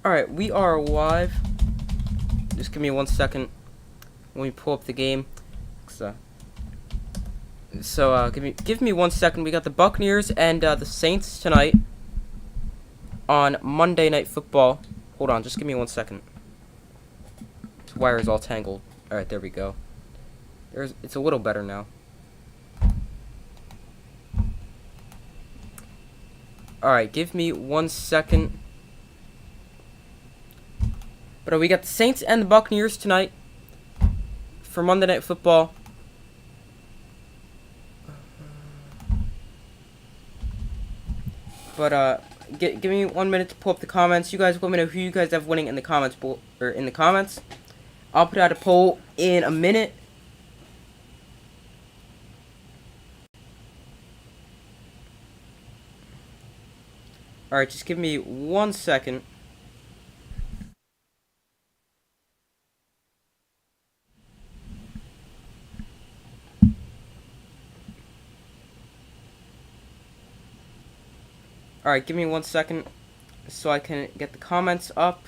Alright, we are live. Just give me 1 second when we pull up the game. Give me 1 second. We got the Buccaneers and the Saints tonight on Monday Night Football. Hold on, just give me 1 second. This wire is all tangled. Alright, there we go. It's a little better now. Alright, give me 1 second. But we got the Saints and the Buccaneers tonight for Monday Night Football. But give me 1 minute to pull up the comments. You guys let me know who you guys have winning in the comments I'll put out a poll in a minute. Alright, just give me 1 second. Alright, give me 1 second so I can get the comments up.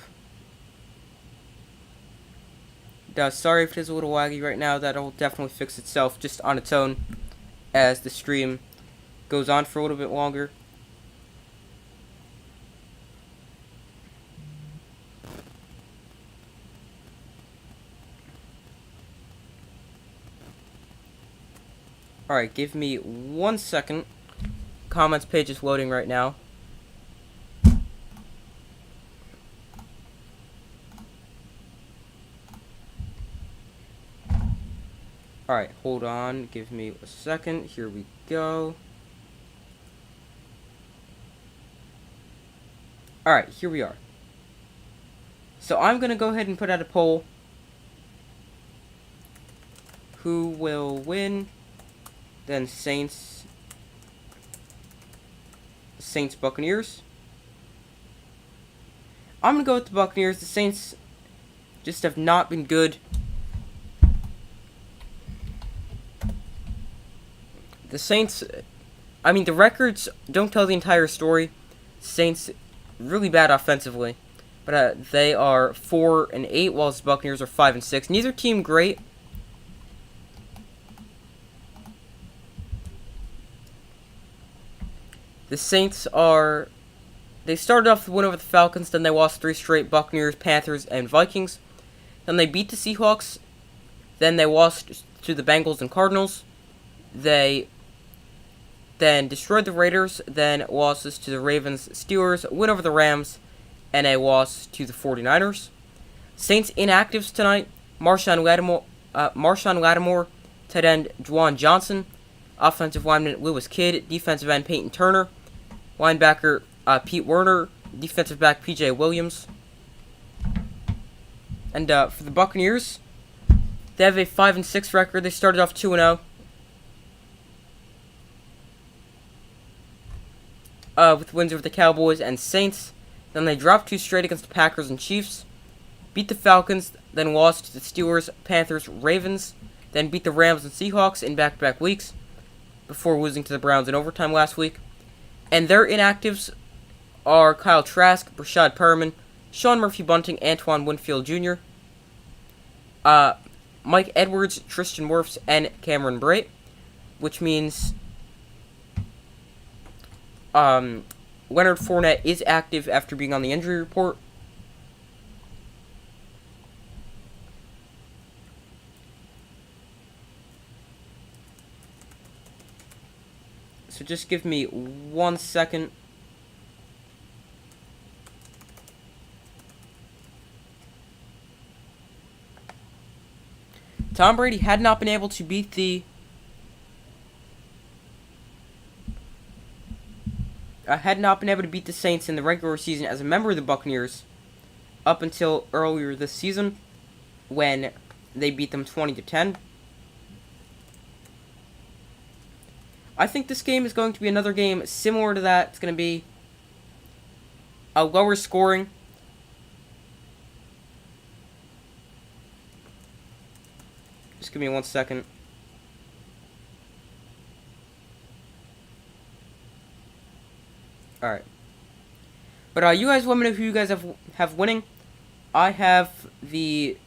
Sorry if it is a little laggy right now. That'll definitely fix itself just on its own as the stream goes on for a little bit longer. Alright, give me 1 second. Comments page is loading right now. Alright, hold on. Give me a second. Here we go. Alright, here we are. So I'm going to go ahead and put out a poll. Who will win? Then Saints, Buccaneers. I'm going to go with the Buccaneers. The Saints just have not been good. The Saints, the records don't tell the entire story. Saints, really bad offensively. But they are 4-8, while the Buccaneers are 5-6. Neither team great. The Saints they started off the win over the Falcons, then they lost 3 straight: Buccaneers, Panthers, and Vikings. Then they beat the Seahawks. Then they lost to the Bengals and Cardinals. They then destroyed the Raiders, then losses to the Ravens, Steelers, win over the Rams, and a loss to the 49ers. Saints inactives tonight: Marshawn Lattimore, tight end Juwan Johnson, offensive lineman Lewis Kidd, defensive end Peyton Turner, linebacker Pete Werner, defensive back P.J. Williams. And for the Buccaneers, they have a 5-6 record. They started off 2-0. With wins over the Cowboys and Saints. Then they dropped 2 straight against the Packers and Chiefs. Beat the Falcons, then lost to the Steelers, Panthers, Ravens. Then beat the Rams and Seahawks in back-to-back weeks, before losing to the Browns in overtime last week. And their inactives are Kyle Trask, Brashad Perriman, Sean Murphy-Bunting, Antoine Winfield Jr., Mike Edwards, Tristan Wirfs, and Cameron Brate, which means Leonard Fournette is active after being on the injury report. So just give me 1 second. Tom Brady had not been able to beat the Saints in the regular season as a member of the Buccaneers up until earlier this season, when they beat them 20-10. I think this game is going to be another game similar to that. It's going to be a lower scoring. Just give me 1 second. Alright. But you guys let me know who you guys have winning. I have the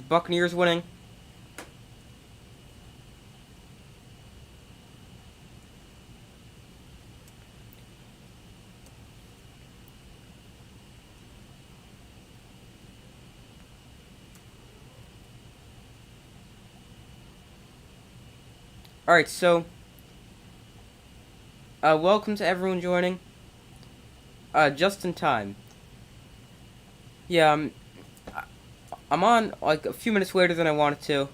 Buccaneers winning. Alright, so welcome to everyone joining. Just in time. Yeah, I'm on like a few minutes later than I wanted to.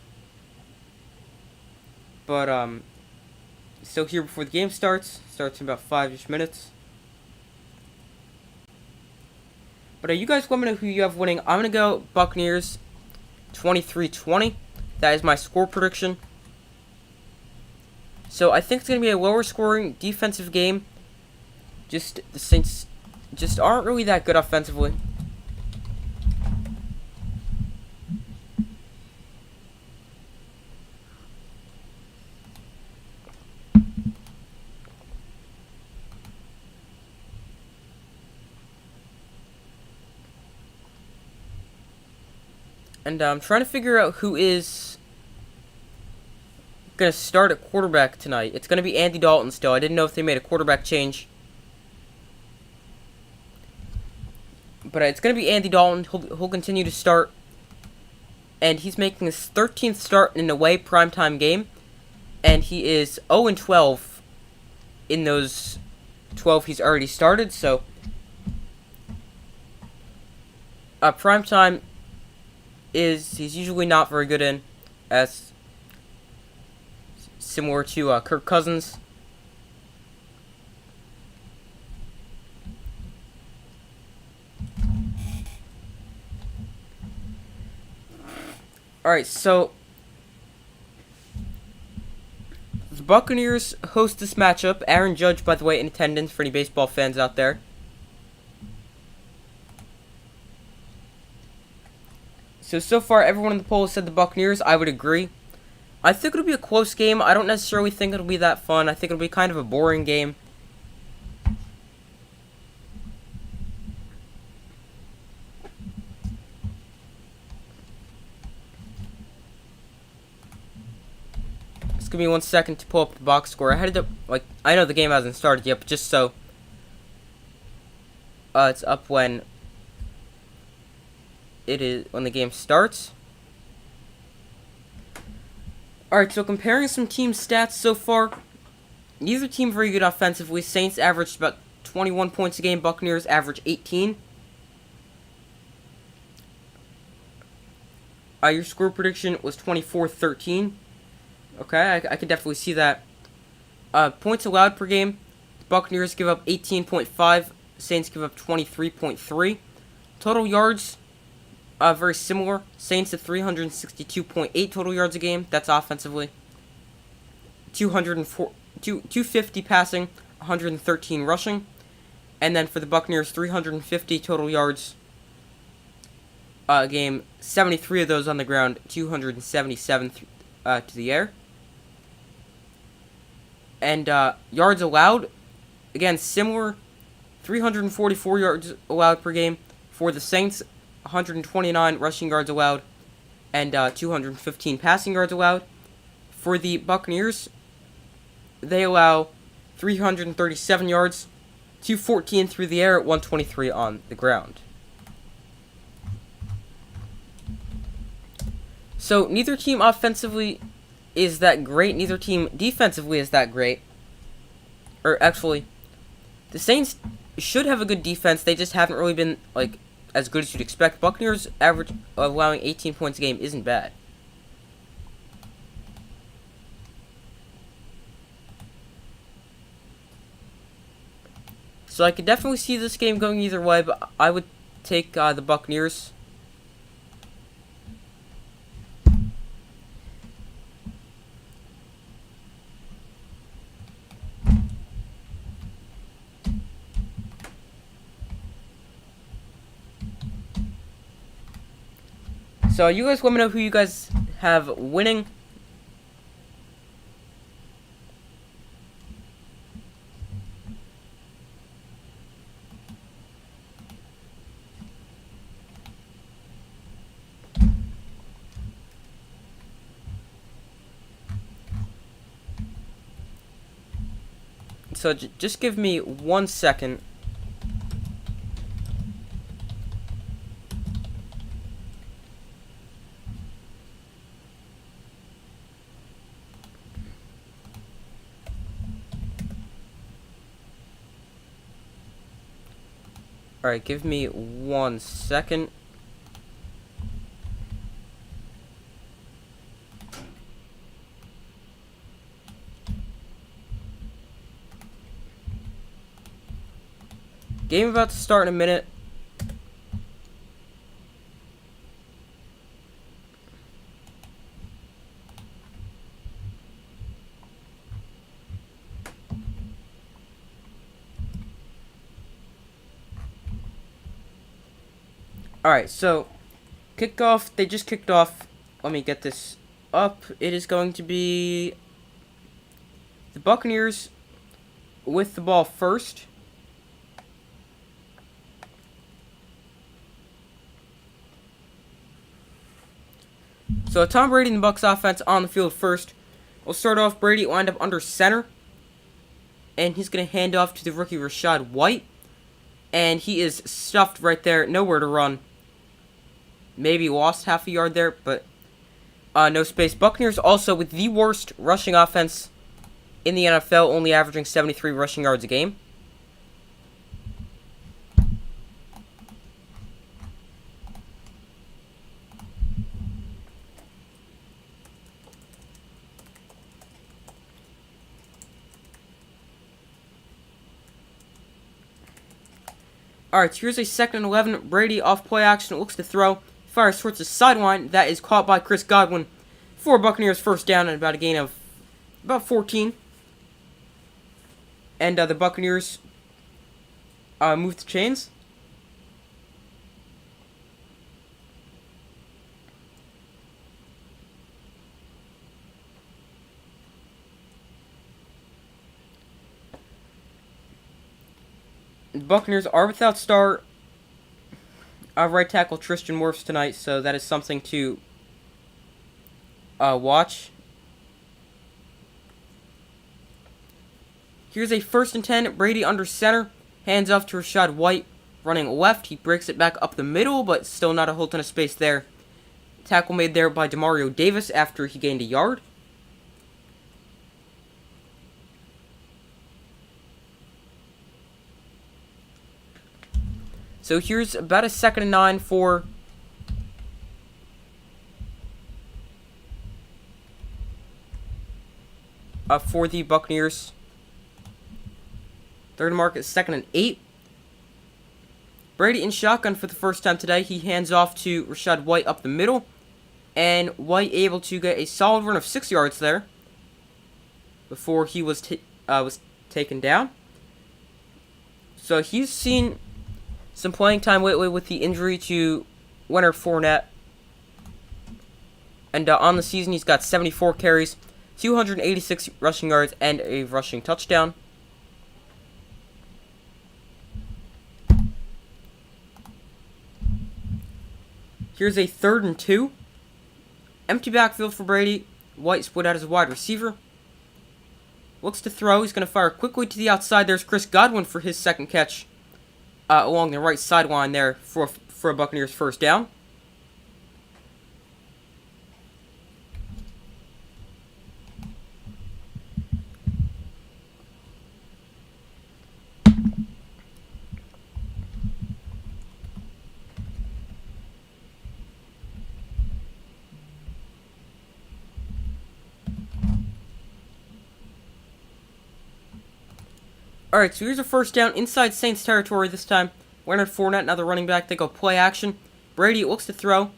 But still here before the game starts. Starts in about 5-ish minutes. But you guys let me know who you have winning. I'm gonna go Buccaneers 23-20. That is my score prediction. So I think it's going to be a lower scoring defensive game. Just the Saints just aren't really that good offensively. And I'm trying to figure out who is going to start at quarterback tonight. It's going to be Andy Dalton still. I didn't know if they made a quarterback change. But it's going to be Andy Dalton. He'll continue to start. And he's making his 13th start in an away primetime game. And he is 0-12 in those 12 he's already started. So, primetime he's usually not very good in, as similar to Kirk Cousins. Alright, so the Buccaneers host this matchup. Aaron Judge, by the way, in attendance for any baseball fans out there. So far, everyone in the poll said the Buccaneers. I would agree. I think it'll be a close game. I don't necessarily think it'll be that fun. I think it'll be kind of a boring game. Just give me 1 second to pull up the box score. I know the game hasn't started yet, but just so it's up when the game starts. Alright, so comparing some team stats so far, neither team very good offensively. Saints averaged about 21 points a game. Buccaneers average 18. Your score prediction was 24-13. Okay, I can definitely see that. Points allowed per game, the Buccaneers give up 18.5. Saints give up 23.3. Total yards, very similar. Saints at 362.8 total yards a game. That's offensively. 250 passing, 113 rushing. And then for the Buccaneers, 350 total yards a game. 73 of those on the ground, 277 to the air. And yards allowed, again, similar. 344 yards allowed per game for the Saints. 129 rushing yards allowed, and 215 passing yards allowed. For the Buccaneers, they allow 337 yards, 214 through the air, 123 on the ground. So neither team offensively is that great. Neither team defensively is that great. Or actually, the Saints should have a good defense. They just haven't really been as good as you'd expect. Buccaneers average allowing 18 points a game isn't bad. So I could definitely see this game going either way, but I would take the Buccaneers. So you guys let me know who you guys have winning. So just give me 1 second. Alright, give me 1 second. Game about to start in a minute. Alright, so kickoff. They just kicked off. Let me get this up. It is going to be the Buccaneers with the ball first. So Tom Brady and the Bucs offense on the field first. We'll start off. Brady wind up under center, and he's going to hand off to the rookie Rachaad White, and he is stuffed right there. Nowhere to run. Maybe lost half a yard there, but no space. Buccaneers also with the worst rushing offense in the NFL, only averaging 73 rushing yards a game. Alright, so here's a 2nd and 11. Brady off play action, looks to throw. Fires towards the sideline. That is caught by Chris Godwin for Buccaneers first down and about a gain of about 14. And the Buccaneers move the chains. The Buccaneers are without star right tackle Tristan Wirfs tonight, so that is something to watch. Here's a 1st and 10. Brady under center. Hands off to Rachaad White. Running left. He breaks it back up the middle, but still not a whole ton of space there. Tackle made there by Demario Davis after he gained a yard. So here's about a 2nd and 9 for the Buccaneers. They're going to mark it 2nd and 8. Brady in shotgun for the first time today. He hands off to Rachaad White up the middle. And White able to get a solid run of 6 yards there before he was taken down. So he's seen some playing time lately with the injury to Leonard Fournette. And on the season, he's got 74 carries, 286 rushing yards, and a rushing touchdown. Here's a 3rd and 2. Empty backfield for Brady. White split out as a wide receiver. Looks to throw. He's going to fire quickly to the outside. There's Chris Godwin for his 2nd catch along the right sideline there for a Buccaneers first down. Alright, so here's a first down inside Saints territory this time. Leonard Fournette, now the running back. They go play action. Brady looks to throw,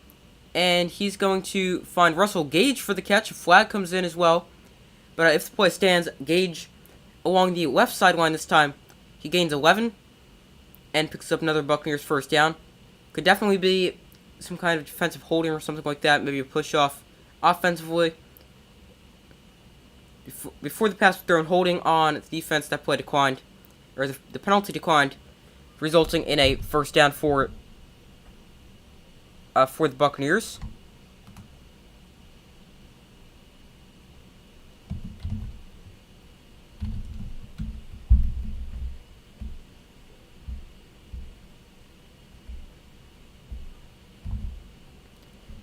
and he's going to find Russell Gage for the catch. A flag comes in as well. But if the play stands, Gage along the left sideline this time. He gains 11 and picks up another Buccaneers first down. Could definitely be some kind of defensive holding or something like that. Maybe a push off offensively. Before the pass was thrown, holding on the defense, that play declined. Or the penalty declined, resulting in a first down for the Buccaneers.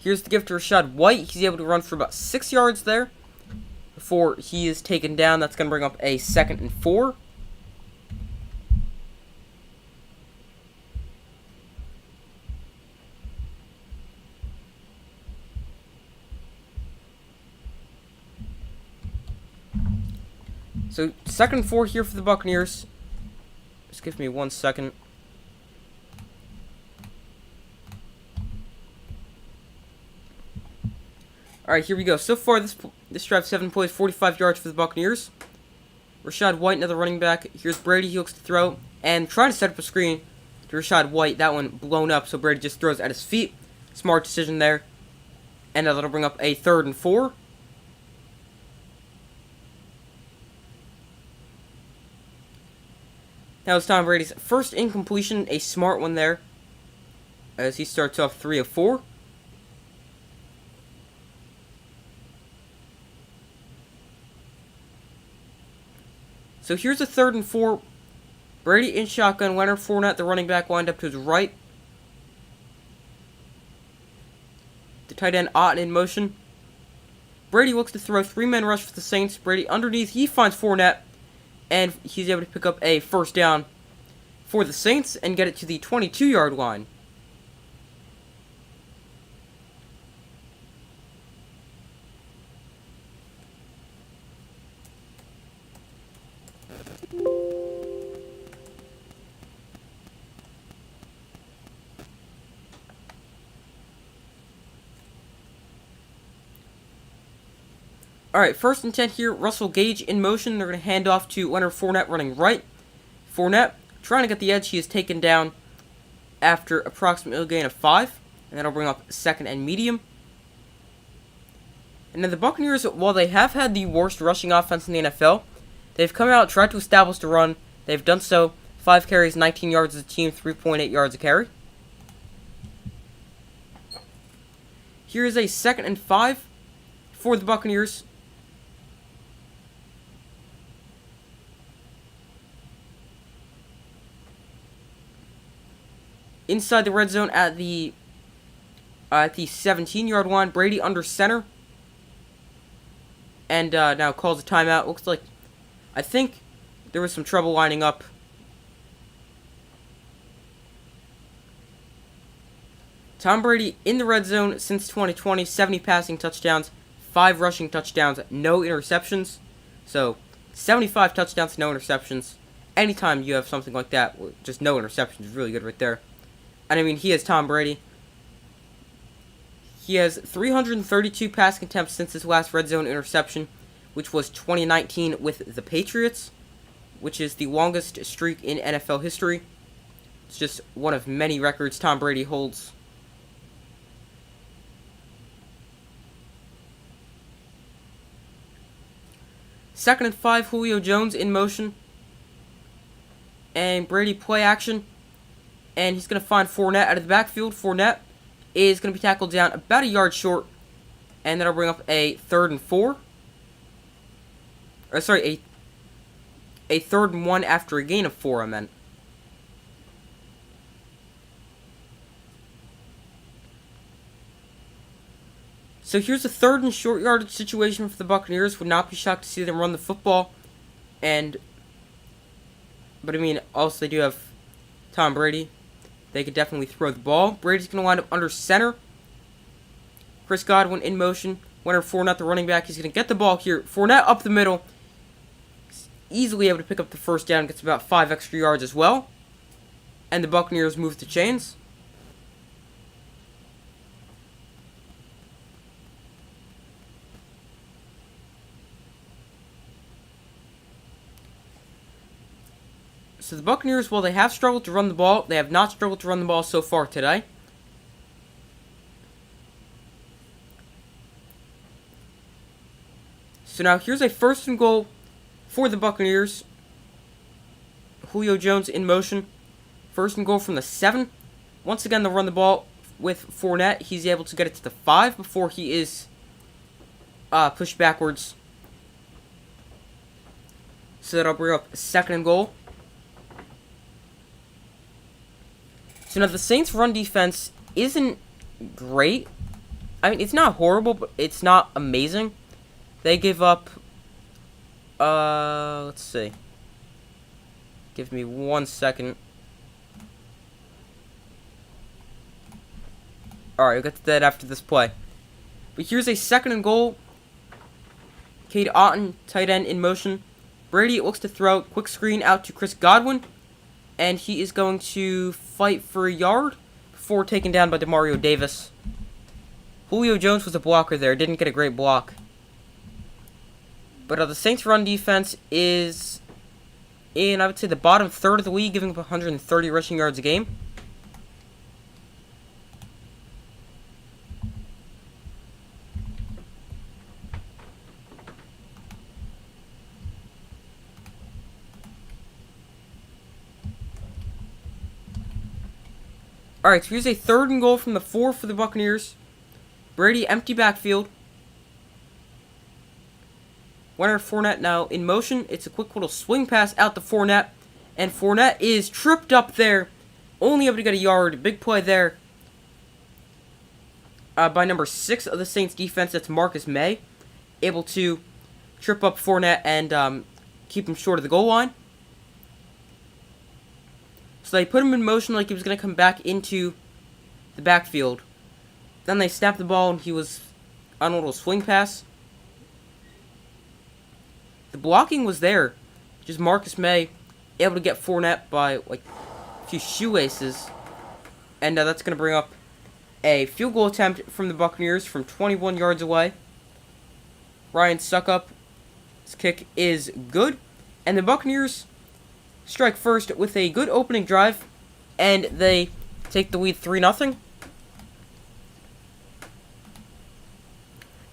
Here's the gift to Rachaad White. He's able to run for about 6 yards there before he is taken down. That's going to bring up a 2nd and 4. So 2nd and 4 here for the Buccaneers. Just give me 1 second. Alright, here we go. So far, this drive, 7 plays, 45 yards for the Buccaneers. Rachaad White, another running back. Here's Brady. He looks to throw. And trying to set up a screen to Rachaad White. That one blown up, so Brady just throws at his feet. Smart decision there. And that'll bring up a 3rd and 4. That was Tom Brady's first incompletion. A smart one there, as he starts off 3 of 4. So here's a 3rd and 4. Brady in shotgun. Leonard Fournette, the running back, lined up to his right. The tight end Ott in motion. Brady looks to throw. 3-man rush for the Saints. Brady underneath. He finds Fournette. And he's able to pick up a 1st down for the Saints and get it to the 22-yard line. Alright, 1st and 10 here. Russell Gage in motion. They're going to hand off to Leonard Fournette running right. Fournette trying to get the edge. He is taken down after approximately a gain of 5. And that'll bring up 2nd and medium. And then the Buccaneers, while they have had the worst rushing offense in the NFL, they've come out, tried to establish the run. They've done so. 5 carries, 19 yards as a team, 3.8 yards a carry. Here is a 2nd and 5 for the Buccaneers. Inside the red zone at the 17-yard line. Brady under center. And now calls a timeout. Looks like, I think there was some trouble lining up. Tom Brady in the red zone since 2020. 70 passing touchdowns, 5 rushing touchdowns, no interceptions. So, 75 touchdowns, no interceptions. Anytime you have something like that, just no interceptions is really good right there. And I mean, he is Tom Brady. He has 332 passing attempts since his last red zone interception, which was 2019 with the Patriots, which is the longest streak in NFL history. It's just one of many records Tom Brady holds. Second and 5, Julio Jones in motion. And Brady play action. And he's going to find Fournette out of the backfield. Fournette is going to be tackled down about a yard short. And that'll bring up a 3rd and 4. Or, sorry, a 3rd and 1 after a gain of 4, I meant. So here's a 3rd and short yardage situation for the Buccaneers. Would not be shocked to see them run the football. But I mean, also they do have Tom Brady. They could definitely throw the ball. Brady's going to wind up under center. Chris Godwin in motion. Leonard Fournette, the running back. He's going to get the ball here. Fournette up the middle. He's easily able to pick up the 1st down. Gets about 5 extra yards as well. And the Buccaneers move the chains. So the Buccaneers, while they have struggled to run the ball, they have not struggled to run the ball so far today. So now here's a 1st and goal for the Buccaneers. Julio Jones in motion. 1st and goal from the 7. Once again, they'll run the ball with Fournette. He's able to get it to the 5 before he is pushed backwards. So that'll bring up 2nd and goal. So now the Saints' run defense isn't great. I mean, it's not horrible, but it's not amazing. They give up, let's see. Give me 1 second. Alright, we'll get to that after this play. But here's a 2nd and goal. Cade Otton, tight end in motion. Brady looks to throw. Quick screen out to Chris Godwin. And he is going to fight for a yard before taken down by Demario Davis. Julio Jones was a blocker there. Didn't get a great block. But the Saints' run defense is in, I would say, the bottom third of the league, giving up 130 rushing yards a game. Alright, so here's a 3rd and goal from the 4 for the Buccaneers. Brady, empty backfield. Leonard Fournette now in motion. It's a quick little swing pass out to Fournette. And Fournette is tripped up there. Only able to get a yard. Big play there by number 6 of the Saints defense. That's Marcus May. Able to trip up Fournette and keep him short of the goal line. So they put him in motion like he was going to come back into the backfield. Then they snapped the ball and he was on a little swing pass. The blocking was there. Just Marcus May able to get Fournette by like a few shoelaces. And that's going to bring up a field goal attempt from the Buccaneers from 21 yards away. Ryan Suckup. His kick is good. And the Buccaneers strike first with a good opening drive. And they take the lead 3-0.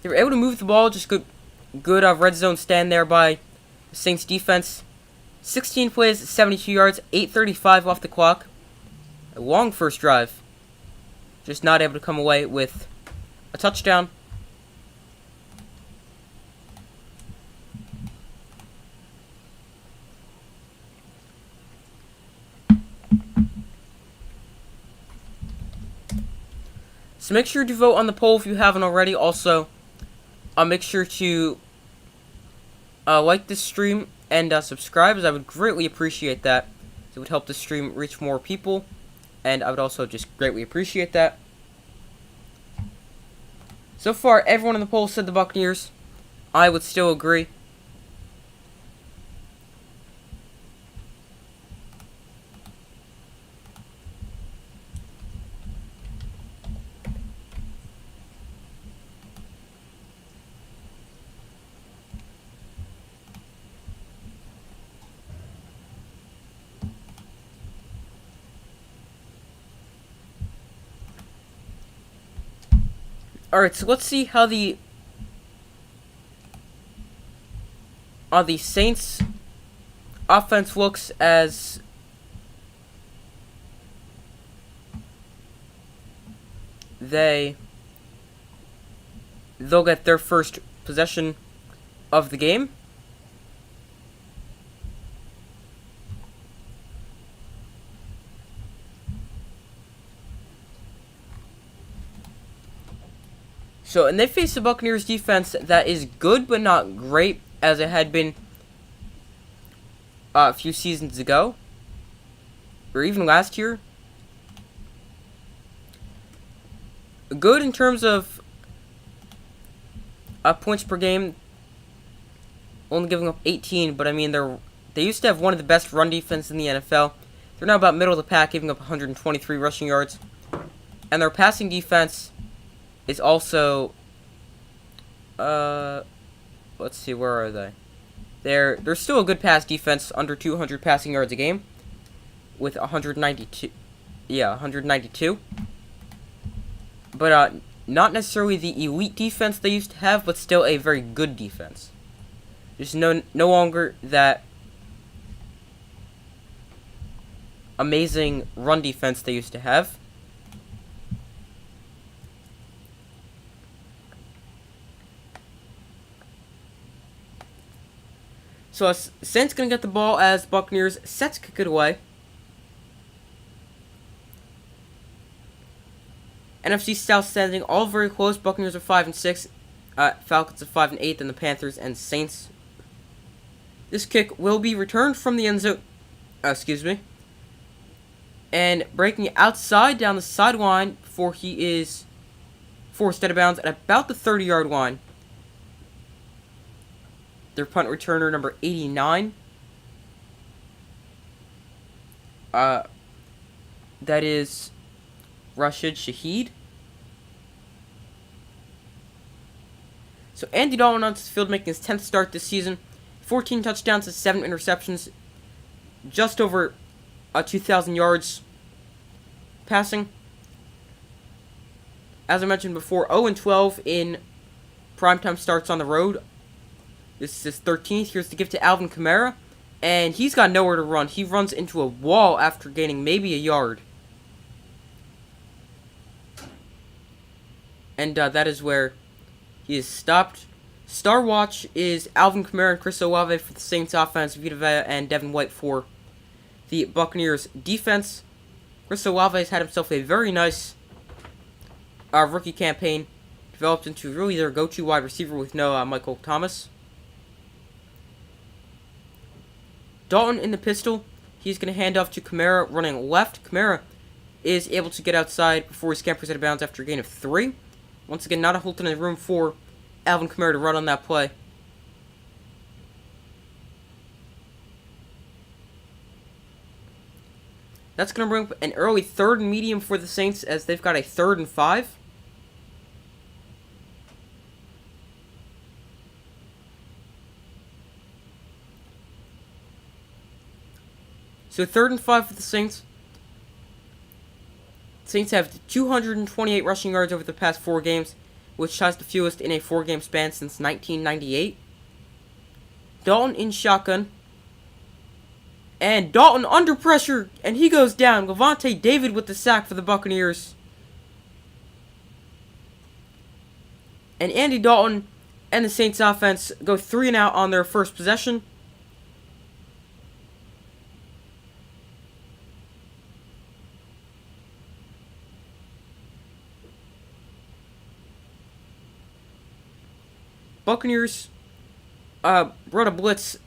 They were able to move the ball. Just good red zone stand there by the Saints defense. 16 plays, 72 yards, 8:35 off the clock. A long first drive. Just not able to come away with a touchdown. So make sure to vote on the poll if you haven't already. Also, make sure to like this stream and subscribe, as I would greatly appreciate that. It would help the stream reach more people, and I would also just greatly appreciate that. So far, everyone in the poll said the Buccaneers. I would still agree. Alright, so let's see how the Saints offense looks as they'll get their first possession of the game. So, and they face the Buccaneers defense that is good but not great, as it had been a few seasons ago, or even last year. Good in terms of points per game, only giving up 18, but I mean they used to have one of the best run defense in the NFL. They're now about middle of the pack, giving up 123 rushing yards, and their passing defense is also, let's see, where are they? They're still a good pass defense, under 200 passing yards a game, with 192. Yeah, 192. But not necessarily the elite defense they used to have, but still a very good defense. Just no longer that amazing run defense they used to have. So Saints gonna get the ball as Buccaneers set to kick it away. NFC South standing all very close. Buccaneers are 5-6, Falcons are 5-8, and the Panthers and Saints. This kick will be returned from the end zone. And breaking outside down the sideline before he is forced out of bounds at about the 30-yard line. Their punt returner, number 89. That is Rashid Shaheed. So Andy Dalton onto the field, making his 10th start this season. 14 touchdowns and 7 interceptions. Just over 2,000 yards passing. As I mentioned before, 0-12 in primetime starts on the road. This is his 13th. Here's to give to Alvin Kamara. And he's got nowhere to run. He runs into a wall after gaining maybe a yard. And that is where he is stopped. Star Watch is Alvin Kamara and Chris Olave for the Saints offense, Vita Vea and Devin White for the Buccaneers defense. Chris Olave has had himself a very nice rookie campaign. Developed into really their go-to wide receiver with no Michael Thomas. Dalton in the pistol. He's going to hand off to Kamara running left. Kamara is able to get outside before he scampers out of bounds after a gain of 3. Once again, not a whole ton of room for Alvin Kamara to run on that play. That's going to bring up an early 3rd and medium for the Saints as they've got a 3rd and 5. So 3rd and 5 for the Saints. Saints have 228 rushing yards over the past 4 games, which ties the fewest in a 4-game span since 1998. Dalton in shotgun. And Dalton under pressure, and he goes down. Levante David with the sack for the Buccaneers. And Andy Dalton and the Saints offense go 3 and out on their first possession. Buccaneers brought a blitz.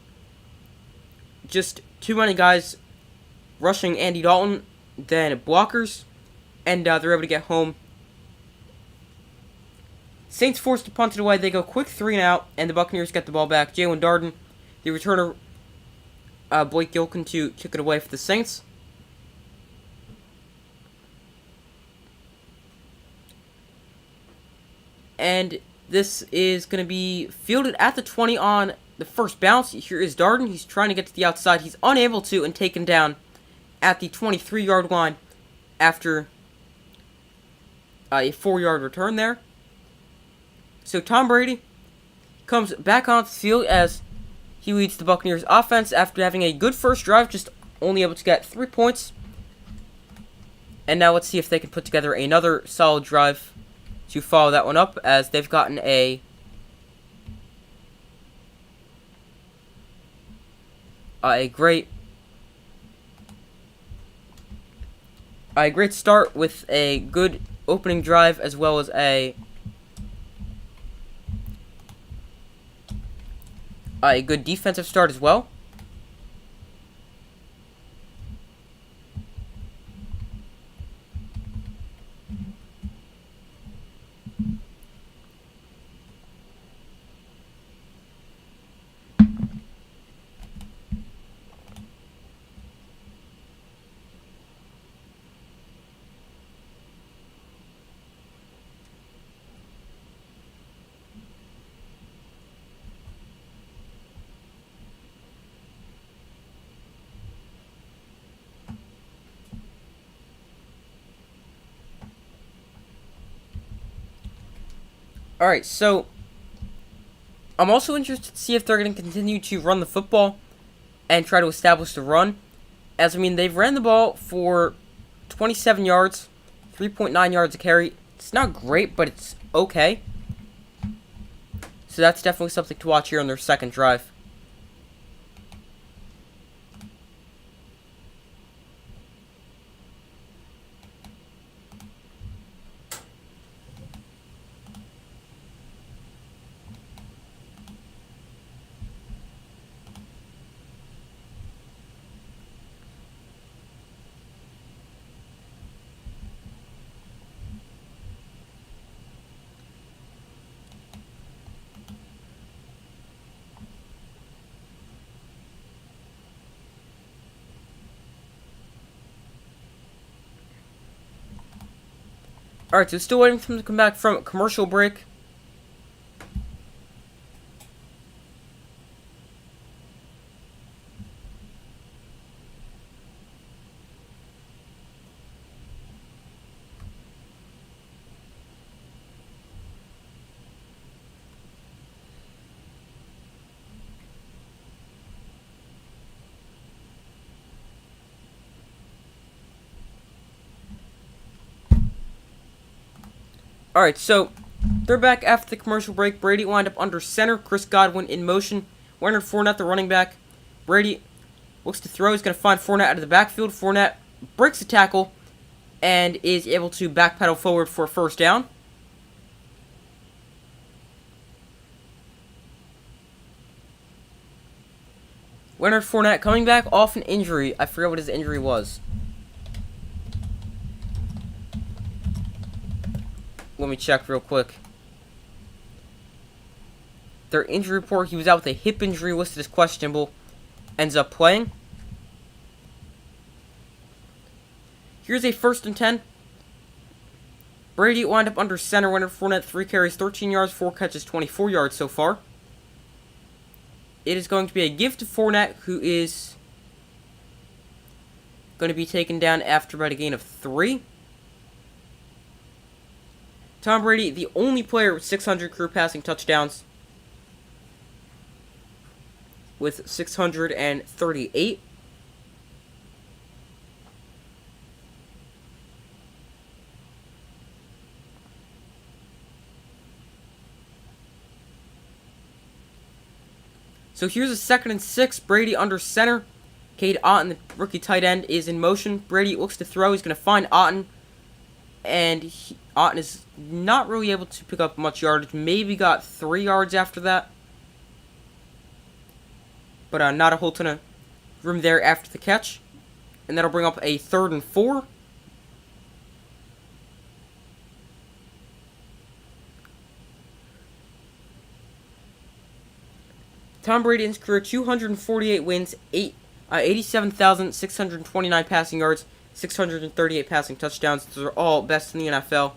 Just too many guys rushing Andy Dalton, then blockers, and they're able to get home. Saints forced to punt it away. They go quick 3 and out, and the Buccaneers get the ball back. Jalen Darden, the returner, Blake Gilkin to kick it away for the Saints. And this is going to be fielded at the 20 on the first bounce. Here is Darden. He's trying to get to the outside. He's unable to and taken down at the 23-yard line after a 4-yard return there. So Tom Brady comes back onto the field as he leads the Buccaneers offense after having a good first drive, just only able to get 3 points. And now let's see if they can put together another solid drive to follow that one up, as they've gotten a great start with a good opening drive, as well as a good defensive start as well. Alright, so I'm also interested to see if they're going to continue to run the football and try to establish the run. As, I mean, they've ran the ball for 27 yards, 3.9 yards a carry. It's not great, but it's okay. So that's definitely something to watch here on their second drive. Alright, so still waiting for him to come back from a commercial break. Alright, so they're back after the commercial break. Brady wound up under center. Chris Godwin in motion. Leonard Fournette, the running back. Brady looks to throw. He's going to find Fournette out of the backfield. Fournette breaks the tackle and is able to backpedal forward for a first down. Leonard Fournette coming back off an injury. I forget what his injury was. Let me check real quick. Their injury report, he was out with a hip injury listed as questionable. Ends up playing. Here's a 1st and 10. Brady wound up under center. Leonard Fournette, 3 carries, 13 yards, 4 catches, 24 yards so far. It is going to be a give to Fournette, who is going to be taken down after about a gain of 3. Tom Brady, the only player with 600 career passing touchdowns, with 638. So here's a 2nd and 6. Brady under center. Cade Otton, the rookie tight end, is in motion. Brady looks to throw. He's going to find Otton. And Otton is not really able to pick up much yardage. Maybe got 3 yards after that. But not a whole ton of room there after the catch. And that'll bring up a 3rd and 4. Tom Brady in his career, 248 wins, 87,629 passing yards, 638 passing touchdowns. Those are all best in the NFL.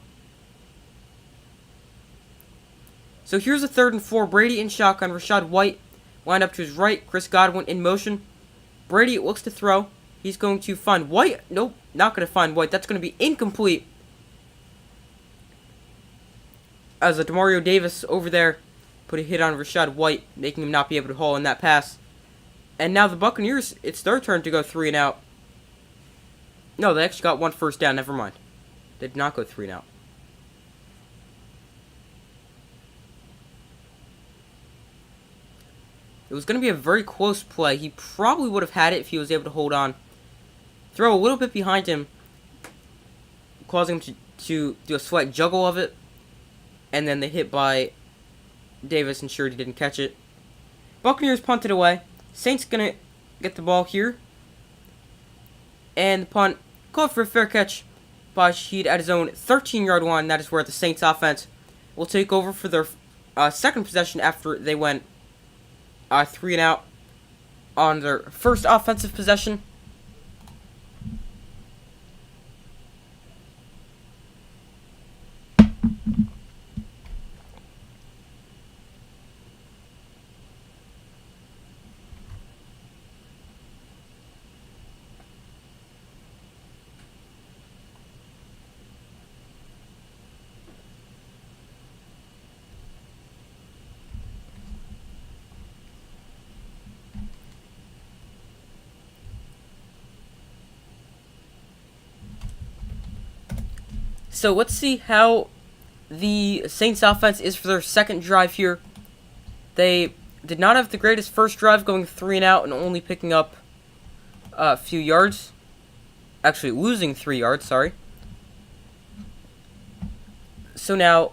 So here's a 3rd and 4. Brady in shotgun. Rachaad White lined up to his right. Chris Godwin in motion. Brady looks to throw. He's going to find White. Nope, not going to find White. That's going to be incomplete. As a Demario Davis over there put a hit on Rachaad White, making him not be able to haul in that pass. And now the Buccaneers, it's their turn to go 3 and out. No, they actually got 1 first down. Never mind. They did not go 3 and out. It was going to be a very close play. He probably would have had it if he was able to hold on. Throw a little bit behind him, causing him to do a slight juggle of it. And then the hit by Davis ensured he didn't catch it. Buccaneers punted away. Saints going to get the ball here. And the punt called for a fair catch by Shaheed at his own 13-yard line. That is where the Saints offense will take over for their second possession after they went 3 and out on their first offensive possession. So let's see how the Saints offense is for their second drive here. They did not have the greatest first drive, going 3 and out and only picking up a few yards. Actually, losing 3 yards, sorry. So now,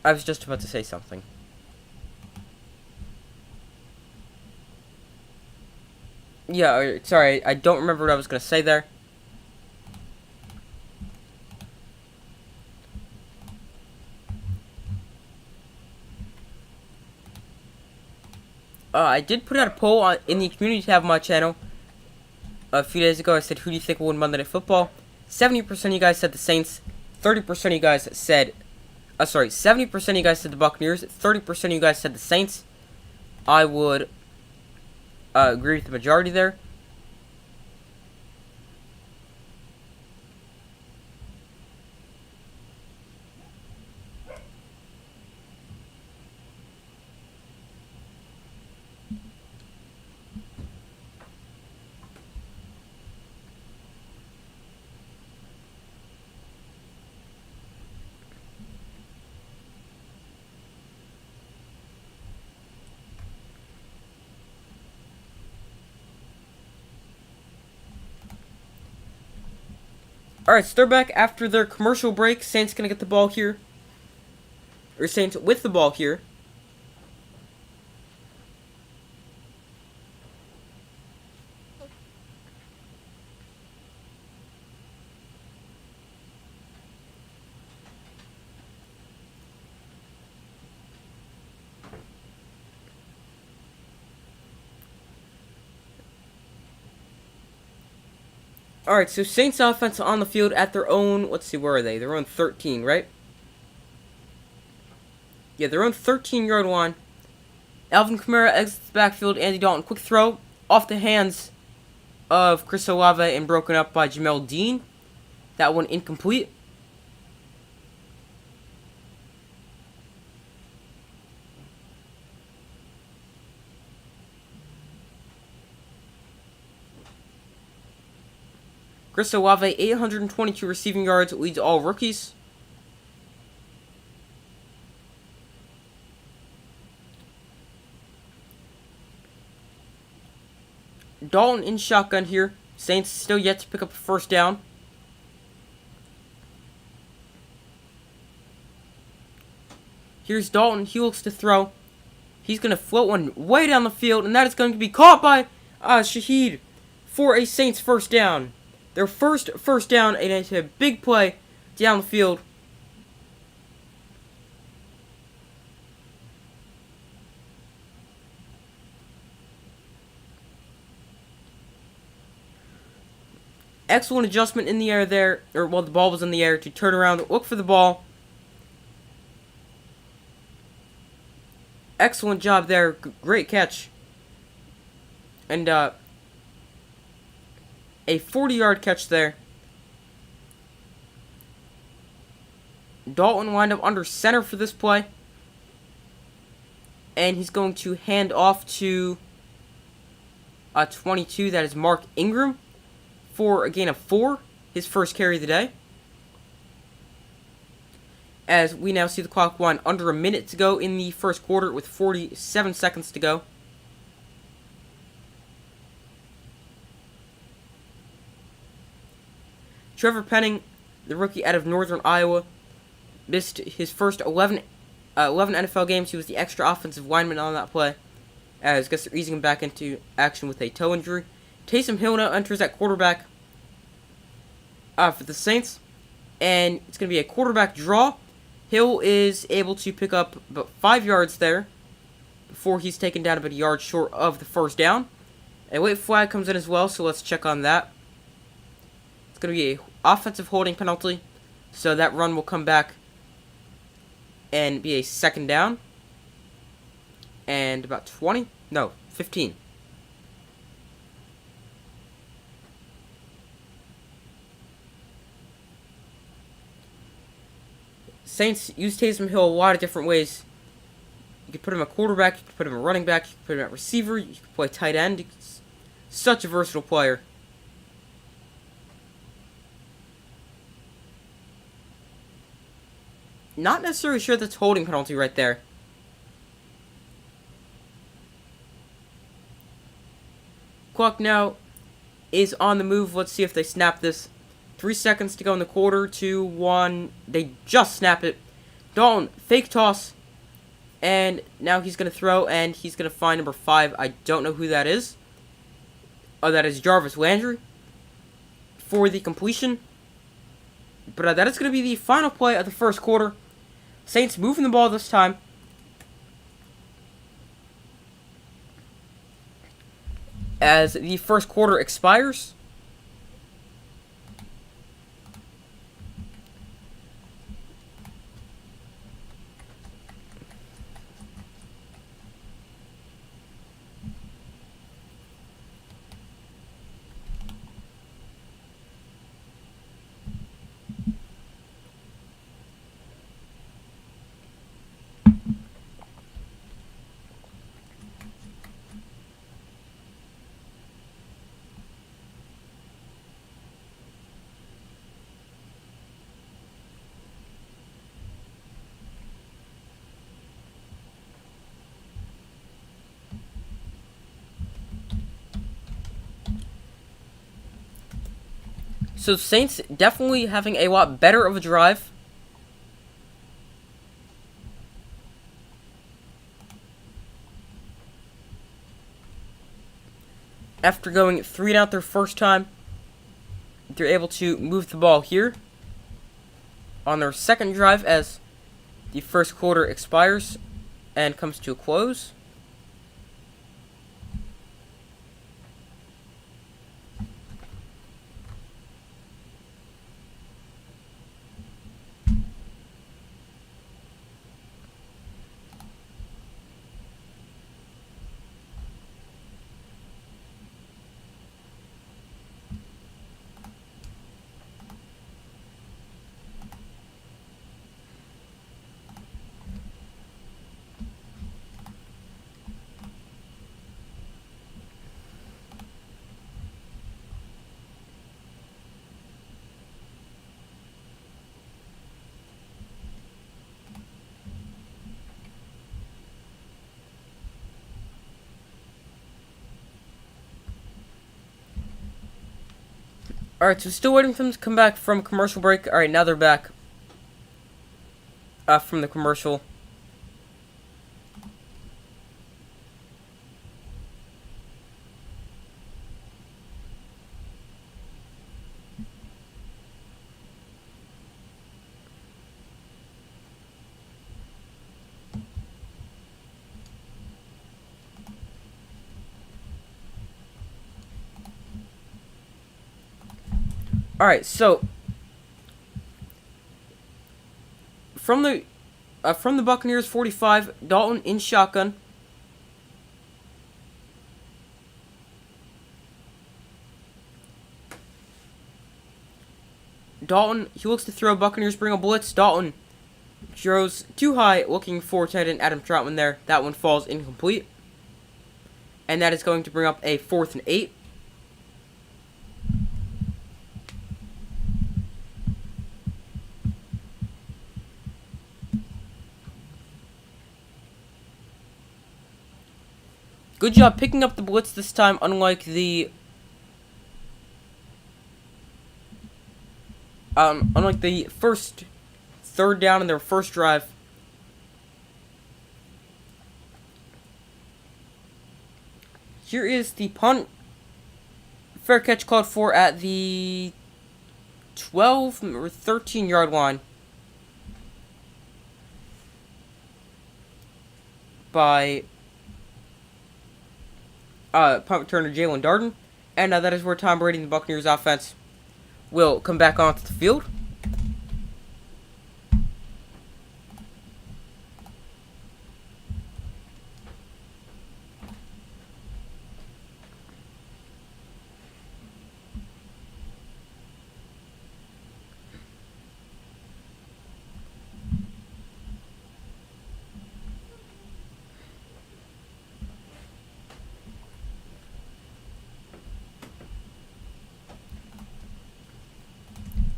I was just about to say something. Yeah, sorry, I don't remember what I was going to say there. I did put out a poll in the community tab of my channel a few days ago. I said, who do you think will win Monday Night Football? 70% of you guys said the Saints. 30% of you guys said... 70% of you guys said the Buccaneers. 30% of you guys said the Saints. I would agree with the majority there. Alright, so they're back after their commercial break. Saints gonna get the ball here. Or Saints with the ball here. Alright, so Saints offense on the field at their own, let's see, where are they? Their own 13, right? Yeah, their own 13-yard line. Alvin Kamara exits the backfield. Andy Dalton, quick throw off the hands of Chris Olave and broken up by Jamel Dean. That one incomplete. Chris Olave, 822 receiving yards, leads all rookies. Dalton in shotgun here. Saints still yet to pick up a first down. Here's Dalton. He looks to throw. He's going to float one way down the field, and that is going to be caught by Shaheed for a Saints first down. Their first down, and it's a big play down the field. Excellent adjustment in the air there, or while the ball was in the air, to turn around, look for the ball. Excellent job there. Great catch. And a 40-yard catch there. Dalton lined up under center for this play. And he's going to hand off to 22. That is Mark Ingram for a gain of 4. His first carry of the day. As we now see the clock wind under a minute to go in the first quarter with 47 seconds to go. Trevor Penning, the rookie out of Northern Iowa, missed his first 11 NFL games. He was the extra offensive lineman on that play. As I guess they're easing him back into action with a toe injury. Taysom Hill now enters at quarterback for the Saints. And it's going to be a quarterback draw. Hill is able to pick up about 5 yards there before he's taken down about a yard short of the first down. A late flag comes in as well, so let's check on that. It's going to be a offensive holding penalty, so that run will come back and be a second down. And about 15. Saints use Taysom Hill a lot of different ways. You could put him at quarterback, you could put him at running back, you could put him at receiver, you could play tight end. He's such a versatile player. Not necessarily sure that's holding penalty right there. Clock now is on the move. Let's see if they snap this. 3 seconds to go in the quarter. 2, 1. They just snap it. Dalton, fake toss. And now he's going to throw, and he's going to find number 5. I don't know who that is. Oh, that is Jarvis Landry for the completion. But that is going to be the final play of the first quarter. Saints moving the ball this time. As the first quarter expires. So Saints definitely having a lot better of a drive. After going 3 and out their first time, they're able to move the ball here on their second drive as the first quarter expires and comes to a close. Alright, so still waiting for them to come back from commercial break. Alright, now they're back from the commercial. Alright, so from the Buccaneers 45, Dalton in shotgun. Dalton, he looks to throw. Buccaneers bring a blitz. Dalton throws too high, looking for tight end Adam Troutman there. That one falls incomplete. And that is going to bring up a 4th and 8. Good job picking up the blitz this time, unlike the first third down in their first drive. Here is the punt. Fair catch called for at the 12 or 13 yard line by punt returner Jalen Darden. And that is where Tom Brady and the Buccaneers offense will come back onto the field.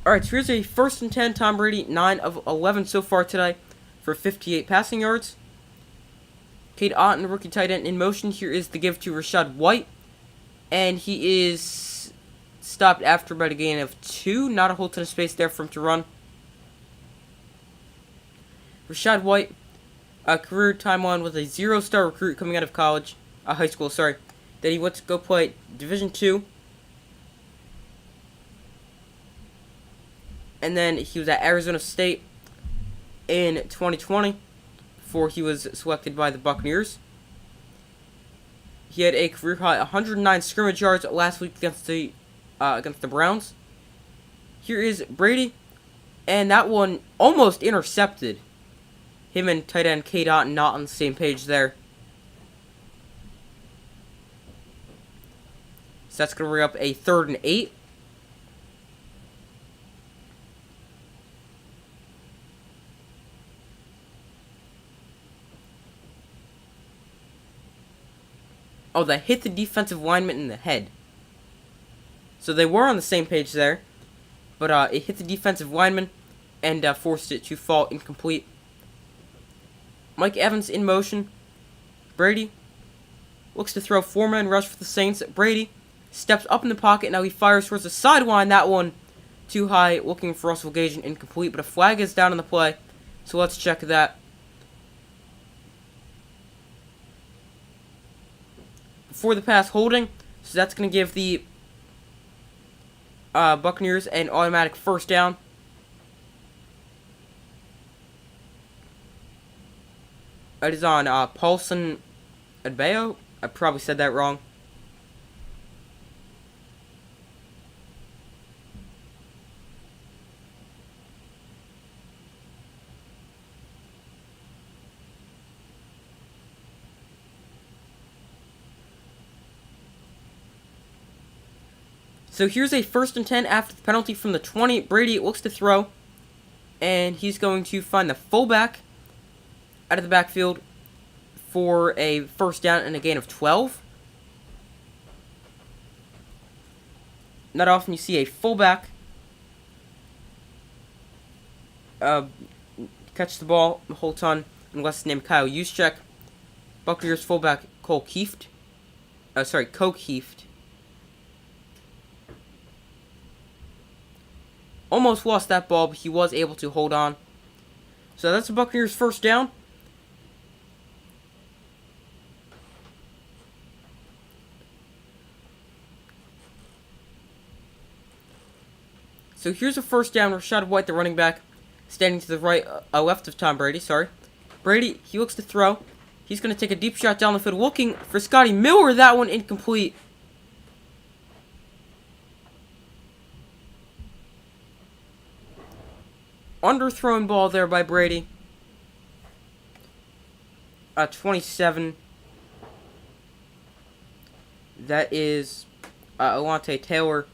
Alright, so here's a 1st and 10. Tom Brady, 9 of 11 so far today for 58 passing yards. Cade Otton, rookie tight end, in motion. Here is the give to Rachaad White. And he is stopped after about a gain of 2. Not a whole ton of space there for him to run. Rachaad White, career timeline was a 0-star recruit coming out of college. High school, sorry. Then he went to go play Division II. And then he was at Arizona State in 2020 before he was selected by the Buccaneers. He had a career high 109 scrimmage yards last week against the Browns. Here is Brady, and that one almost intercepted. Him and tight end Cade Otton not on the same page there. So that's going to bring up a 3rd and 8. Oh, that hit the defensive lineman in the head. So they were on the same page there. But it hit the defensive lineman and forced it to fall incomplete. Mike Evans in motion. Brady looks to throw 4-man rush for the Saints. Brady steps up in the pocket. Now he fires towards the sideline. That one too high, looking for Russell Gage and incomplete, but a flag is down on the play, so let's check that. Before the pass, holding, so that's going to give the Buccaneers an automatic first down. It is on Paulson Adbeo. I probably said that wrong. So here's a 1st and 10 after the penalty from the 20. Brady looks to throw, and he's going to find the fullback out of the backfield for a first down and a gain of 12. Not often you see a fullback catch the ball the whole ton, unless it's named Kyle Juszczyk. Buccaneers fullback Coke Heeft. Almost lost that ball, but he was able to hold on. So that's the Buccaneers' first down. So here's a first down. Rachaad White, the running back, standing to the left of Tom Brady. Brady, he looks to throw. He's going to take a deep shot down the field, looking for Scotty Miller. That one incomplete. Underthrown ball there by Brady. 27. That is Alontae Taylor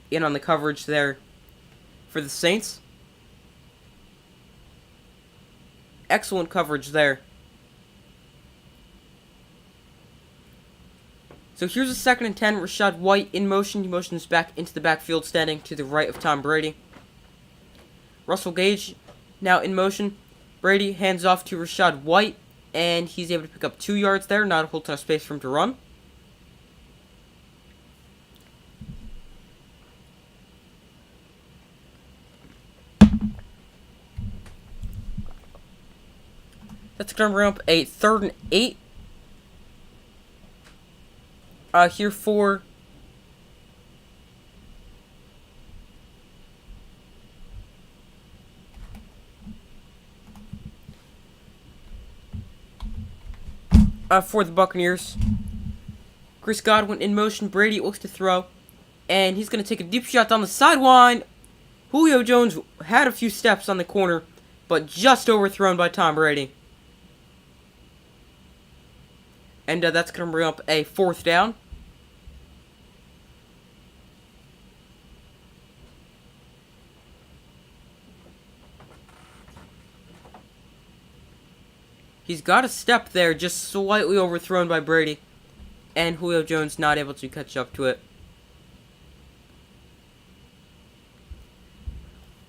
in on the coverage there for the Saints. Excellent coverage there. So here's a 2nd and 10. Rachaad White in motion. He motions back into the backfield, standing to the right of Tom Brady. Russell Gage now in motion. Brady hands off to Rachaad White, and he's able to pick up 2 yards there. Not a whole ton of space for him to run. That's going to bring up a 3rd and 8. Here for the Buccaneers. Chris Godwin in motion. Brady looks to throw, and he's going to take a deep shot down the sideline. Julio Jones had a few steps on the corner, but just overthrown by Tom Brady. And that's going to bring up a 4th down. He's got a step there, just slightly overthrown by Brady. And Julio Jones not able to catch up to it.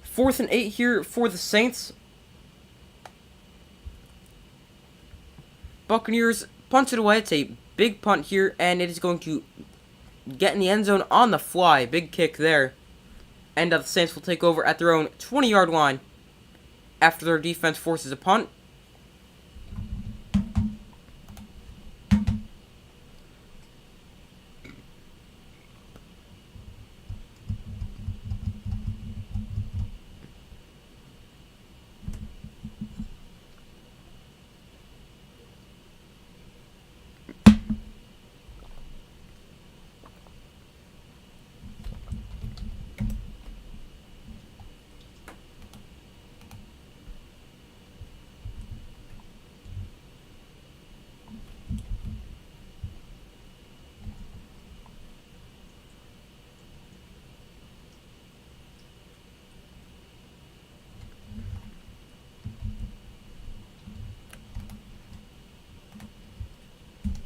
4th and 8 here for the Saints. Buccaneers punts it away. It's a big punt here, and it is going to get in the end zone on the fly. Big kick there. And the Saints will take over at their own 20-yard line after their defense forces a punt.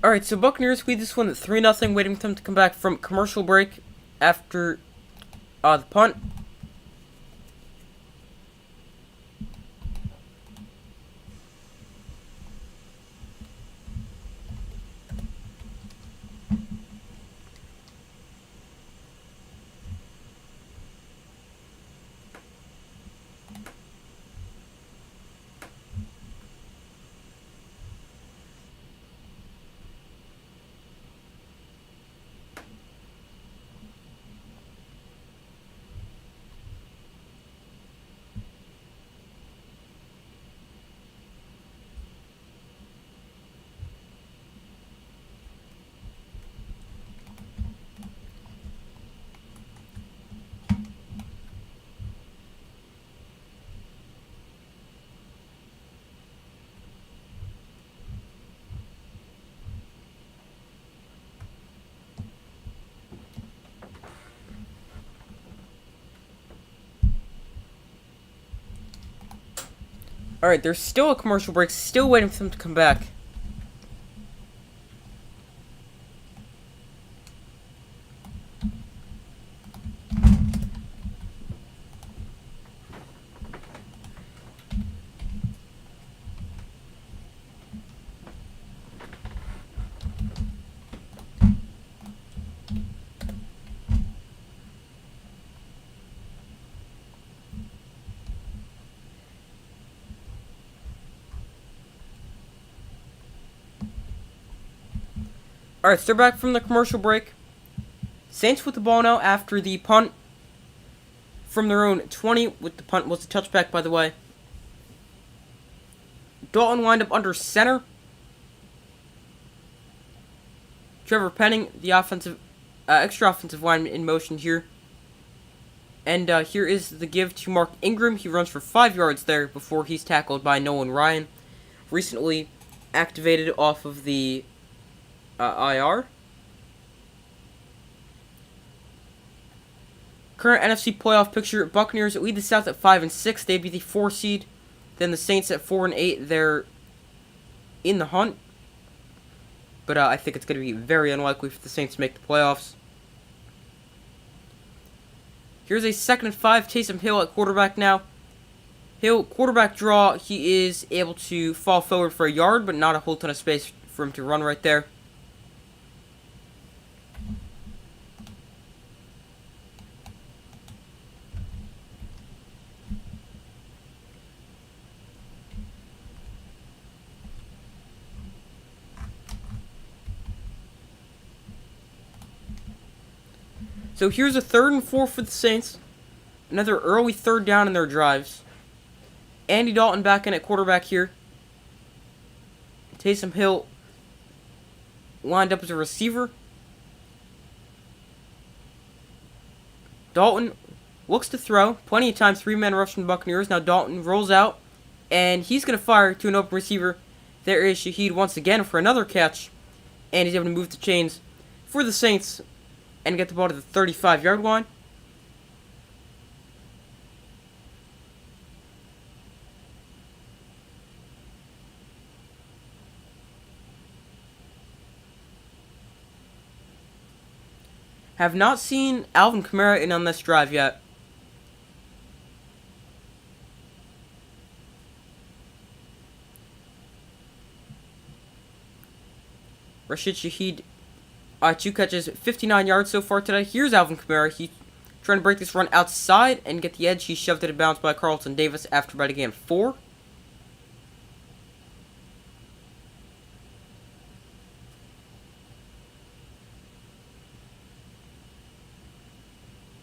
Alright, so Buccaneers lead this one at 3-0, waiting for them to come back from commercial break after the punt. Alright, there's still a commercial break, still waiting for them to come back. Alright, so they're back from the commercial break. Saints with the ball now after the punt from their own 20. With the punt was a touchback, by the way. Dalton lined up under center. Trevor Penning, the extra offensive lineman, in motion here. And here is the give to Mark Ingram. He runs for 5 yards there before he's tackled by Nolan Ryan, recently activated off of the IR. Current NFC playoff picture: Buccaneers lead the South at 5-6. They'd be the 4 seed. Then the Saints at 4-8. They're in the hunt, but I think it's going to be very unlikely for the Saints to make the playoffs. Here's a 2nd and 5. Taysom Hill at quarterback now. Hill, quarterback draw. He is able to fall forward for a yard, but not a whole ton of space for him to run right there. So here's a 3rd and 4 for the Saints. Another early 3rd down in their drives. Andy Dalton back in at quarterback here. Taysom Hill lined up as a receiver. Dalton looks to throw. Plenty of time, 3-man rush from the Buccaneers. Now Dalton rolls out, and he's going to fire to an open receiver. There is Shaheed once again for another catch, and he's able to move the chains for the Saints and get the ball to the 35-yard line. Have not seen Alvin Kamara in on this drive yet. Rashid Shaheed, 2 catches, 59 yards so far today. Here's Alvin Kamara. He's trying to break this run outside and get the edge. He shoved it in bounds by Carlton Davis after about a gain of 4.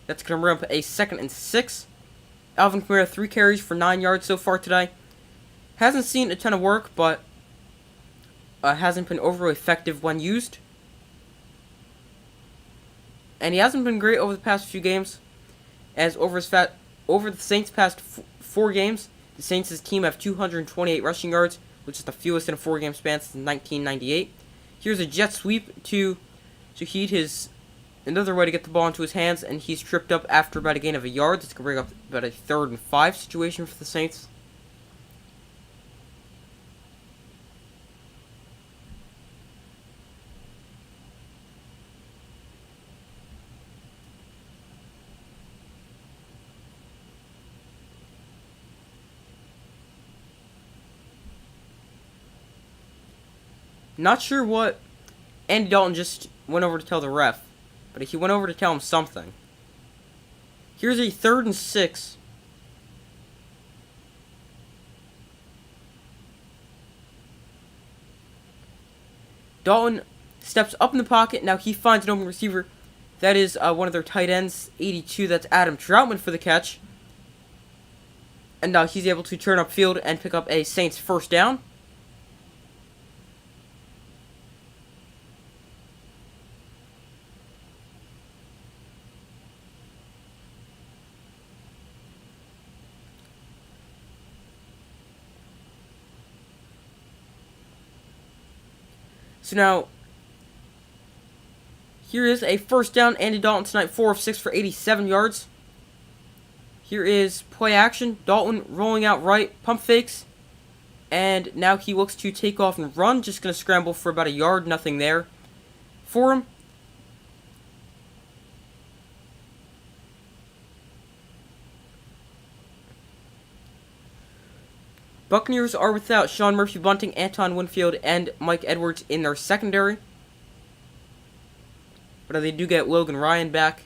That's going to bring up a 2nd and 6. Alvin Kamara, 3 carries for 9 yards so far today. Hasn't seen a ton of work, but hasn't been overly effective when used. And he hasn't been great over the past few games. As over the Saints' past 4 games, the Saints' team have 228 rushing yards, which is the fewest in a 4-game span since 1998. Here's a jet sweep to Shaheed, another way to get the ball into his hands, and he's tripped up after about a gain of a yard. That's going to bring up about a 3rd and 5 situation for the Saints. Not sure what Andy Dalton just went over to tell the ref, but he went over to tell him something. Here's a 3rd and 6. Dalton steps up in the pocket. Now he finds an open receiver. That is one of their tight ends, 82. That's Adam Troutman for the catch. And now he's able to turn upfield and pick up a Saints 1st down. So now, here is a 1st down. Andy Dalton tonight, 4 of 6 for 87 yards. Here is play action. Dalton rolling out right, pump fakes, And now he looks to take off and run. Just going to scramble for about a yard. Nothing there for him. Buccaneers are without Sean Murphy-Bunting, Anton Winfield, and Mike Edwards in their secondary. But they do get Logan Ryan back.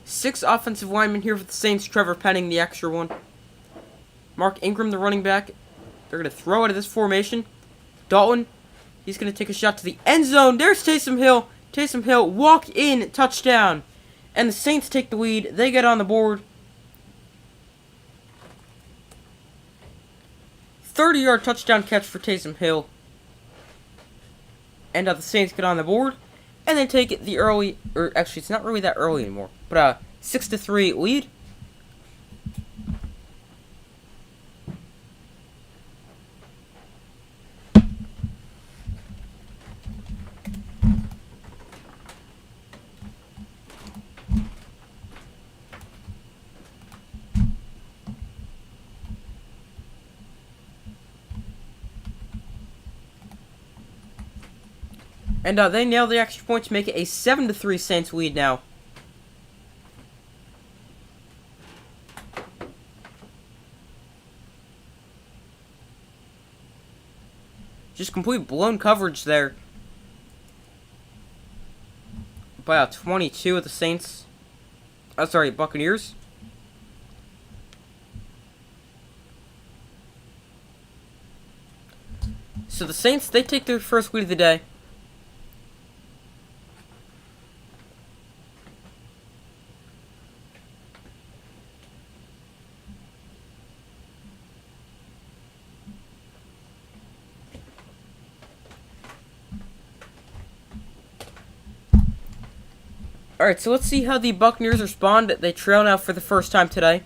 Six offensive linemen here for the Saints. Trevor Penning, the extra one. Mark Ingram, the running back. They're going to throw out of this formation. Dalton, he's going to take a shot to the end zone. There's Taysom Hill. Taysom Hill, walk in, touchdown. And the Saints take the lead. They get on the board. 30-yard touchdown catch for Taysom Hill. And the Saints get on the board. And they take the early, or actually it's not really that early anymore, but 6-3 lead. And they nail the extra point to make it a 7-3 Saints lead now. Just complete blown coverage there by 22 of the Saints. Buccaneers. So the Saints, they take their first lead of the day. Alright, so let's see how the Buccaneers respond. They trail now for the first time today.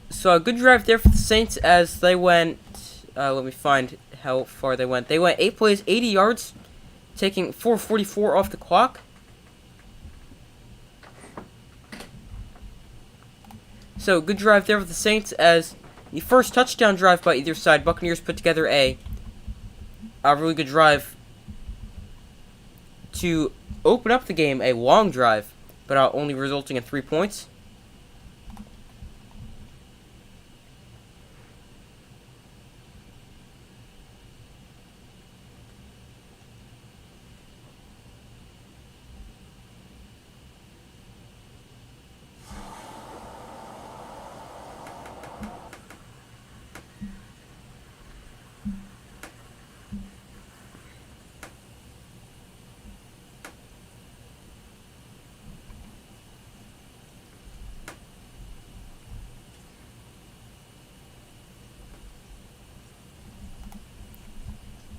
So a good drive there for the Saints as they went, let me find how far they went. They went 8 plays, 80 yards. Taking 4:44 off the clock. So, good drive there for the Saints as the first touchdown drive by either side. Buccaneers put together a really good drive to open up the game, a long drive, but only resulting in 3 points.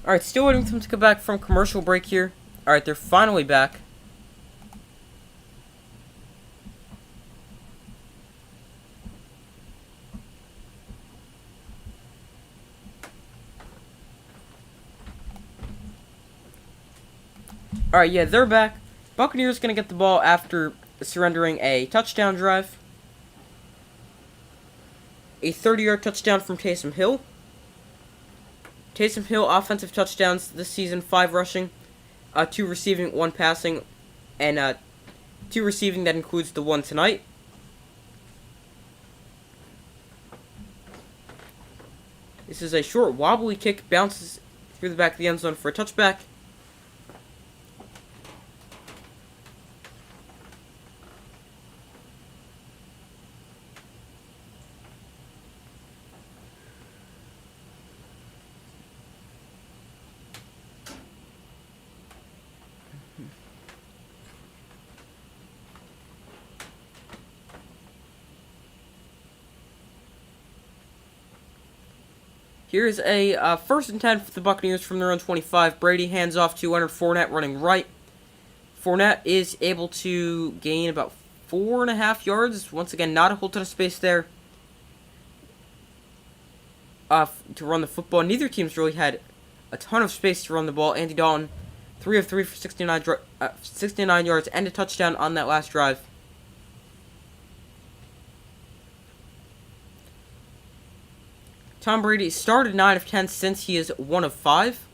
Alright, still waiting for them to come back from commercial break here. Alright, they're finally back. Alright, yeah, they're back. Buccaneers going to get the ball after surrendering a touchdown drive. A 30-yard touchdown from Taysom Hill. Taysom Hill, offensive touchdowns this season, 5 rushing, 2 receiving, 1 passing, and 2 receiving, that includes the 1 tonight. This is a short, wobbly kick, bounces through the back of the end zone for a touchback. Here's a 1st and 10 for the Buccaneers from their own 25. Brady hands off to Leonard Fournette running right. Fournette is able to gain about 4.5 yards. Once again, not a whole ton of space there to run the football. Neither team's really had a ton of space to run the ball. Andy Dalton, 3 of 3 for 69 yards and a touchdown on that last drive. Tom Brady started 9 of 10 since he is 1 of 5.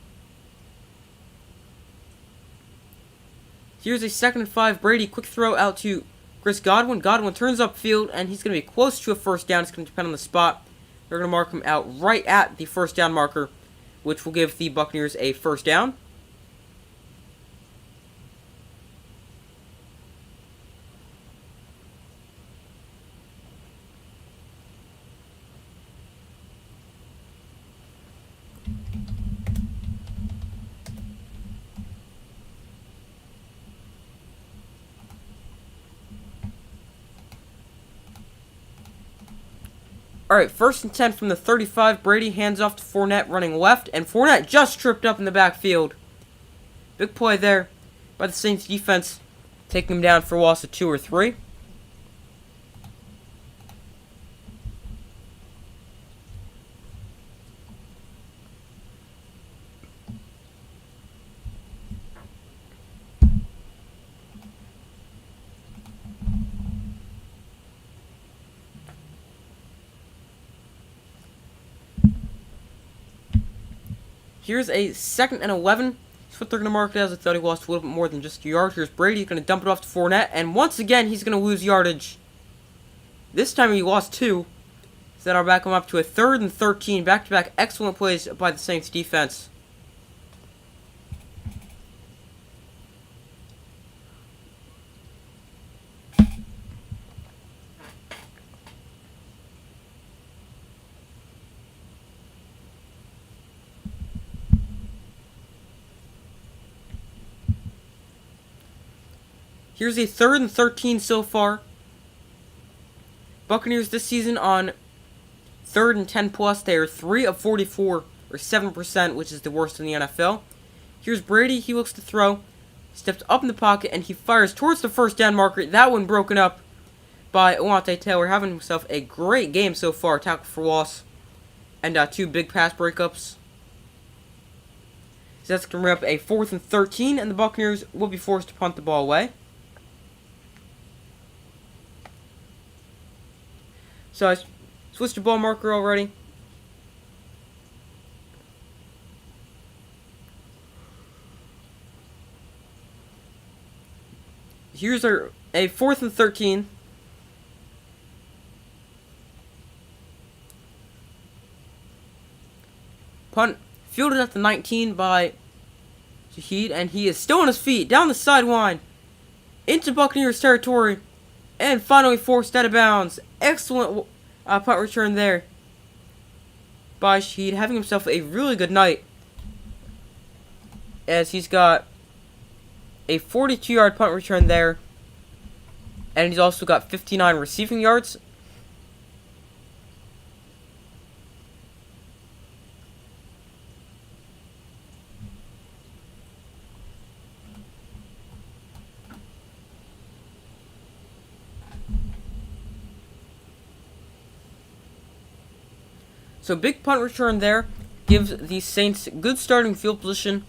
Here's a 2nd and 5. Brady, quick throw out to Chris Godwin. Godwin turns upfield, and he's going to be close to a 1st down. It's going to depend on the spot. They're going to mark him out right at the 1st down marker, which will give the Buccaneers a 1st down. Alright, 1st and 10 from the 35. Brady hands off to Fournette running left, and Fournette just tripped up in the backfield. Big play there by the Saints defense, taking him down for a loss of 2 or 3. Here's a 2nd and 11. That's what they're going to mark it as. I thought he lost a little bit more than just a yard. Here's Brady. He's going to dump it off to Fournette. And once again, he's going to lose yardage. This time he lost 2. So that'll back him up to a 3rd and 13. Back-to-back excellent plays by the Saints defense. Here's a 3rd and 13 so far. Buccaneers this season on 3rd and 10 plus. They are 3 of 44, or 7%, which is the worst in the NFL. Here's Brady. He looks to throw. Steps up in the pocket, and he fires towards the 1st down marker. That one broken up by Alontae Taylor, having himself a great game so far. Tackle for loss and 2 big pass breakups. So that's going to bring up a 4th and 13, and the Buccaneers will be forced to punt the ball away. So I switched to ball marker already. Here's a 4th and 13. Punt fielded at the 19 by Shaheed, and he is still on his feet, down the sideline, into Buccaneers territory, and finally forced out of bounds. Excellent punt return there by Shaheed, having himself a really good night, as he's got a 42-yard punt return there, and he's also got 59 receiving yards. So big punt return there gives the Saints good starting field position,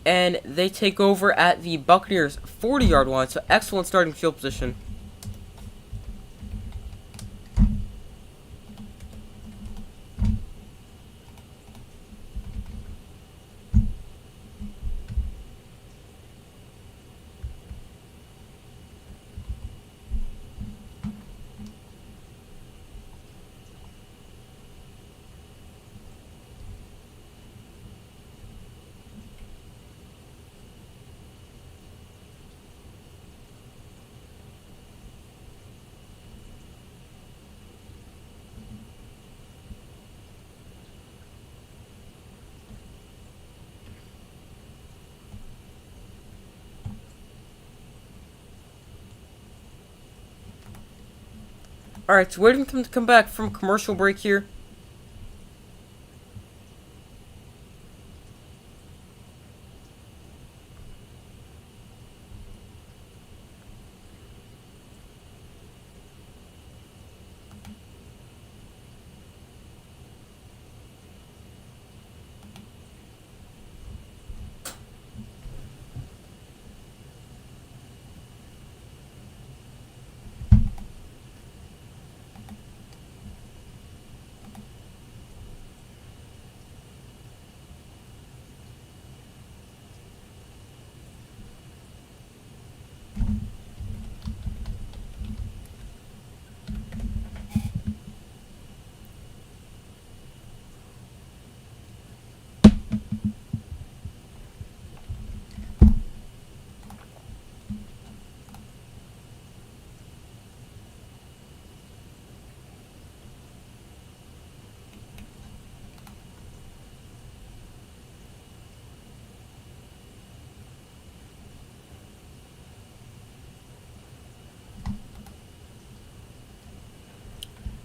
and they take over at the Buccaneers 40-yard line. So excellent starting field position. Alright, so waiting for them to come back from commercial break here.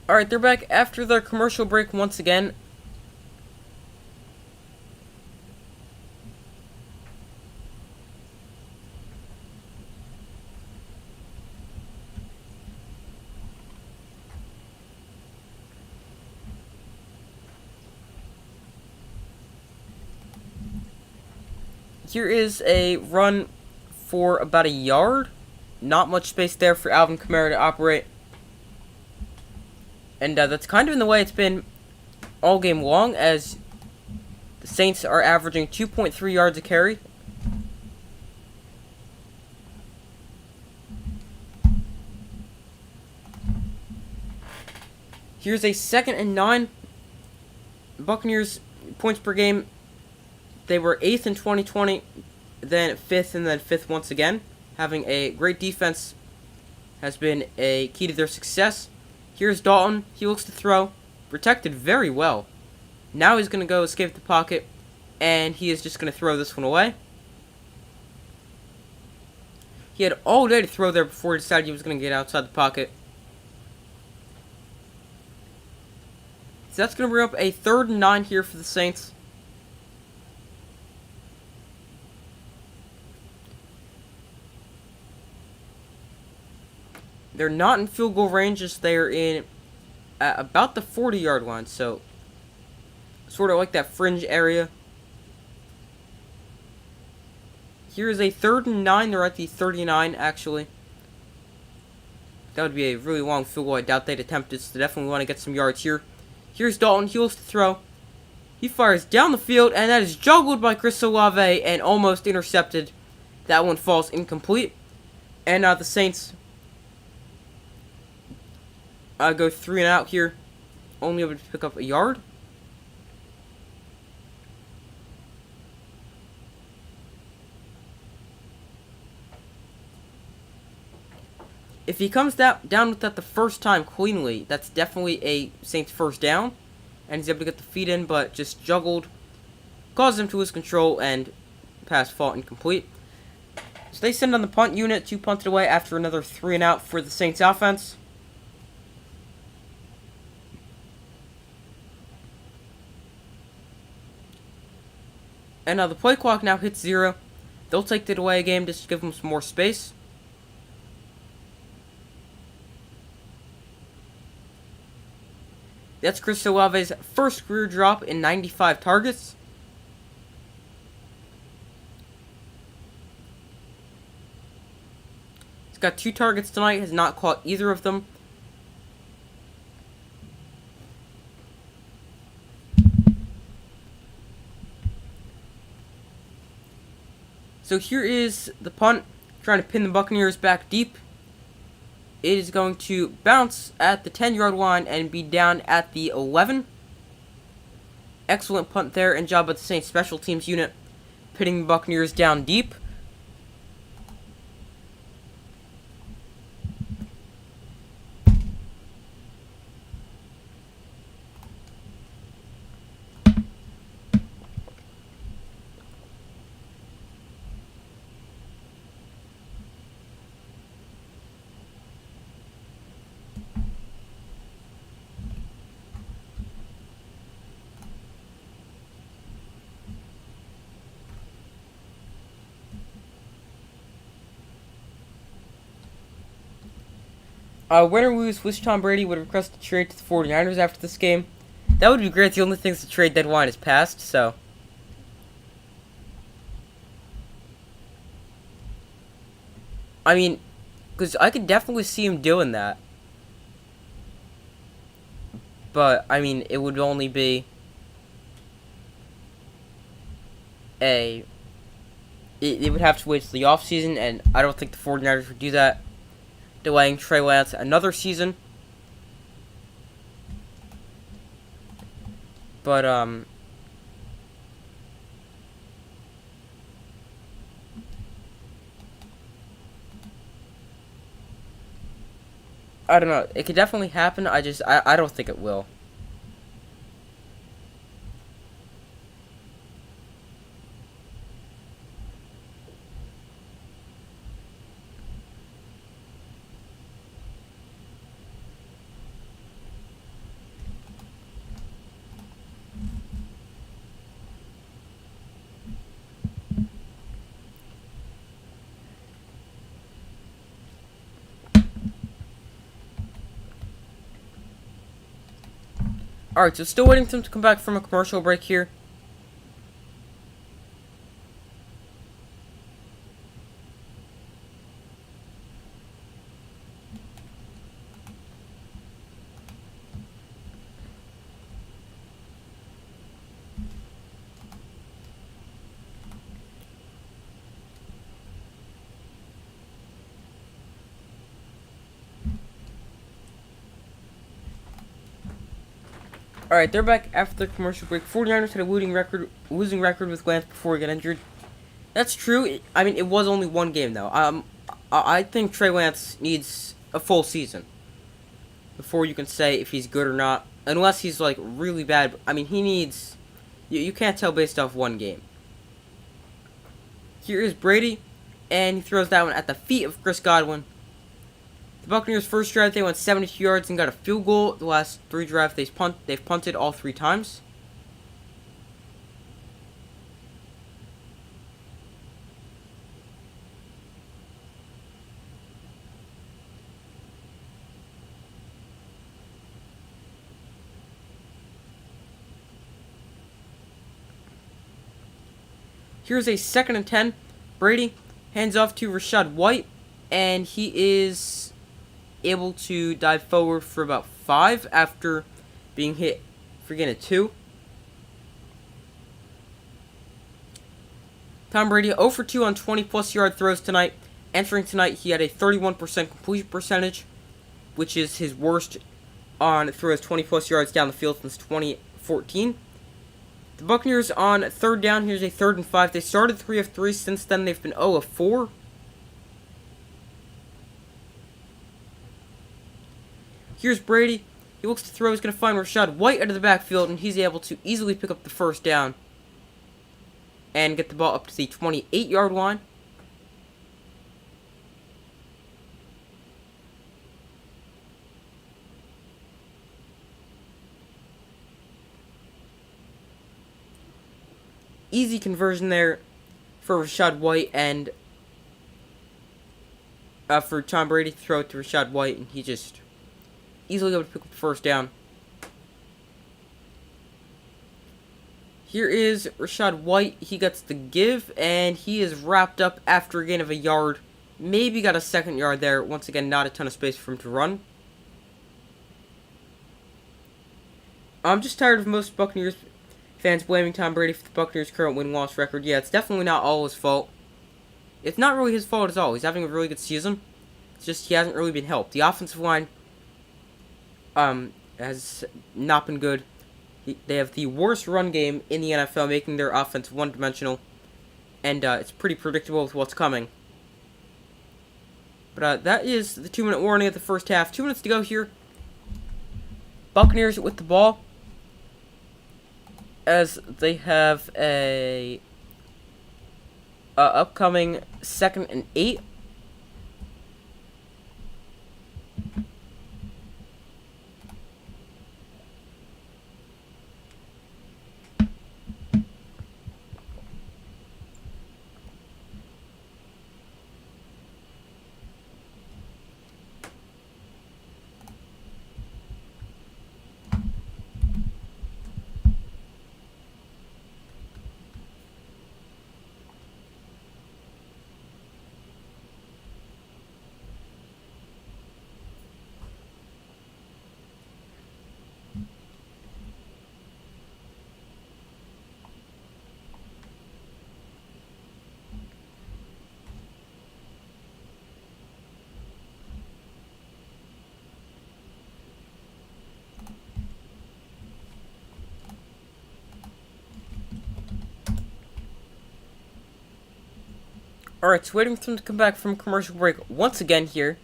Alright, they're back after their commercial break once again. Here is a run for about a yard. Not much space there for Alvin Kamara to operate. And that's kind of in the way it's been all game long, as the Saints are averaging 2.3 yards a carry. Here's a 2nd and 9. Buccaneers points per game. They were 8th in 2020, then 5th, and then 5th once again. Having a great defense has been a key to their success. Here's Dalton. He looks to throw. Protected very well. Now he's going to go escape the pocket, and he is just going to throw this one away. He had all day to throw there before he decided he was going to get outside the pocket. So that's going to bring up a 3rd and 9 here for the Saints. They're not in field goal range, as they're in at about the 40-yard line, so sort of like that fringe area. Here is a 3rd and 9. They're at the 39, actually. That would be a really long field goal. I doubt they'd attempt it, so they definitely want to get some yards here. Here's Dalton. He looks to throw. He fires down the field, and that is juggled by Chris Olave and almost intercepted. That one falls incomplete. And the Saints go 3 and out here. Only able to pick up a yard. If he comes down with that the first time cleanly, that's definitely a Saints first down. And he's able to get the feet in, but just juggled. Caused him to lose control, and pass fall incomplete. So they send on the punt unit to punt it away after another 3 and out for the Saints offense. And the play clock now hits 0. They'll take it away game just to give them some more space. That's Chris Olave's first career drop in 95 targets. He's got 2 targets tonight, has not caught either of them. So here is the punt, trying to pin the Buccaneers back deep. It is going to bounce at the 10-yard line and be down at the 11. Excellent punt there, and job by the Saints special teams unit, pinning the Buccaneers down deep. Win or lose, wish Tom Brady would request a trade to the 49ers after this game. That would be great. The only thing is the trade deadline is passed, so. I mean, because I could definitely see him doing that. But, I mean, it would only be it would have to wait till the offseason, and I don't think the 49ers would do that. Delaying Trey Lance another season. But, I don't know. It could definitely happen. I don't think it will. Alright, so still waiting for them to come back from a commercial break here. Alright, they're back after the commercial break. 49ers had a losing record with Lance before he got injured. That's true. I mean, it was only one game, though. I think Trey Lance needs a full season before you can say if he's good or not. Unless he's, like, really bad. I mean, he needs... You can't tell based off one game. Here is Brady, and he throws that one at the feet of Chris Godwin. The Buccaneers' first drive, they went 72 yards and got a field goal. The last 3 drives, they've punted all 3 times. Here's a 2nd and 10. Brady hands off to Rachaad White, and he is able to dive forward for about 5 after being hit for getting a 2. Tom Brady 0 for 2 on 20-plus yard throws tonight. Entering tonight, he had a 31% completion percentage, which is his worst on throws 20-plus yards down the field since 2014. The Buccaneers on 3rd down. Here's a 3rd and 5. They started 3 of 3. Since then, they've been 0 of 4. Here's Brady. He looks to throw. He's going to find Rachaad White out of the backfield, and he's able to easily pick up the 1st down and get the ball up to the 28-yard line. Easy conversion there for Rachaad White and for Tom Brady to throw it to Rachaad White, and he just easily able to pick up the 1st down. Here is Rachaad White. He gets the give, and he is wrapped up after a gain of a yard. Maybe got a 2nd yard there. Once again, not a ton of space for him to run. I'm just tired of most Buccaneers fans blaming Tom Brady for the Buccaneers' current win-loss record. Yeah, it's definitely not all his fault. It's not really his fault at all. He's having a really good season. It's just he hasn't really been helped. The offensive line has not been good. They have the worst run game in the NFL, making their offense one-dimensional. And it's pretty predictable with what's coming. But that is the 2-minute warning of the first half. 2 minutes to go here. Buccaneers with the ball, as they have a upcoming 2nd and 8. Alright, so waiting for them to come back from commercial break once again here.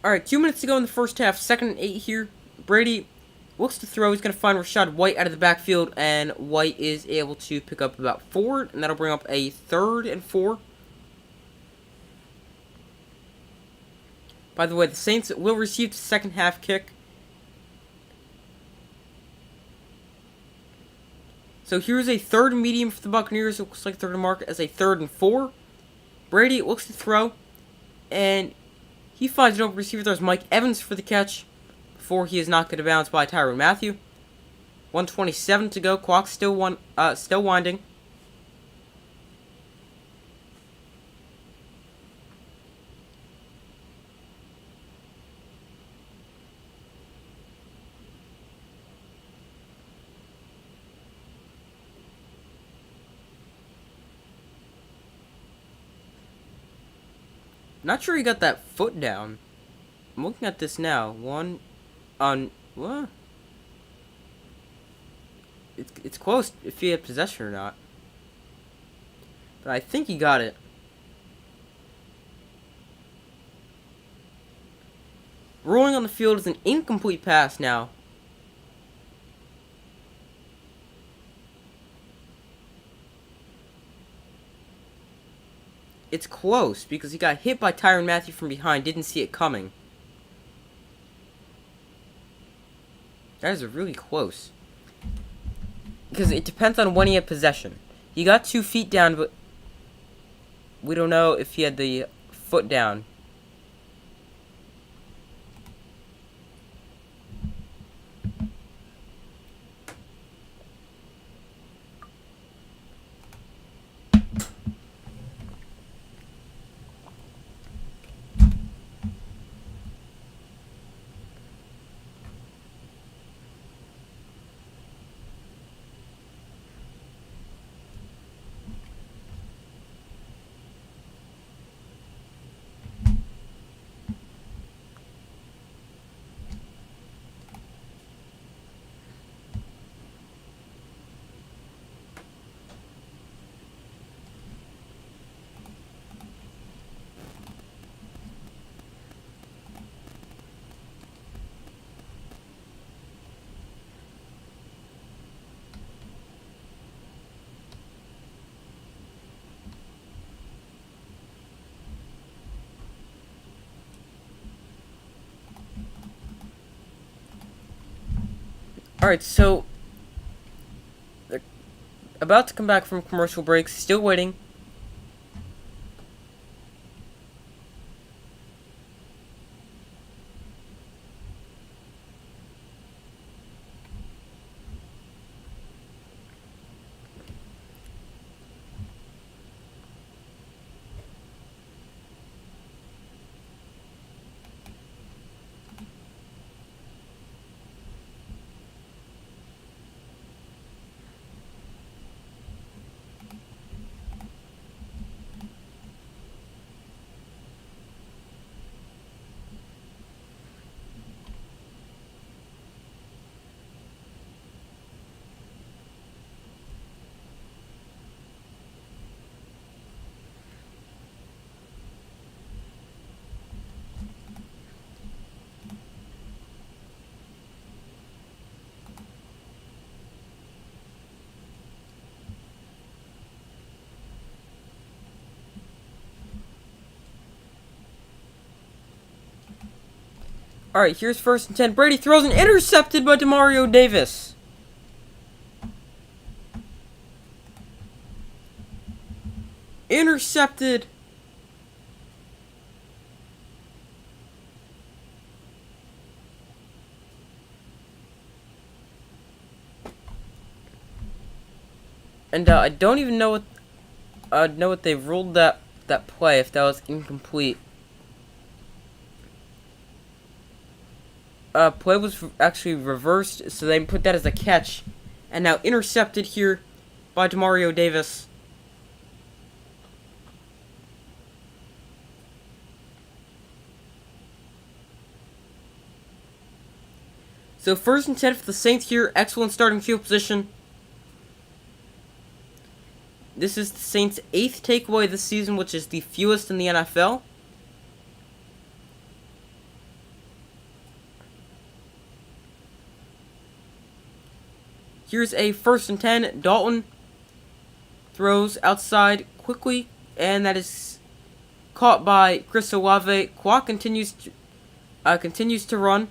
Alright, 2 minutes to go in the first half. 2nd and 8 here. Brady looks to throw. He's going to find Rachaad White out of the backfield. And White is able to pick up about 4. And that'll bring up a 3rd and 4. By the way, the Saints will receive the second half kick. So here's a 3rd and medium for the Buccaneers. It looks like they're going to mark it as a 3rd and 4. Brady looks to throw. And he finds an open receiver. There's Mike Evans for the catch before he is knocked out of bounds by Tyrann Mathieu. 1:27 to go. Clock still winding. Not sure he got that foot down. I'm looking at this now. One on what? It's close if he had possession or not. But I think he got it. Rolling on the field is an incomplete pass now. It's close because he got hit by Tyrann Mathieu from behind. Didn't see it coming. That is really close. Because it depends on when he had possession. He got 2 feet down, but we don't know if he had the foot down. Alright, so they're about to come back from commercial breaks, still waiting. Alright, here's 1st and 10. Brady throws and intercepted by Demario Davis. Intercepted. And I don't even know what they ruled that play, if that was incomplete. Play was actually reversed, so they put that as a catch. And now intercepted here by Demario Davis. So 1st and 10 for the Saints here. Excellent starting field position. This is the Saints' 8th takeaway this season, which is the fewest in the NFL. Here's a 1st and 10. Dalton throws outside quickly, and that is caught by Chris Olave. Clock continues to run.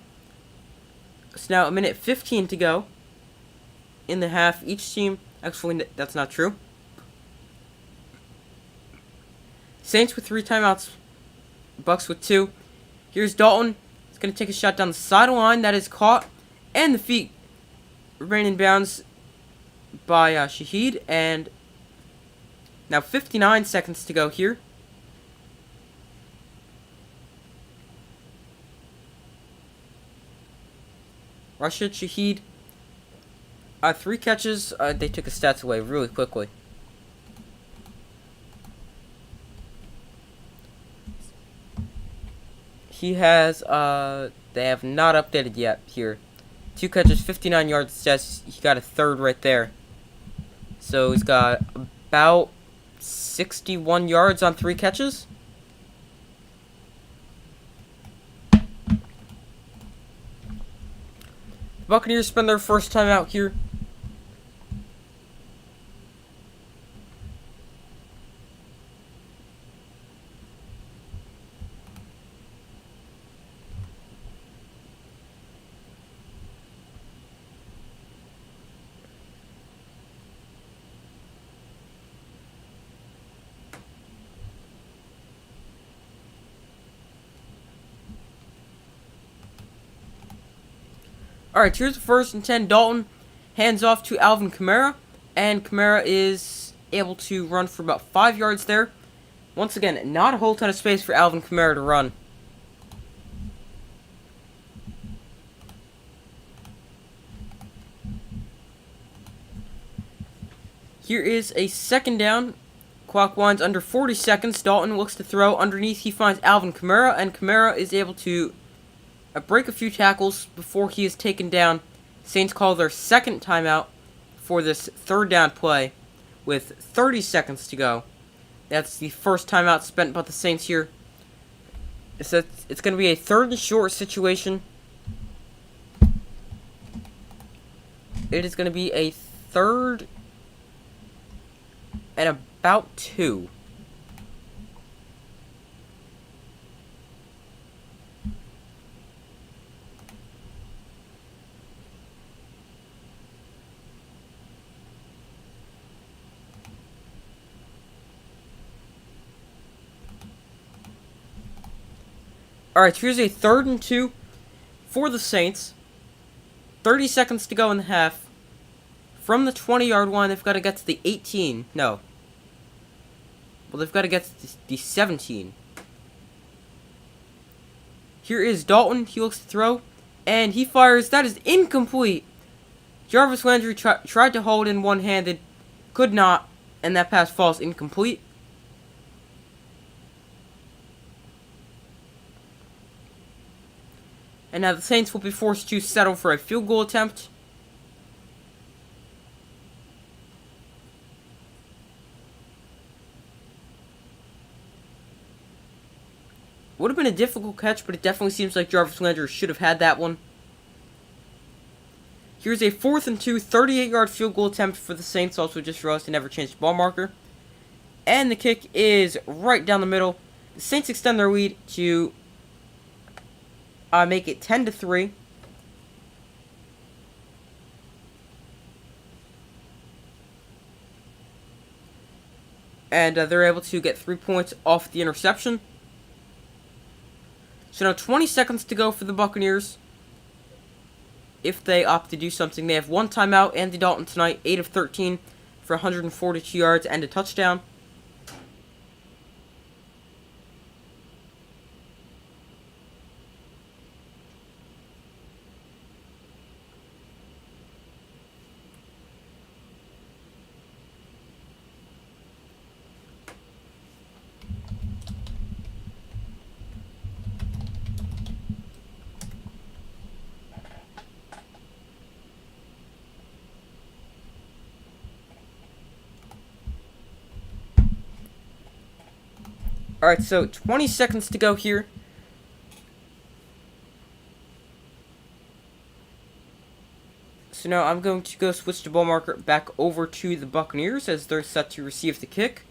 It's now 1:15 to go in the half. Each team, actually, that's not true. Saints with 3 timeouts. Bucs with 2. Here's Dalton. He's going to take a shot down the sideline. That is caught. And the feet remain in bounds by Shaheed. And now 59 seconds to go here. Rashid Shaheed. 3 catches. They took his stats away really quickly. He has, they have not updated yet here. 2 catches, 59 yards stats. He got a 3rd right there. So he's got about 61 yards on 3 catches. The Buccaneers spend their first time out here. Alright, here's the 1st and 10. Dalton hands off to Alvin Kamara. And Kamara is able to run for about 5 yards there. Once again, not a whole ton of space for Alvin Kamara to run. Here is a 2nd down. Clock winds under 40 seconds. Dalton looks to throw. Underneath, he finds Alvin Kamara. And Kamara is able to break a few tackles before he is taken down. Saints call their 2nd timeout for this 3rd down play with 30 seconds to go. That's the first timeout spent by the Saints here. It's going to be a 3rd and short situation. It is going to be a 3rd and about 2. Alright, here's a 3rd and 2 for the Saints. 30 seconds to go in the half. From the 20-yard line, they've got to get to the 18. No. Well, they've got to get to the 17. Here is Dalton. He looks to throw. And he fires. That is incomplete. Jarvis Landry tried to hold in one-handed. Could not. And that pass falls incomplete. And now the Saints will be forced to settle for a field goal attempt. Would have been a difficult catch, but it definitely seems like Jarvis Landry should have had that one. Here's a 4th and 2, 38-yard field goal attempt for the Saints. Also just realized they never changed the ball marker. And the kick is right down the middle. The Saints extend their lead to make it 10-3. And they're able to get 3 points off the interception. So now 20 seconds to go for the Buccaneers. If they opt to do something, they have 1 timeout. Andy Dalton tonight, 8 of 13 for 142 yards and a touchdown. Alright, so 20 seconds to go here. So now I'm going to go switch the ball marker back over to the Buccaneers as they're set to receive the kick.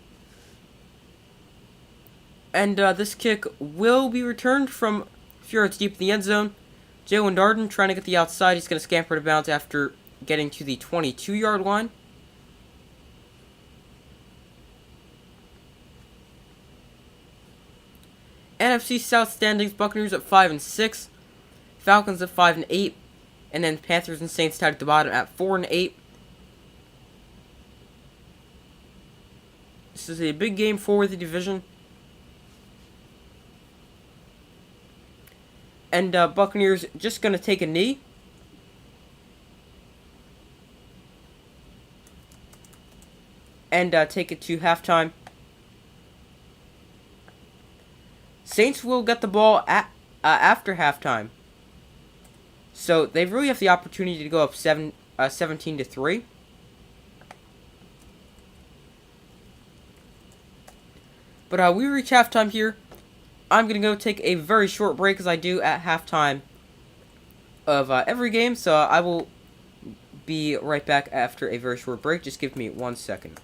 And this kick will be returned from a few yards deep in the end zone. Jalen Darden trying to get the outside. He's going to scamper to bounds after getting to the 22-yard line. NFC South standings: Buccaneers at 5-6, Falcons at 5-8, and then Panthers and Saints tied at the bottom at 4-8. This is a big game for the division. And Buccaneers just going to take a knee. And take it to halftime. Saints will get the ball after halftime. So they really have the opportunity to go up 17-3. But we reach halftime here. I'm going to go take a very short break as I do at halftime of every game. So I will be right back after a very short break. Just give me 1 second.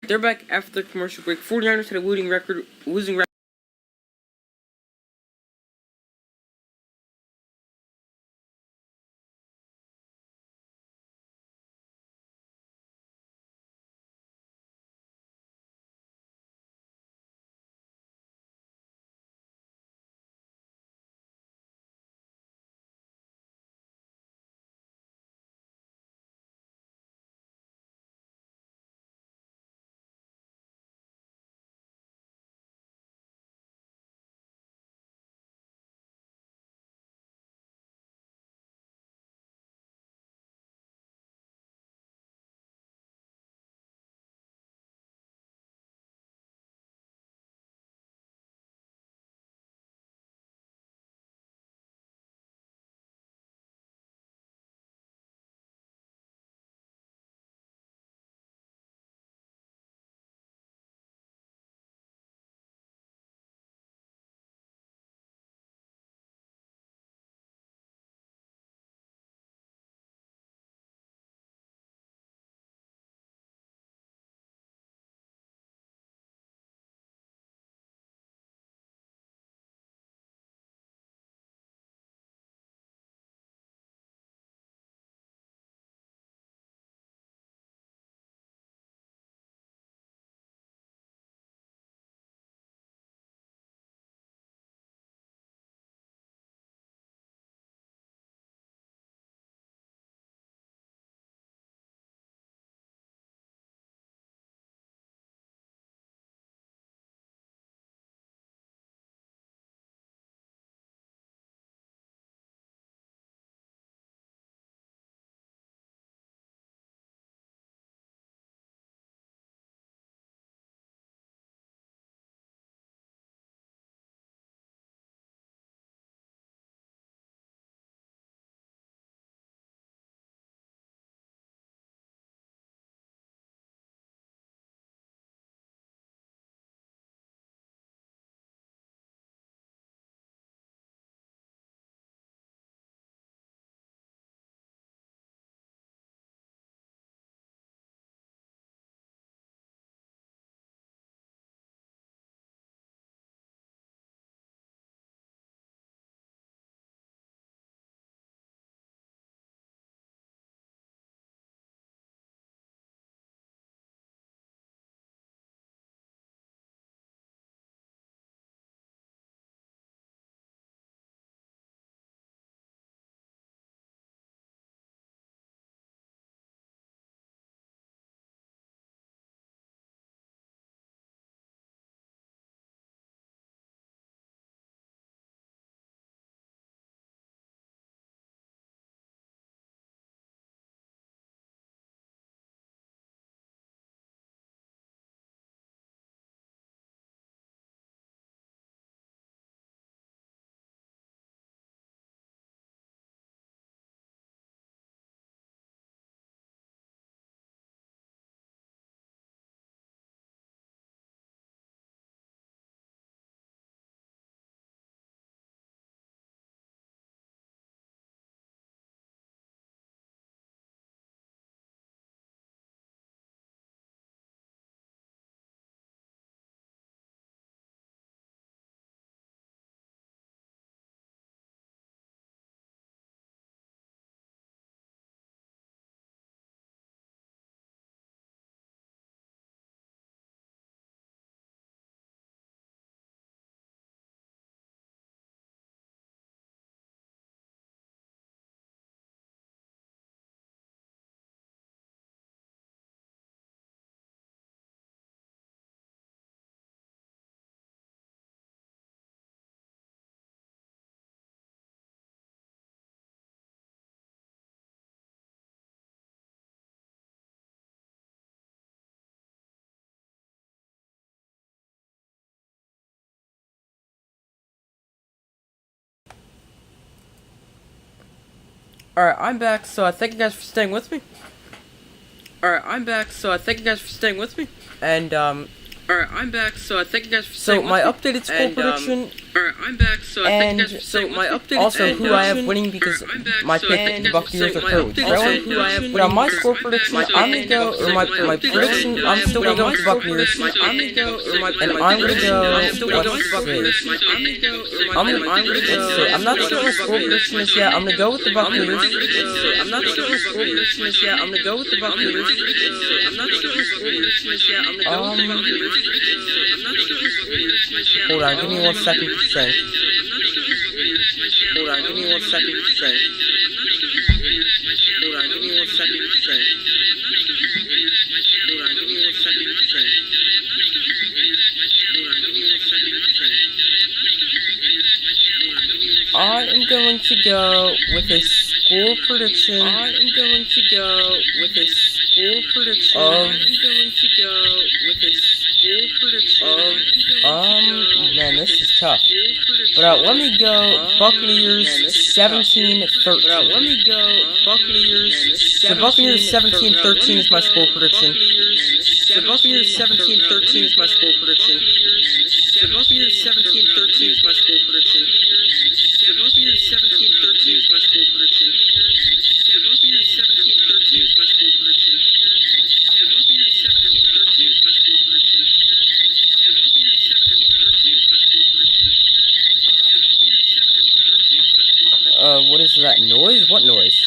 They're back after the commercial break. 49ers had a losing record. Alright, I'm back, so I thank you guys for staying with me. And, Alright, I'm back, so I thank you guys for staying with me. my updated score prediction, Alright, I'm back, so I thank you guys for staying with me. also who I have winning because my pick, the Buccaneers, are currently trailing. But on my score prediction, I'm gonna go, or my prediction, I'm still gonna go with the Buccaneers. And I'm gonna go, I'm not sure what my score prediction is yet. I'm gonna go with the Buccaneers. Hold on, give me 1 second to think. I am going to go with a score prediction. Man, this is tough. But let me go Buccaneers 17-13. The Buccaneers 17-13 is my score prediction. What is that noise? What noise?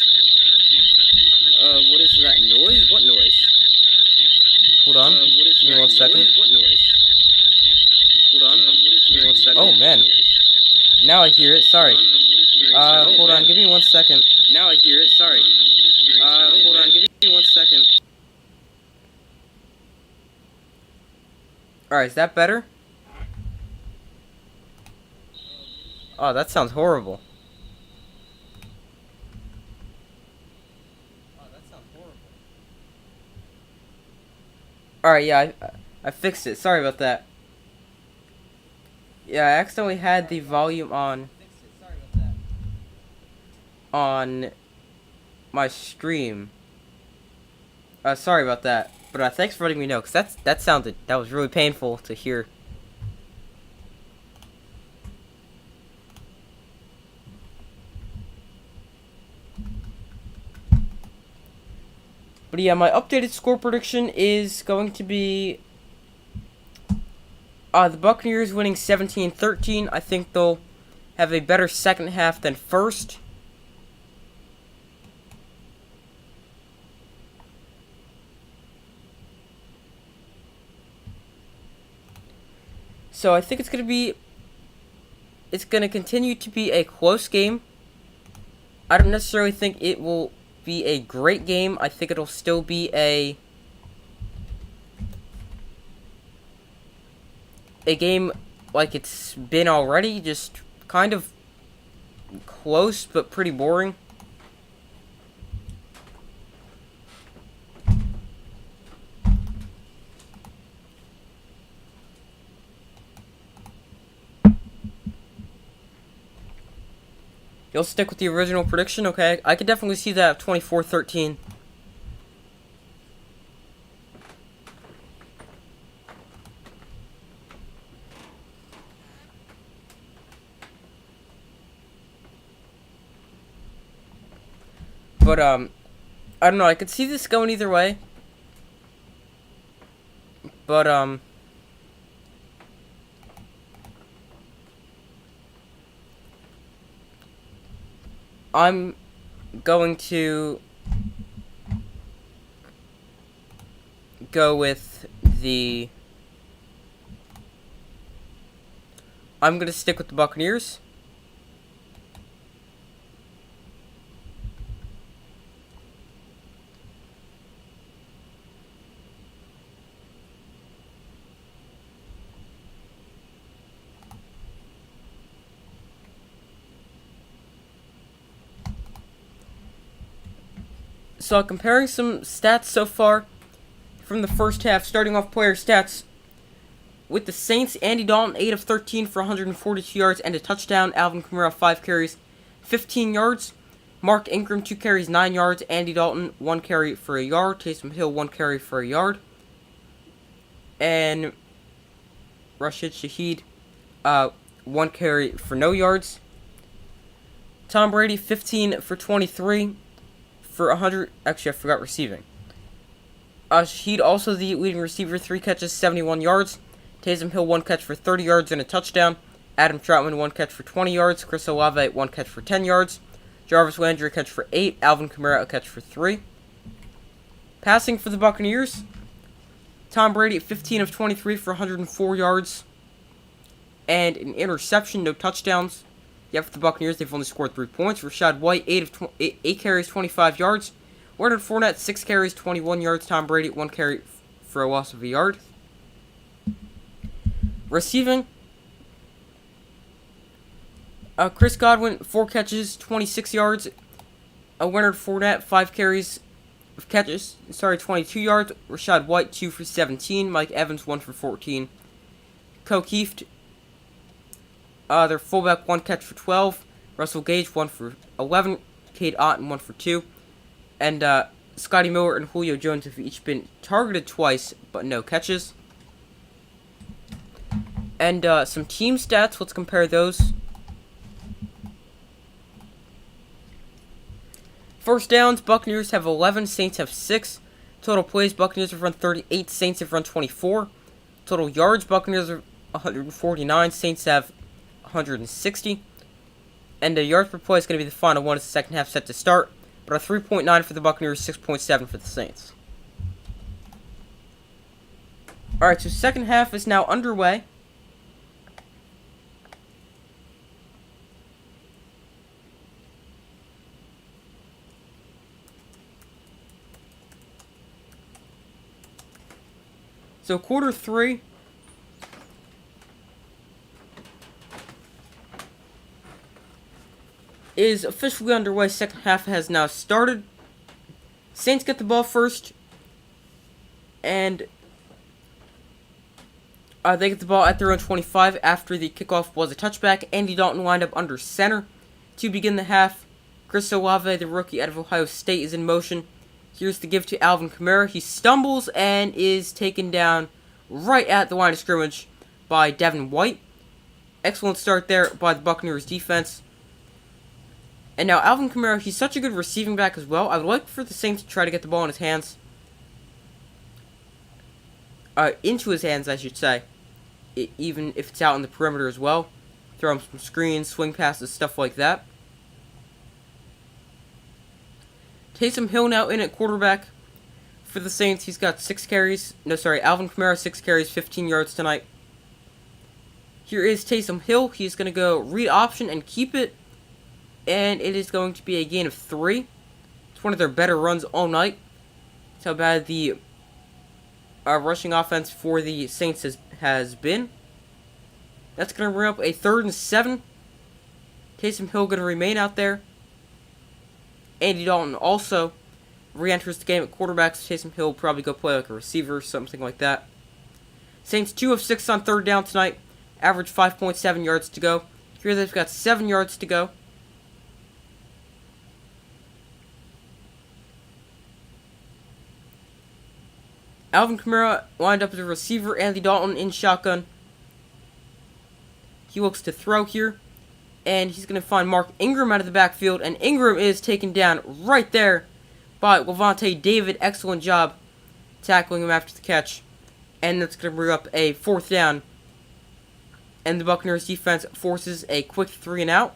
Hold on. Give me 1 second. Oh, man. Now I hear it. Sorry. Hold on. Give me 1 second. Alright, is that better? Oh, that sounds horrible. Alright, yeah, I fixed it. Sorry about that. Yeah, I accidentally had the volume on my stream. Sorry about that. But thanks for letting me know, because that was really painful to hear. But yeah, my updated score prediction is going to be the Buccaneers winning 17-13. I think they'll have a better second half than first. So I think it's going to continue to be a close game. I don't necessarily think it will be a great game. I think it'll still be a game like it's been already, just kind of close but pretty boring. You'll stick with the original prediction? Okay, I could definitely see that 24-13. But, I don't know, I could see this going either way. But, I'm going to go with I'm going to stick with the Buccaneers. So comparing some stats so far from the first half, starting off player stats. With the Saints, Andy Dalton, 8 of 13 for 142 yards and a touchdown. Alvin Kamara, 5 carries, 15 yards. Mark Ingram, 2 carries, 9 yards. Andy Dalton, 1 carry for a yard. Taysom Hill, 1 carry for a yard. And Rashid Shaheed, 1 carry for no yards. Tom Brady, 15 for 23 for 100. Actually, I forgot receiving. Shaheed, also the leading receiver, 3 catches, 71 yards. Taysom Hill, 1 catch for 30 yards and a touchdown. Adam Troutman, 1 catch for 20 yards. Chris Olave, 1 catch for 10 yards. Jarvis Landry, a catch for 8. Alvin Kamara, a catch for 3. Passing for the Buccaneers, Tom Brady, 15 of 23 for 104 yards. And an interception, no touchdowns. Yet for the Buccaneers, they've only scored 3 points. Rachaad White, 8 carries, 25 yards. Leonard Fournette, 6 carries, 21 yards. Tom Brady, 1 carry for a loss of a yard. Receiving, Chris Godwin, 4 catches, 26 yards. Leonard Fournette, 5 carries, 22 yards. Rachaad White, 2 for 17. Mike Evans, 1 for 14. Kokeeft, their fullback, 1 catch for 12. Russell Gage, 1 for 11. Cade Otton, 1 for 2. And Scotty Miller and Julio Jones have each been targeted twice, but no catches. And some team stats, let's compare those. First downs, Buccaneers have 11, Saints have 6. Total plays, Buccaneers have run 38, Saints have run 24. Total yards, Buccaneers are 149, Saints have 160. And the yards per play is going to be the final one as the second half set to start. But a 3.9 for the Buccaneers, 6.7 for the Saints. Alright, so second half is now underway. So quarter 3 is officially underway. Second half has now started. Saints get the ball first, and they get the ball at their own 25 after the kickoff was a touchback. Andy Dalton lined up under center to begin the half. Chris Olave, the rookie out of Ohio State, is in motion. Here's the give to Alvin Kamara. He stumbles and is taken down right at the line of scrimmage by Devin White. Excellent start there by the Buccaneers defense. And now Alvin Kamara, he's such a good receiving back as well. I would like for the Saints to try to get the ball in his hands. Into his hands, I should say. Even if it's out in the perimeter as well. Throw him some screens, swing passes, stuff like that. Taysom Hill now in at quarterback for the Saints. He's got 6 carries. Alvin Kamara, 6 carries, 15 yards tonight. Here is Taysom Hill. He's going to go read option and keep it. And it is going to be a gain of 3. It's one of their better runs all night. That's how bad the rushing offense for the Saints has been. That's going to bring up a 3rd and 7. Taysom Hill going to remain out there. Andy Dalton also re-enters the game at quarterback, so Taysom Hill will probably go play like a receiver, something like that. Saints 2 of 6 on 3rd down tonight. Average 5.7 yards to go. Here they've got 7 yards to go. Alvin Kamara lined up as a receiver. Andy Dalton in shotgun. He looks to throw here. And he's going to find Mark Ingram out of the backfield. And Ingram is taken down right there by Lavonte David. Excellent job tackling him after the catch. And that's going to bring up a 4th down. And the Buccaneers defense forces a quick 3 and out.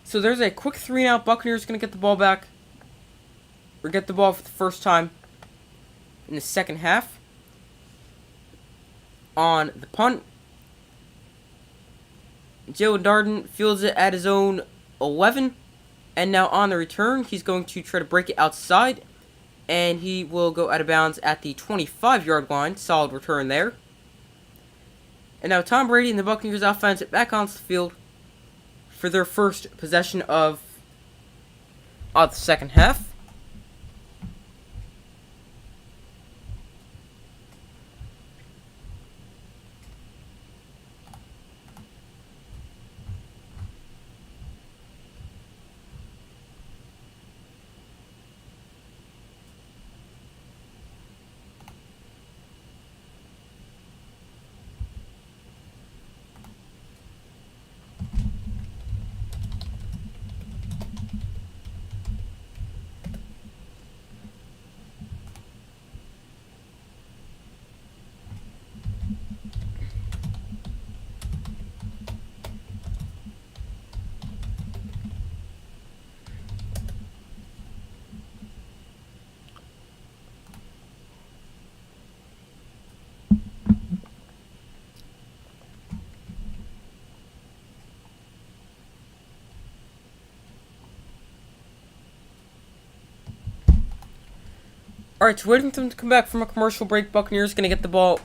So there's a quick 3 and out. Buccaneers going to get the ball back. Or get the ball for the first time in the second half. On the punt, Joe Darden fields it at his own 11. And now on the return, he's going to try to break it outside. And he will go out of bounds at the 25-yard line. Solid return there. And now Tom Brady and the Buccaneers offense back onto the field for their first possession of the second half. Alright, so waiting for them to come back from a commercial break. Buccaneers going to get the ball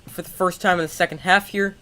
for the first time in the second half here.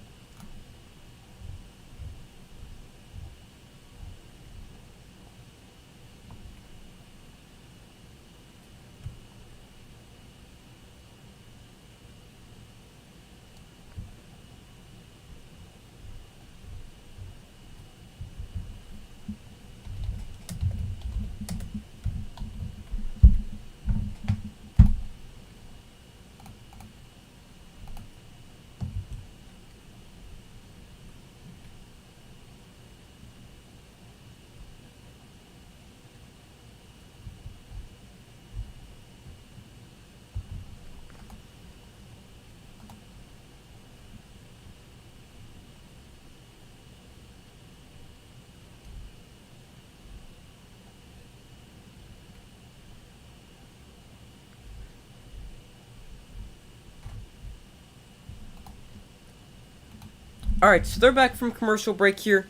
Alright, so they're back from commercial break here.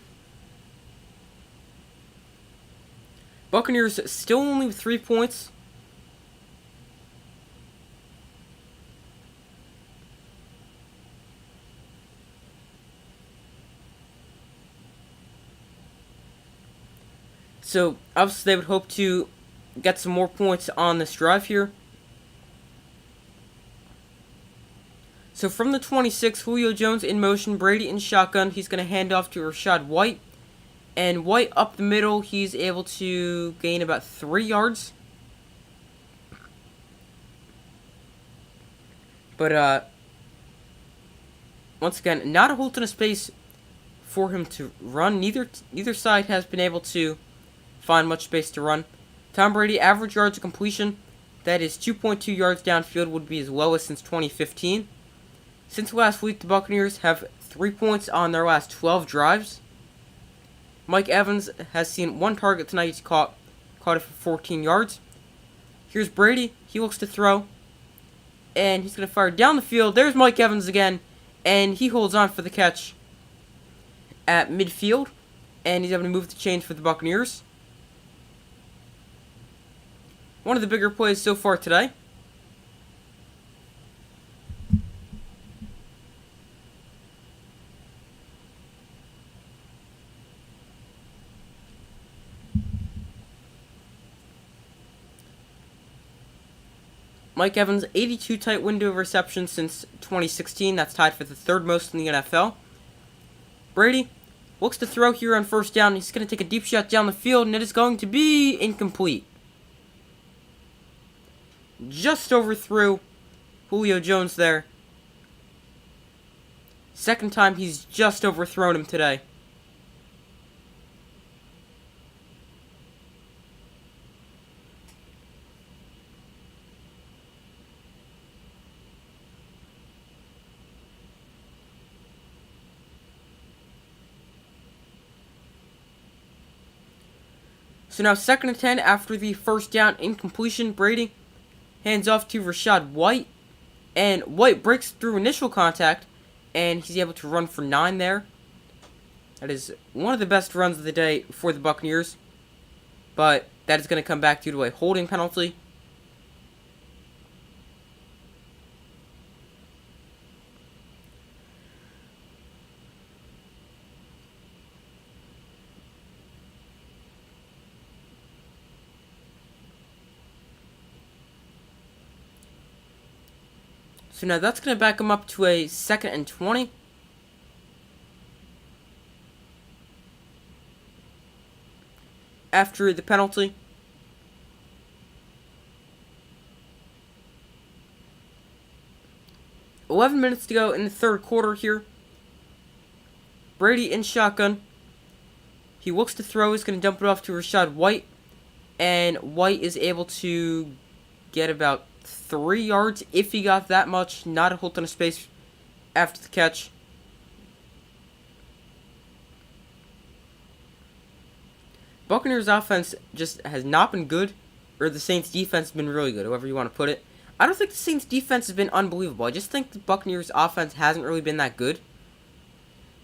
Buccaneers still only with 3 points. So, obviously they would hope to get some more points on this drive here. So from the 26, Julio Jones in motion, Brady in shotgun. He's going to hand off to Rachaad White. And White up the middle, he's able to gain about 3 yards. But, once again, not a whole ton of space for him to run. Neither side has been able to find much space to run. Tom Brady, average yards of completion. That is 2.2 yards downfield, would be his lowest since 2015. Since last week, the Buccaneers have 3 points on their last 12 drives. Mike Evans has seen 1 target tonight. He's caught it for 14 yards. Here's Brady. He looks to throw. And he's going to fire down the field. There's Mike Evans again. And he holds on for the catch at midfield. And he's able to move the chains for the Buccaneers. One of the bigger plays so far today. Mike Evans, 82 tight window receptions since 2016. That's tied for the 3rd most in the NFL. Brady looks to throw here on first down. He's going to take a deep shot down the field, and it is going to be incomplete. Just overthrew Julio Jones there. Second time he's just overthrown him today. So now 2nd and 10 after the first down incompletion. Brady hands off to Rachaad White. And White breaks through initial contact. And he's able to run for 9 there. That is one of the best runs of the day for the Buccaneers. But that is going to come back due to a holding penalty. So now that's going to back him up to a 2nd and 20. After the penalty. $11 to go in the third quarter here. Brady in shotgun. He looks to throw. He's going to dump it off to Rachaad White. And White is able to get about 3 yards, if he got that much. Not a whole ton of space after the catch. Buccaneers offense just has not been good, or the Saints defense has been really good, however you want to put it. I don't think the Saints defense has been unbelievable. I just think the Buccaneers offense hasn't really been that good.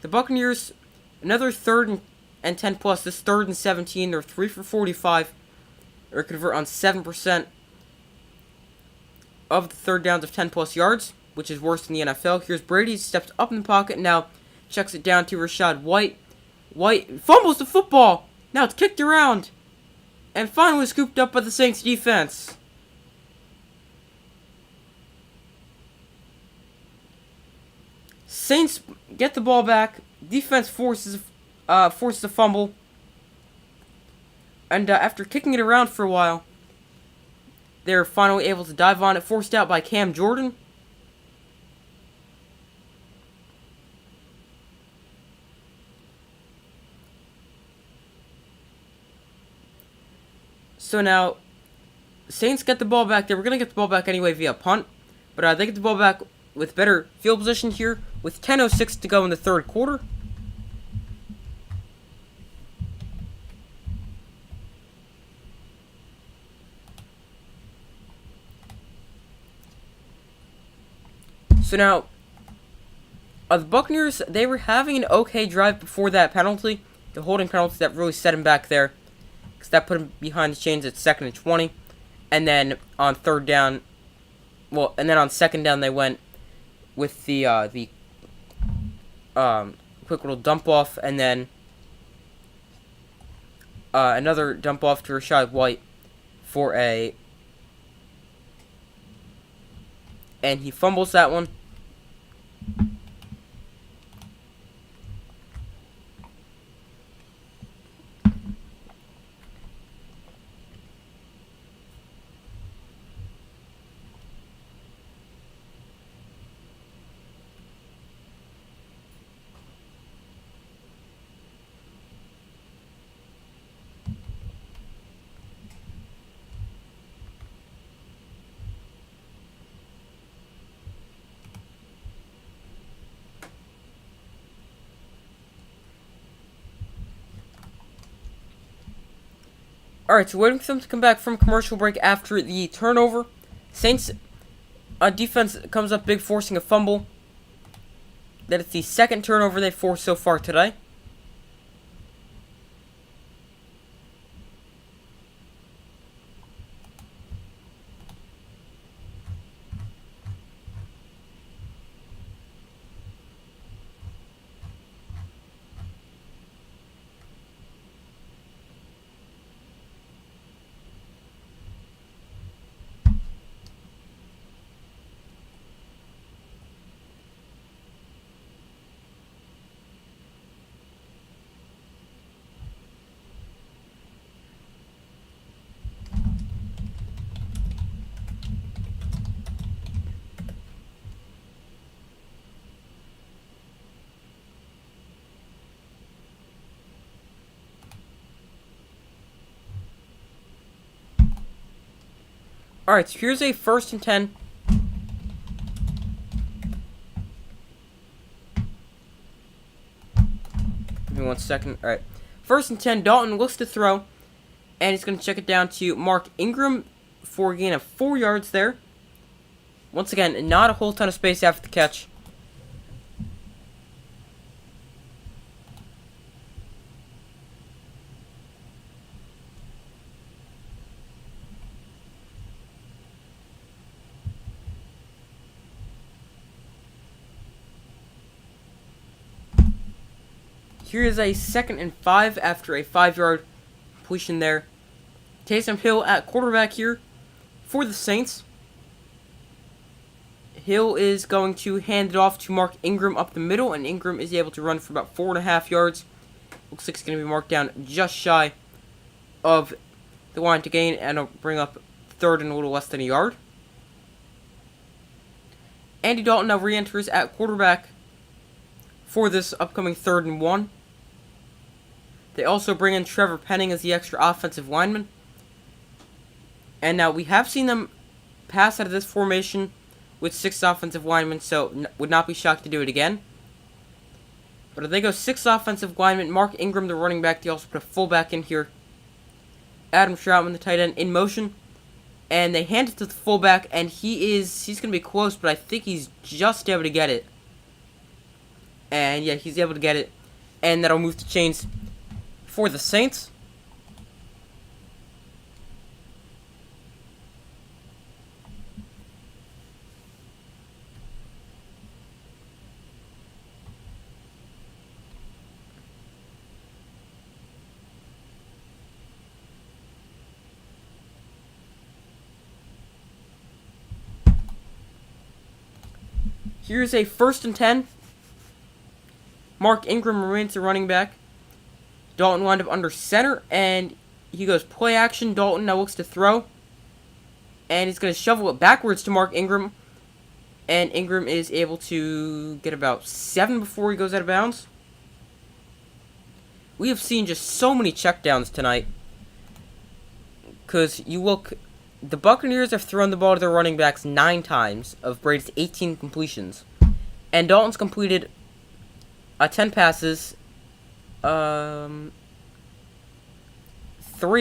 The Buccaneers, another 3rd and 10 plus, this 3rd and 17, they're 3 for 45, or convert on 7% of the third downs of 10 plus yards, which is worse than the NFL. Here's Brady, steps up in the pocket, now checks it down to Rachaad White. White fumbles the football. Now it's kicked around, and finally scooped up by the Saints defense. Saints get the ball back. Defense forces a fumble, and after kicking it around for a while, they're finally able to dive on it. Forced out by Cam Jordan. So now, Saints get the ball back. They were going to get the ball back anyway via punt, but they get the ball back with better field position here, with 10:06 to go in the third quarter. So now, the Buccaneers, they were having an okay drive before that penalty, the holding penalty that really set him back there. That put him behind the chains at 2nd and 20, and then on 3rd down, and then on 2nd down they went with the quick little dump off, and then another dump off to Rachaad White for and he fumbles that one. Alright, so waiting for them to come back from commercial break after the turnover. Saints defense comes up big, forcing a fumble. That is the 2nd turnover they forced so far today. Alright, so here's a 1st and 10. Give me 1 second. Alright. 1st and 10, Dalton looks to throw. And he's going to check it down to Mark Ingram for a gain of 4 yards there. Once again, not a whole ton of space after the catch. Here is a 2nd and 5 after a 5-yard completion there. Taysom Hill at quarterback here for the Saints. Hill is going to hand it off to Mark Ingram up the middle, and Ingram is able to run for about 4.5 yards. Looks like it's going to be marked down just shy of the line to gain, and it'll bring up third and a little less than a yard. Andy Dalton now re-enters at quarterback for this upcoming 3rd and 1. They also bring in Trevor Penning as the extra offensive lineman. And now we have seen them pass out of this formation with 6 offensive linemen, so would not be shocked to do it again. But if they go 6 offensive linemen, Mark Ingram, the running back, they also put a fullback in here. Adam Troutman, the tight end, in motion. And they hand it to the fullback, and he's going to be close, but I think he's just able to get it. And yeah, he's able to get it. And that'll move the chains for the Saints. Here's a 1st and 10. Mark Ingram remains the running back. Dalton wound up under center, and he goes play action. Dalton now looks to throw, and he's going to shovel it backwards to Mark Ingram, and Ingram is able to get about 7 before he goes out of bounds. We have seen just so many checkdowns tonight, because you look, the Buccaneers have thrown the ball to their running backs 9 times of Brady's 18 completions, and Dalton's completed 10 passes. 3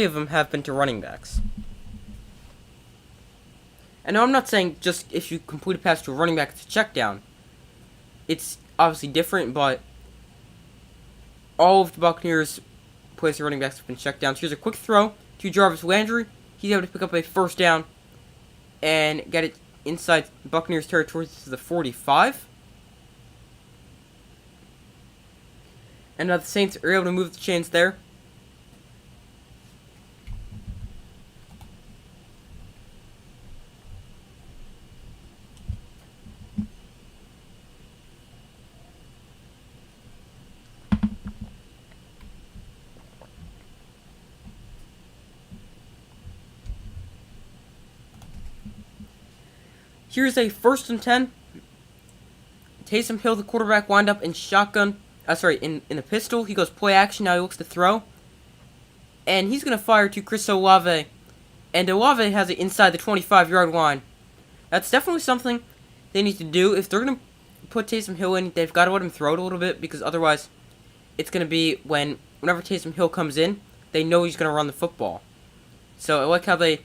of them have been to running backs. And now I'm not saying just if you complete a pass to a running back, it's a check down. It's obviously different, but all of the Buccaneers plays to running backs have been check downs. Here's a quick throw to Jarvis Landry. He's able to pick up a 1st down and get it inside Buccaneers territory to the 45. And now the Saints are able to move the chains there. Here's a 1st and 10. Taysom Hill, the quarterback, wind up in shotgun. In a pistol. He goes play action. Now he looks to throw. And he's going to fire to Chris Olave. And Olave has it inside the 25-yard line. That's definitely something they need to do. If they're going to put Taysom Hill in, they've got to let him throw it a little bit, because otherwise it's going to be whenever Taysom Hill comes in, they know he's going to run the football. So I like how they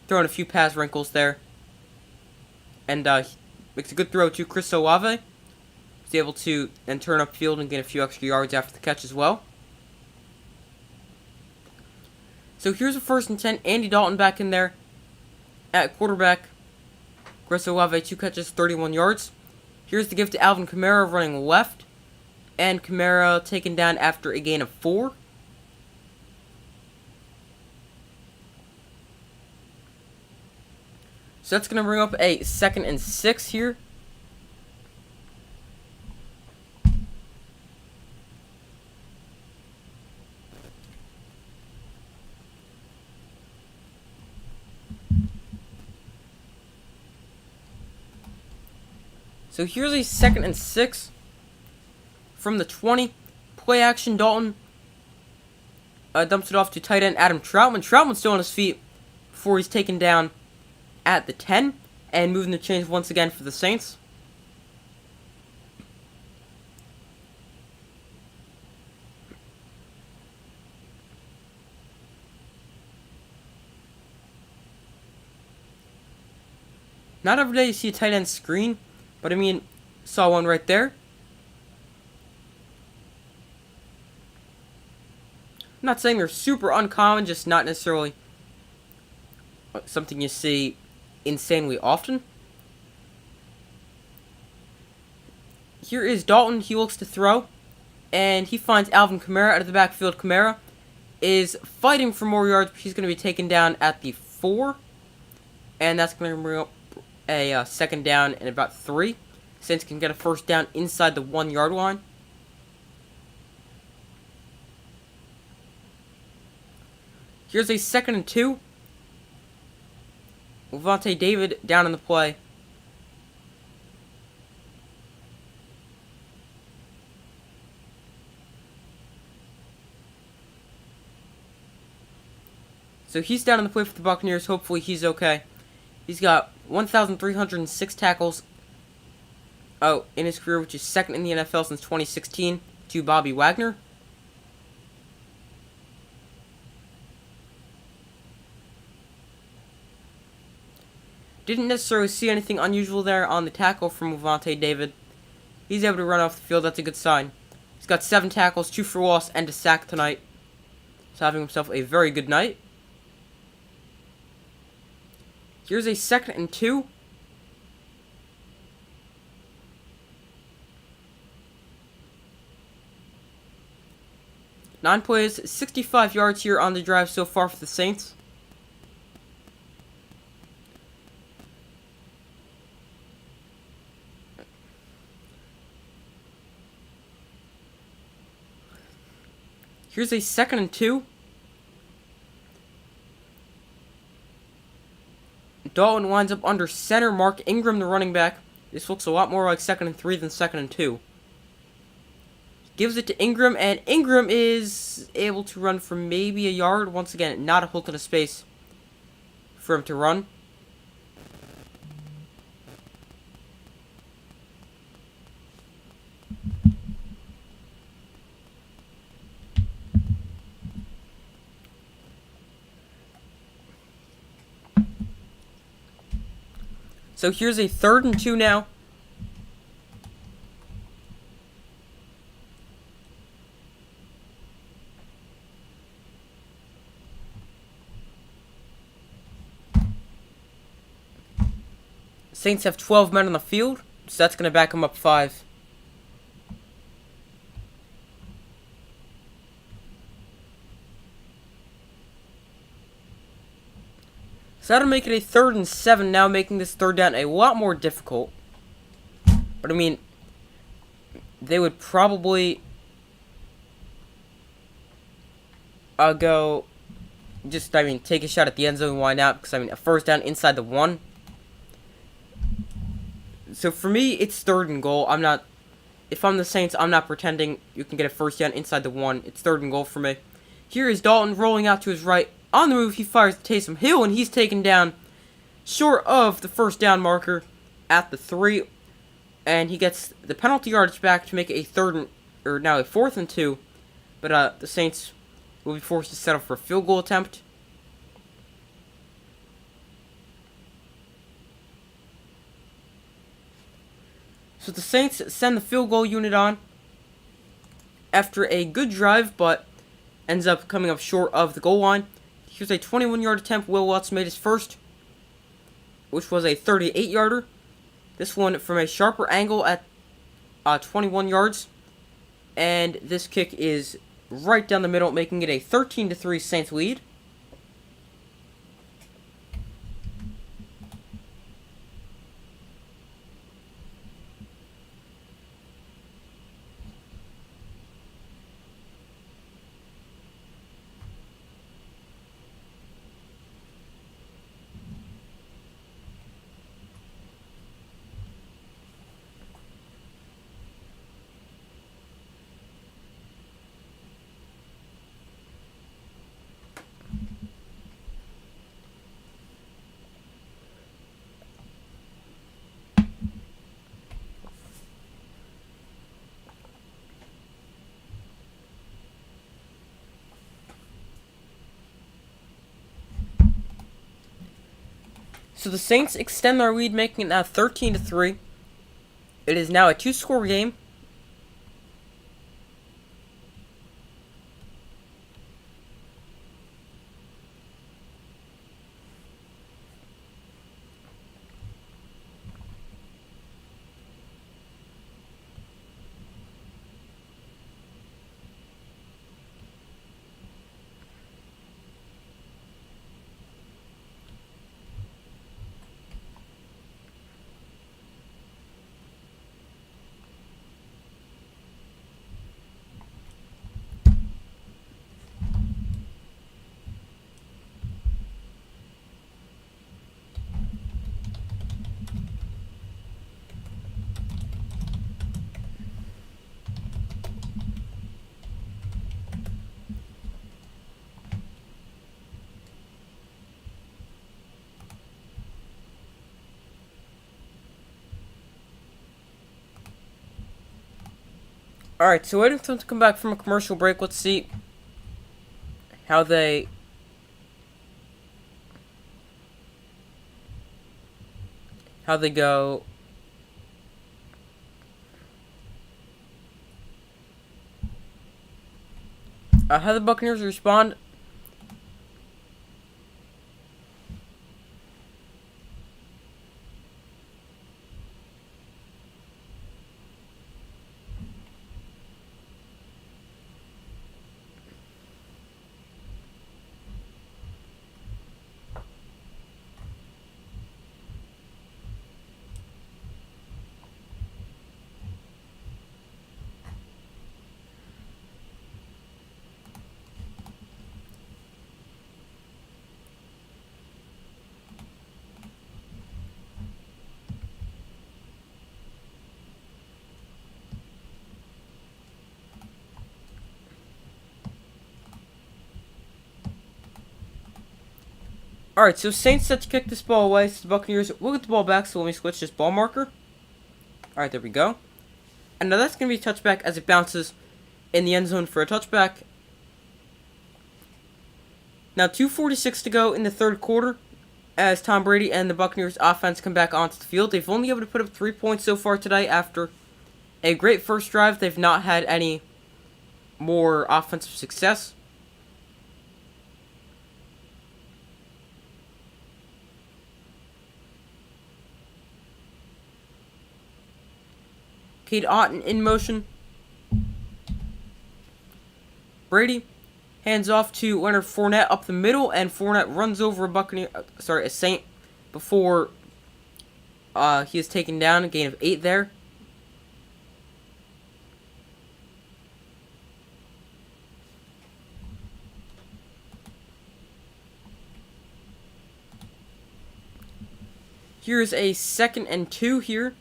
throw in a few pass wrinkles there. And makes a good throw to Chris Olave. He's able to then turn upfield and get a few extra yards after the catch as well. So here's a 1st and 10. Andy Dalton back in there at quarterback. Chris Olave, 2 catches, 31 yards. Here's the give to Alvin Kamara running left. And Kamara taken down after a gain of 4. So that's going to bring up a 2nd and 6 here. So here's a 2nd and 6 from the 20. Play action, Dalton dumps it off to tight end Adam Troutman. Troutman's still on his feet before he's taken down at the 10. And moving the chains once again for the Saints. Not every day you see a tight end screen, but I mean, saw one right there. I'm not saying they're super uncommon, just not necessarily something you see insanely often. Here is Dalton. He looks to throw, and he finds Alvin Kamara out of the backfield. Kamara is fighting for more yards, but he's going to be taken down at the 4, and that's going to bring up a second down and about 3. Saints can get a first down inside the 1-yard line. Here's a 2nd and 2. Levante David down in the play. So he's down in the play for the Buccaneers. Hopefully he's okay. He's got 1,306 tackles in his career, which is 2nd in the NFL since 2016 to Bobby Wagner. Didn't necessarily see anything unusual there on the tackle from Levante David. He's able to run off the field. That's a good sign. He's got 7 tackles, 2 for loss, and a sack tonight. He's having himself a very good night. Here's a 2nd and 2. Nine plays, 65 yards here on the drive so far for the Saints. Here's a 2nd and 2. Dalton winds up under center. Mark Ingram, the running back. This looks a lot more like 2nd and 3 than 2nd and 2. Gives it to Ingram, and Ingram is able to run for maybe a yard. Once again, not a whole ton of space for him to run. So here's a 3rd and 2 now. Saints have 12 men on the field, so that's going to back them up 5. So that'll make it a 3rd and 7 now, making this 3rd down a lot more difficult. But I mean, they would probably take a shot at the end zone. Why not? Because a 1st down inside the 1. So for me, it's 3rd and goal. If I'm the Saints, I'm not pretending you can get a 1st down inside the 1. It's 3rd and goal for me. Here is Dalton rolling out to his right. On the move, he fires to Taysom Hill, and he's taken down short of the 1st down marker at the 3. And he gets the penalty yardage back to make it now a 4th and 2. But the Saints will be forced to settle for a field goal attempt. So the Saints send the field goal unit on after a good drive, but ends up coming up short of the goal line. Here's a 21-yard attempt. Will Lutz made his first, which was a 38-yarder. This one from a sharper angle at 21 yards. And this kick is right down the middle, making it a 13-3 Saints lead. So the Saints extend their lead, making it now 13-3. It is now a 2-score game. Alright, so waiting for them to come back from a commercial break. Let's see how they go. How the Buccaneers respond. Alright, so Saints set to kick this ball away. So the Buccaneers will get the ball back. So let me switch this ball marker. Alright, there we go. And now that's going to be a touchback as it bounces in the end zone for a touchback. Now 2:46 to go in the third quarter as Tom Brady and the Buccaneers offense come back onto the field. They've only been able to put up 3 points so far today after a great first drive. They've not had any more offensive success. Cade Otton in motion. Brady hands off to Leonard Fournette up the middle, and Fournette runs over a Saint before he is taken down. A gain of 8 there. Here's a 2nd and 2 here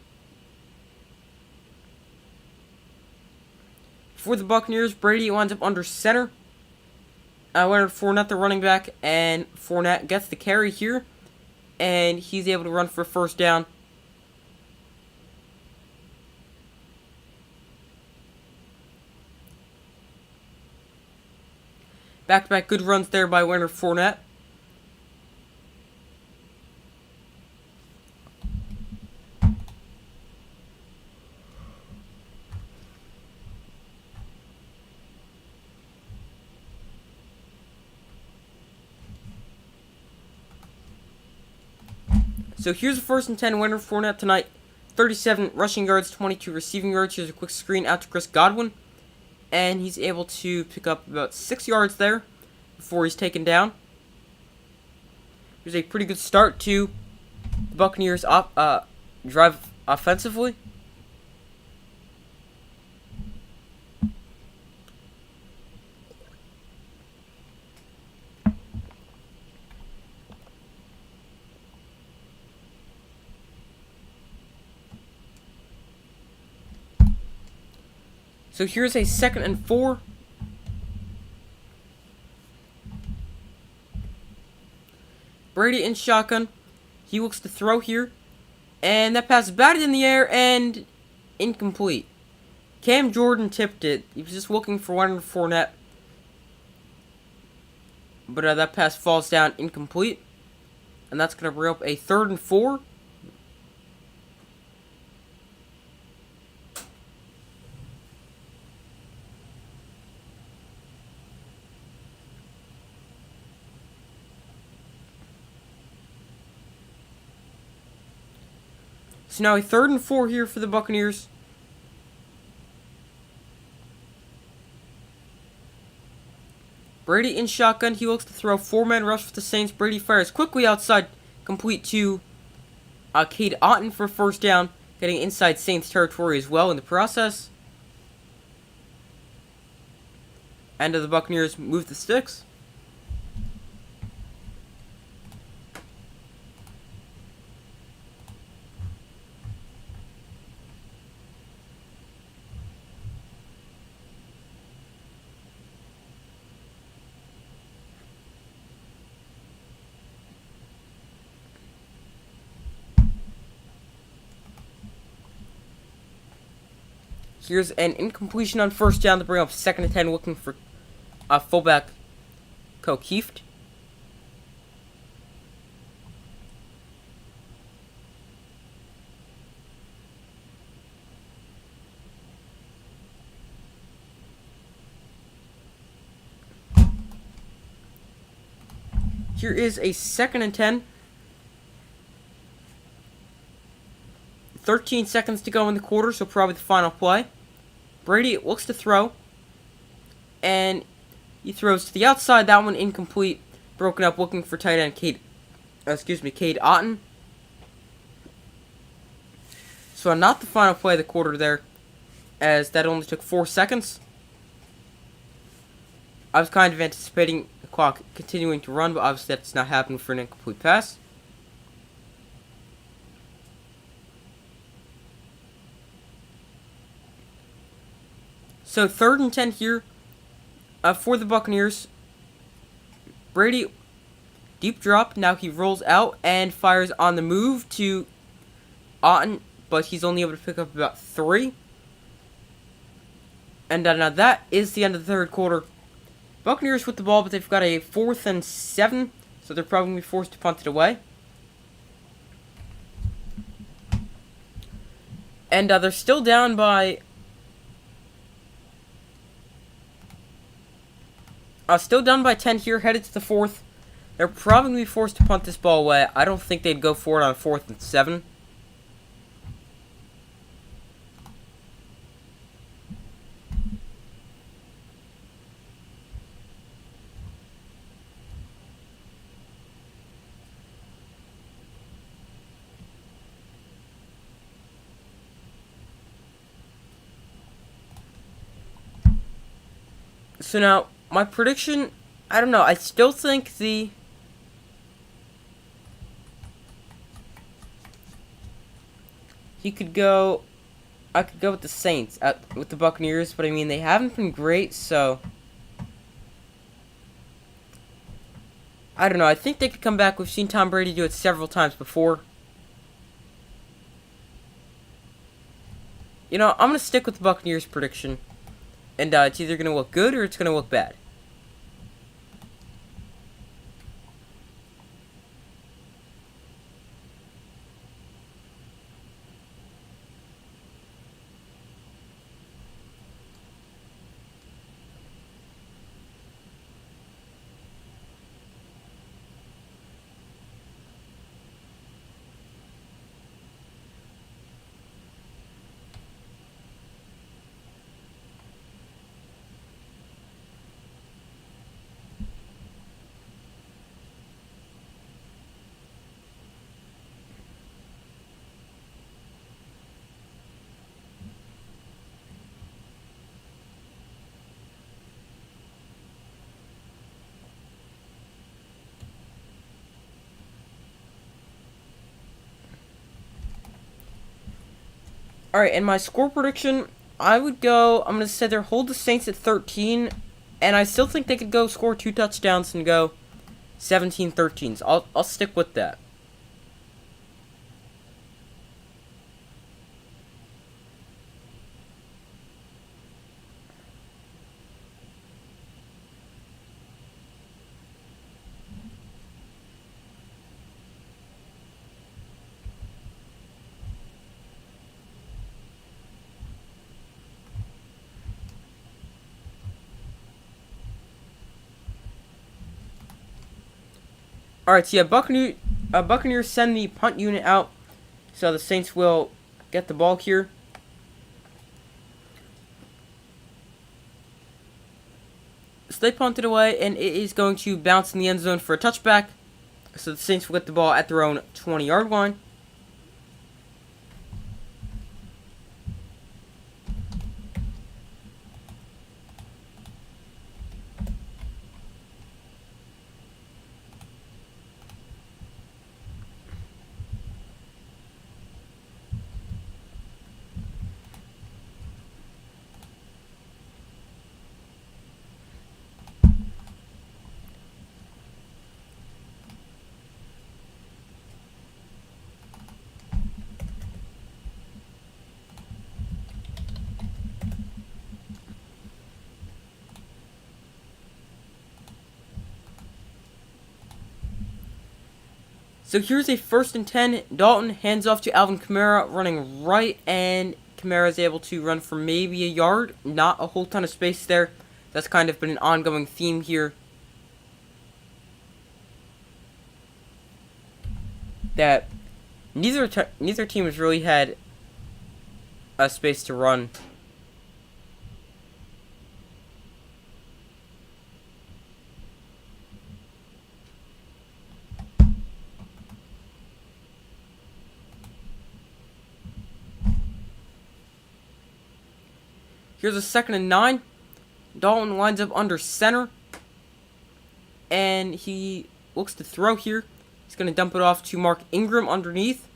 for the Buccaneers. Brady winds up under center. Leonard Fournette, the running back, and Fournette gets the carry here, and he's able to run for first down. Back-to-back good runs there by Leonard Fournette. So here's a 1st and 10 winner for Fournette tonight. 37 rushing yards, 22 receiving yards. Here's a quick screen out to Chris Godwin. And he's able to pick up about 6 yards there before he's taken down. Here's a pretty good start to the Buccaneers drive offensively. So here's a 2nd and 4. Brady in shotgun. He looks to throw here. And that pass is batted in the air and incomplete. Cam Jordan tipped it. He was just looking for Leonard Fournette. But that pass falls down incomplete. And that's going to bring up a 3rd and 4. So now a 3rd and 4 here for the Buccaneers. Brady in shotgun. He looks to throw 4-man rush for the Saints. Brady fires quickly outside, complete to Cade Otton for first down, getting inside Saints territory as well in the process. And the Buccaneers move the sticks. So Here's an incompletion on first down to bring up 2nd and 10, looking for fullback Kieft. Here is a 2nd and 10. 13 seconds to go in the quarter, so probably the final play. Brady looks to throw. And he throws to the outside. That one incomplete. Broken up, looking for tight end Cade Otton. So not the final play of the quarter there, as that only took 4 seconds. I was kind of anticipating the clock continuing to run, but obviously that's not happening for an incomplete pass. So 3rd and 10 here for the Buccaneers. Brady, deep drop. Now he rolls out and fires on the move to Otton, but he's only able to pick up about 3. And now that is the end of the 3rd quarter. Buccaneers with the ball, but they've got a 4th and 7, so they're probably going to be forced to punt it away. And they're still down by... still down by 10 here, headed to the 4th. They're probably going to be forced to punt this ball away. I don't think they'd go for it on 4th and 7. So now, my prediction, I don't know, I still think I could go with the Saints, with the Buccaneers, but I mean, they haven't been great, so I don't know, I think they could come back. We've seen Tom Brady do it several times before. You know, I'm going to stick with the Buccaneers prediction. And it's either going to look good or it's going to look bad. Alright, and my score prediction, I'm going to say they'll hold the Saints at 13, and I still think they could go score 2 touchdowns and go 17-13. So I'll stick with that. Alright, so yeah, Buccaneers send the punt unit out, so the Saints will get the ball here. So they punt it away, and it is going to bounce in the end zone for a touchback. So the Saints will get the ball at their own 20-yard line. So here's a 1st and 10. Dalton hands off to Alvin Kamara, running right, and Kamara is able to run for maybe a yard. Not a whole ton of space there. That's kind of been an ongoing theme here. That neither team has really had a space to run. Here's a 2nd and 9. Dalton lines up under center. And he looks to throw here. He's going to dump it off to Mark Ingram underneath.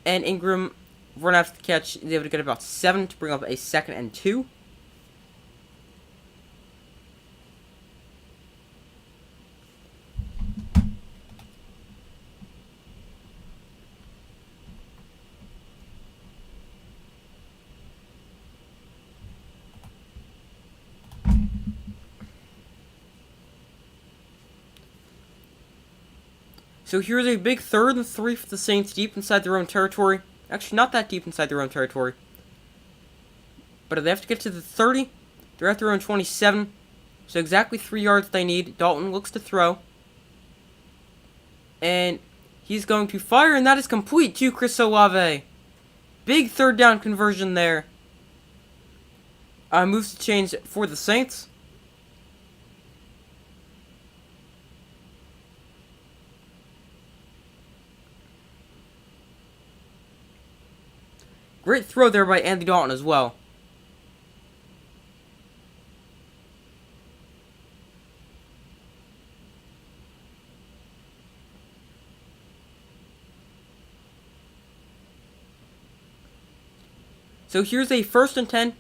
And Ingram, run after the catch, is able to get about 7 to bring up a 2nd and 2. So here's a big 3rd and 3 for the Saints deep inside their own territory. Actually, not that deep inside their own territory. But they have to get to the 30. They're at their own 27. So exactly 3 yards they need. Dalton looks to throw. And he's going to fire, and that is complete to Chris Olave. Big 3rd down conversion there. Moves to change for the Saints. Great throw there by Andy Dalton as well. So here's a 1st and 10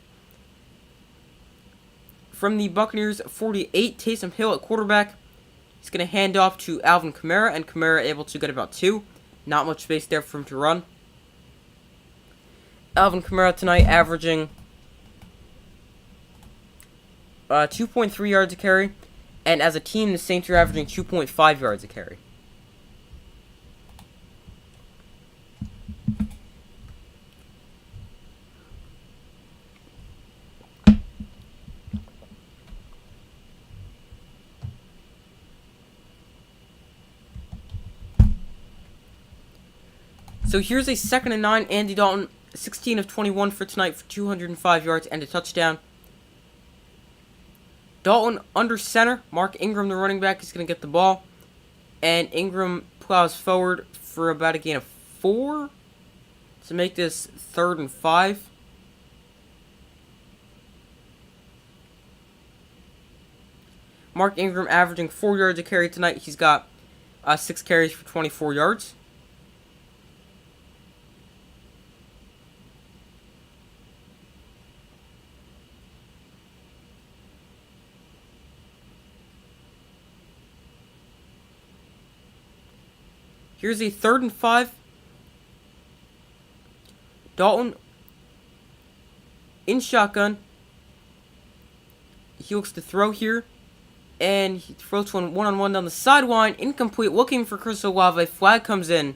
from the Buccaneers 48. Taysom Hill at quarterback. He's going to hand off to Alvin Kamara, and Kamara able to get about 2. Not much space there for him to run. Alvin Kamara tonight averaging 2.3 yards a carry. And as a team, the Saints are averaging 2.5 yards a carry. So here's a 2nd and 9. Andy Dalton, 16 of 21 for tonight for 205 yards and a touchdown. Dalton under center. Mark Ingram, the running back, is going to get the ball. And Ingram plows forward for about a gain of 4 to make this 3rd and 5. Mark Ingram averaging 4 yards a carry tonight. He's got 6 carries for 24 yards. Here's a 3rd and 5. Dalton in shotgun. He looks to throw here. And he throws one-on-one down the sideline. Incomplete, looking for Chris Olave. Flag comes in.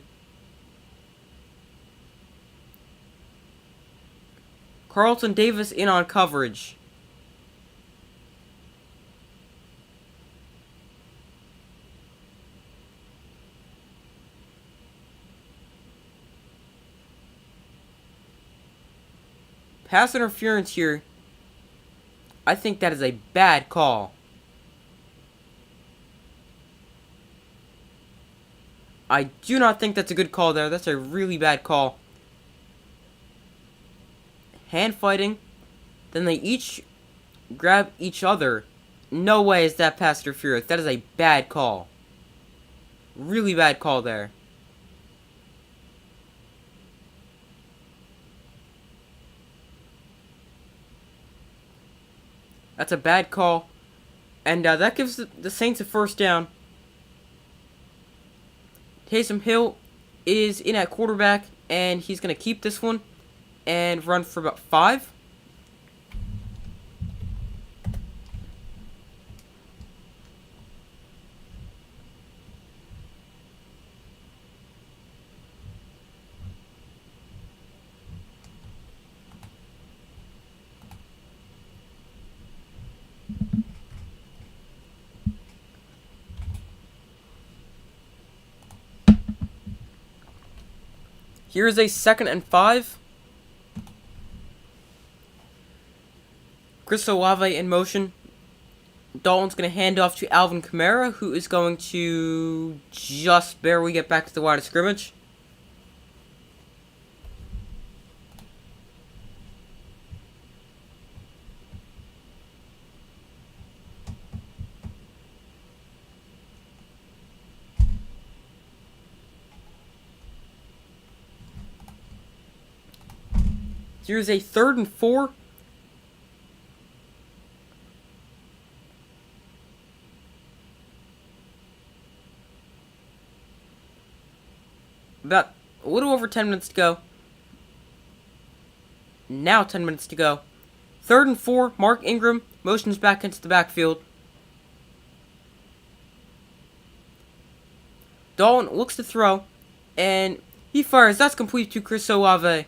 Carlton Davis in on coverage. Pass interference here. I think that is a bad call. I do not think that's a good call there. That's a really bad call. Hand fighting. Then they each grab each other. No way is that pass interference. That is a bad call. Really bad call there. That's a bad call. And that gives the Saints a 1st down. Taysom Hill is in at quarterback, and he's going to keep this one and run for about 5. Here's a 2nd and 5. Chris Olave in motion. Dalton's going to hand off to Alvin Kamara, who is going to just barely get back to the line of scrimmage. Here's a 3rd and 4. About a little over 10 minutes to go. Now 10 minutes to go. 3rd and 4. Mark Ingram motions back into the backfield. Dalton looks to throw, and he fires. That's complete to Chris Olave.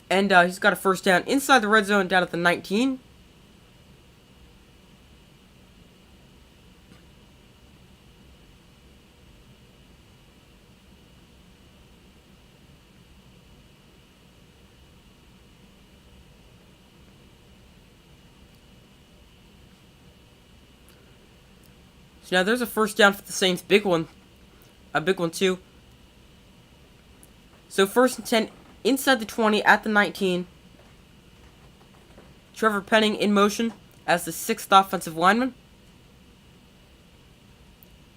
And he's got a 1st down inside the red zone down at the 19. So now there's a 1st down for the Saints. Big one. A big one too. So 1st and 10 inside the 20 at the 19. Trevor Penning in motion as the 6th offensive lineman.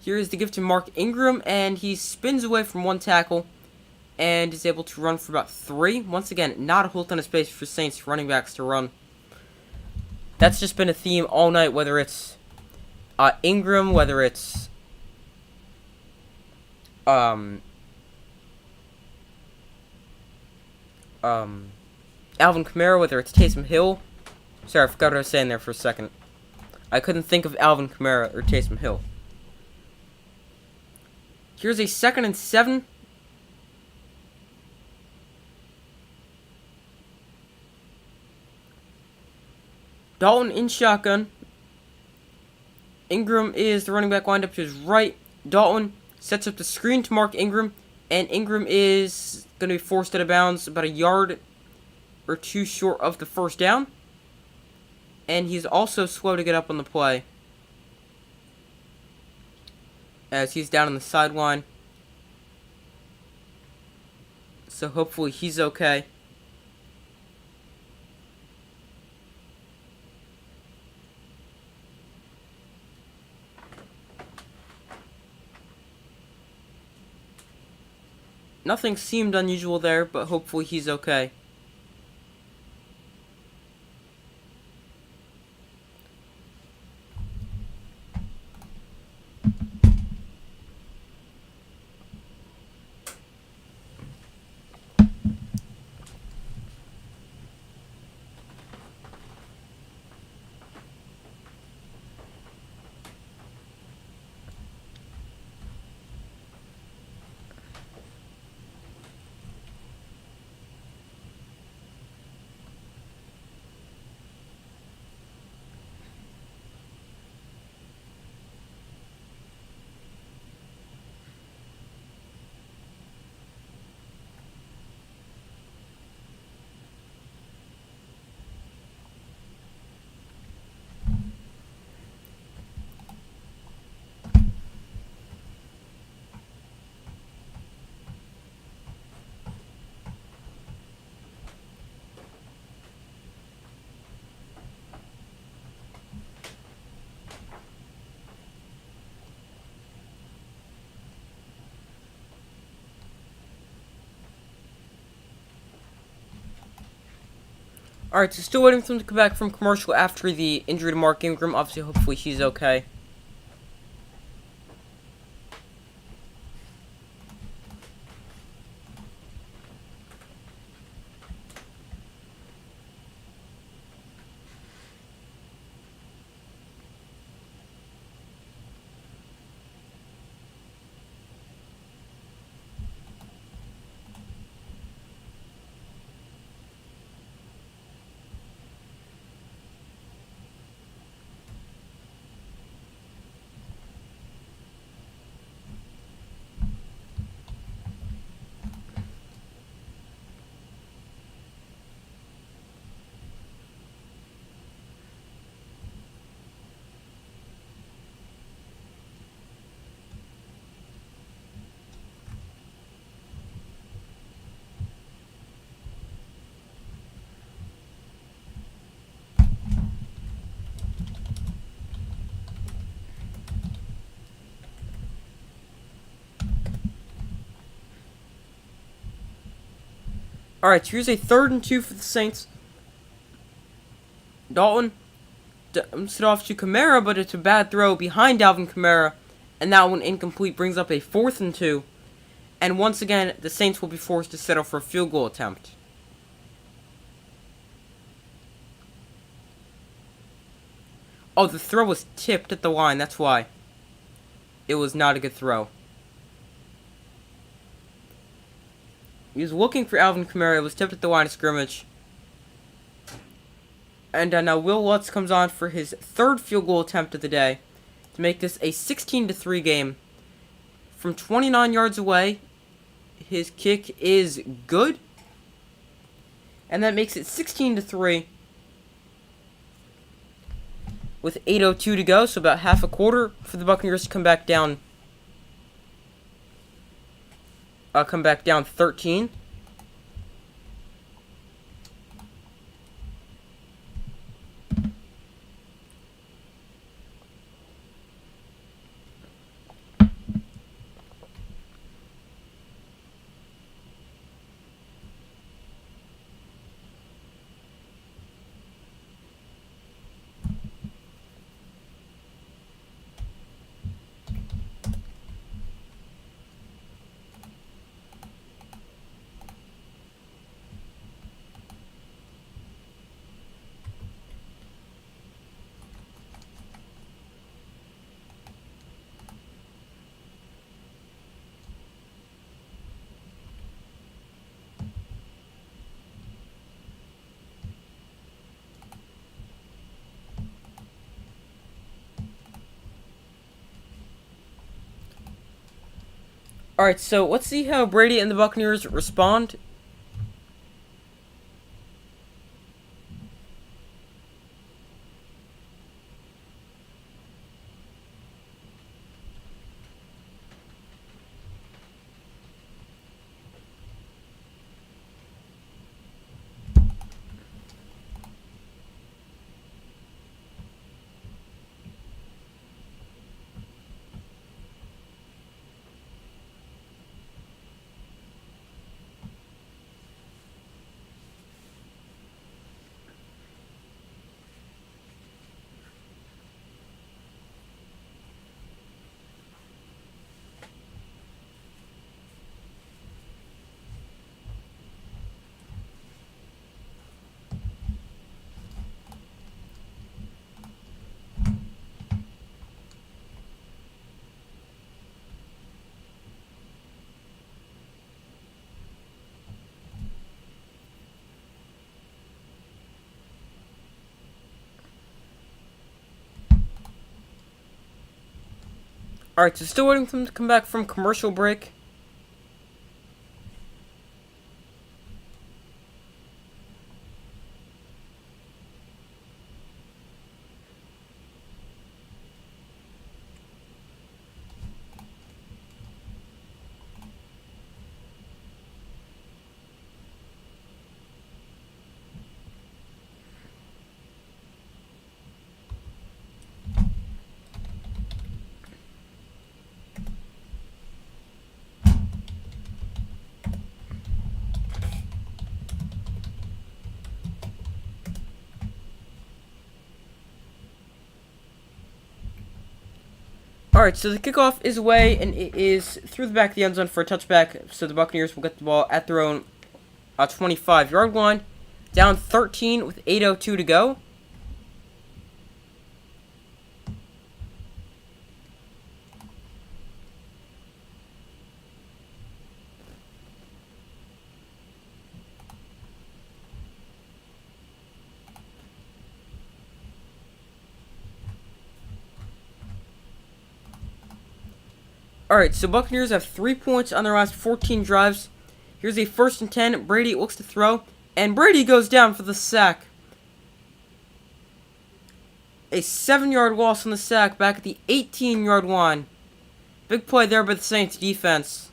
Here is the give to Mark Ingram, and he spins away from 1 tackle and is able to run for about 3. Once again, not a whole ton of space for Saints running backs to run. That's just been a theme all night, whether it's Ingram, whether it's Alvin Kamara, whether it's Taysom Hill. Sorry, I forgot what I was saying there for a second. I couldn't think of Alvin Kamara or Taysom Hill. Here's a 2nd and 7. Dalton in shotgun. Ingram is the running back lined up to his right. Dalton sets up the screen to Mark Ingram, and Ingram is going to be forced out of bounds about a yard or 2 short of the 1st down. And he's also slow to get up on the play, as he's down on the sideline. So hopefully he's okay. Nothing seemed unusual there, but hopefully he's okay. Alright, so still waiting for him to come back from commercial after the injury to Mark Ingram. Obviously, hopefully he's okay. Alright, so here's a 3rd and 2 for the Saints. Dalton dumps it off to Kamara, but it's a bad throw behind Alvin Kamara. And that one incomplete, brings up a 4th and 2. And once again, the Saints will be forced to settle for a field goal attempt. Oh, the throw was tipped at the line, that's why. It was not a good throw. He was looking for Alvin Kamara, it was tipped at the line of scrimmage. And now Will Lutz comes on for his 3rd field goal attempt of the day to make this a 16-3 game. From 29 yards away, his kick is good. And that makes it 16-3. With 8:02 to go, so about half a quarter for the Buccaneers to come back down 13. Alright, so let's see how Brady and the Buccaneers respond. Alright, so still waiting for them to come back from commercial break. Alright, so the kickoff is away, and it is through the back of the end zone for a touchback, so the Buccaneers will get the ball at their own 25-yard line. Down 13 with 8:02 to go. Alright, so Buccaneers have 3 points on their last 14 drives. Here's a 1st and 10. Brady looks to throw, and Brady goes down for the sack. A 7-yard loss on the sack back at the 18-yard line. Big play there by the Saints defense.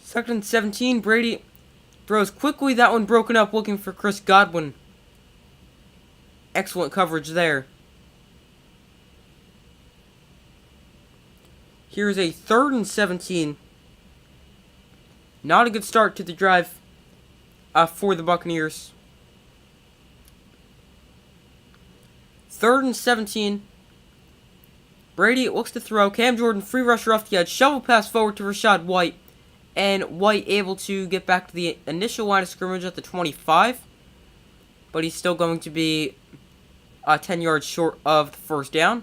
Second and 17, Brady throws quickly, that one broken up, looking for Chris Godwin. Excellent coverage there. Here's a 3rd and 17. Not a good start to the drive for the Buccaneers. 3rd and 17. Brady looks to throw. Cam Jordan, free rusher off the edge. Shovel pass forward to Rachaad White. And White able to get back to the initial line of scrimmage at the 25. But he's still going to be 10 yards short of the first down.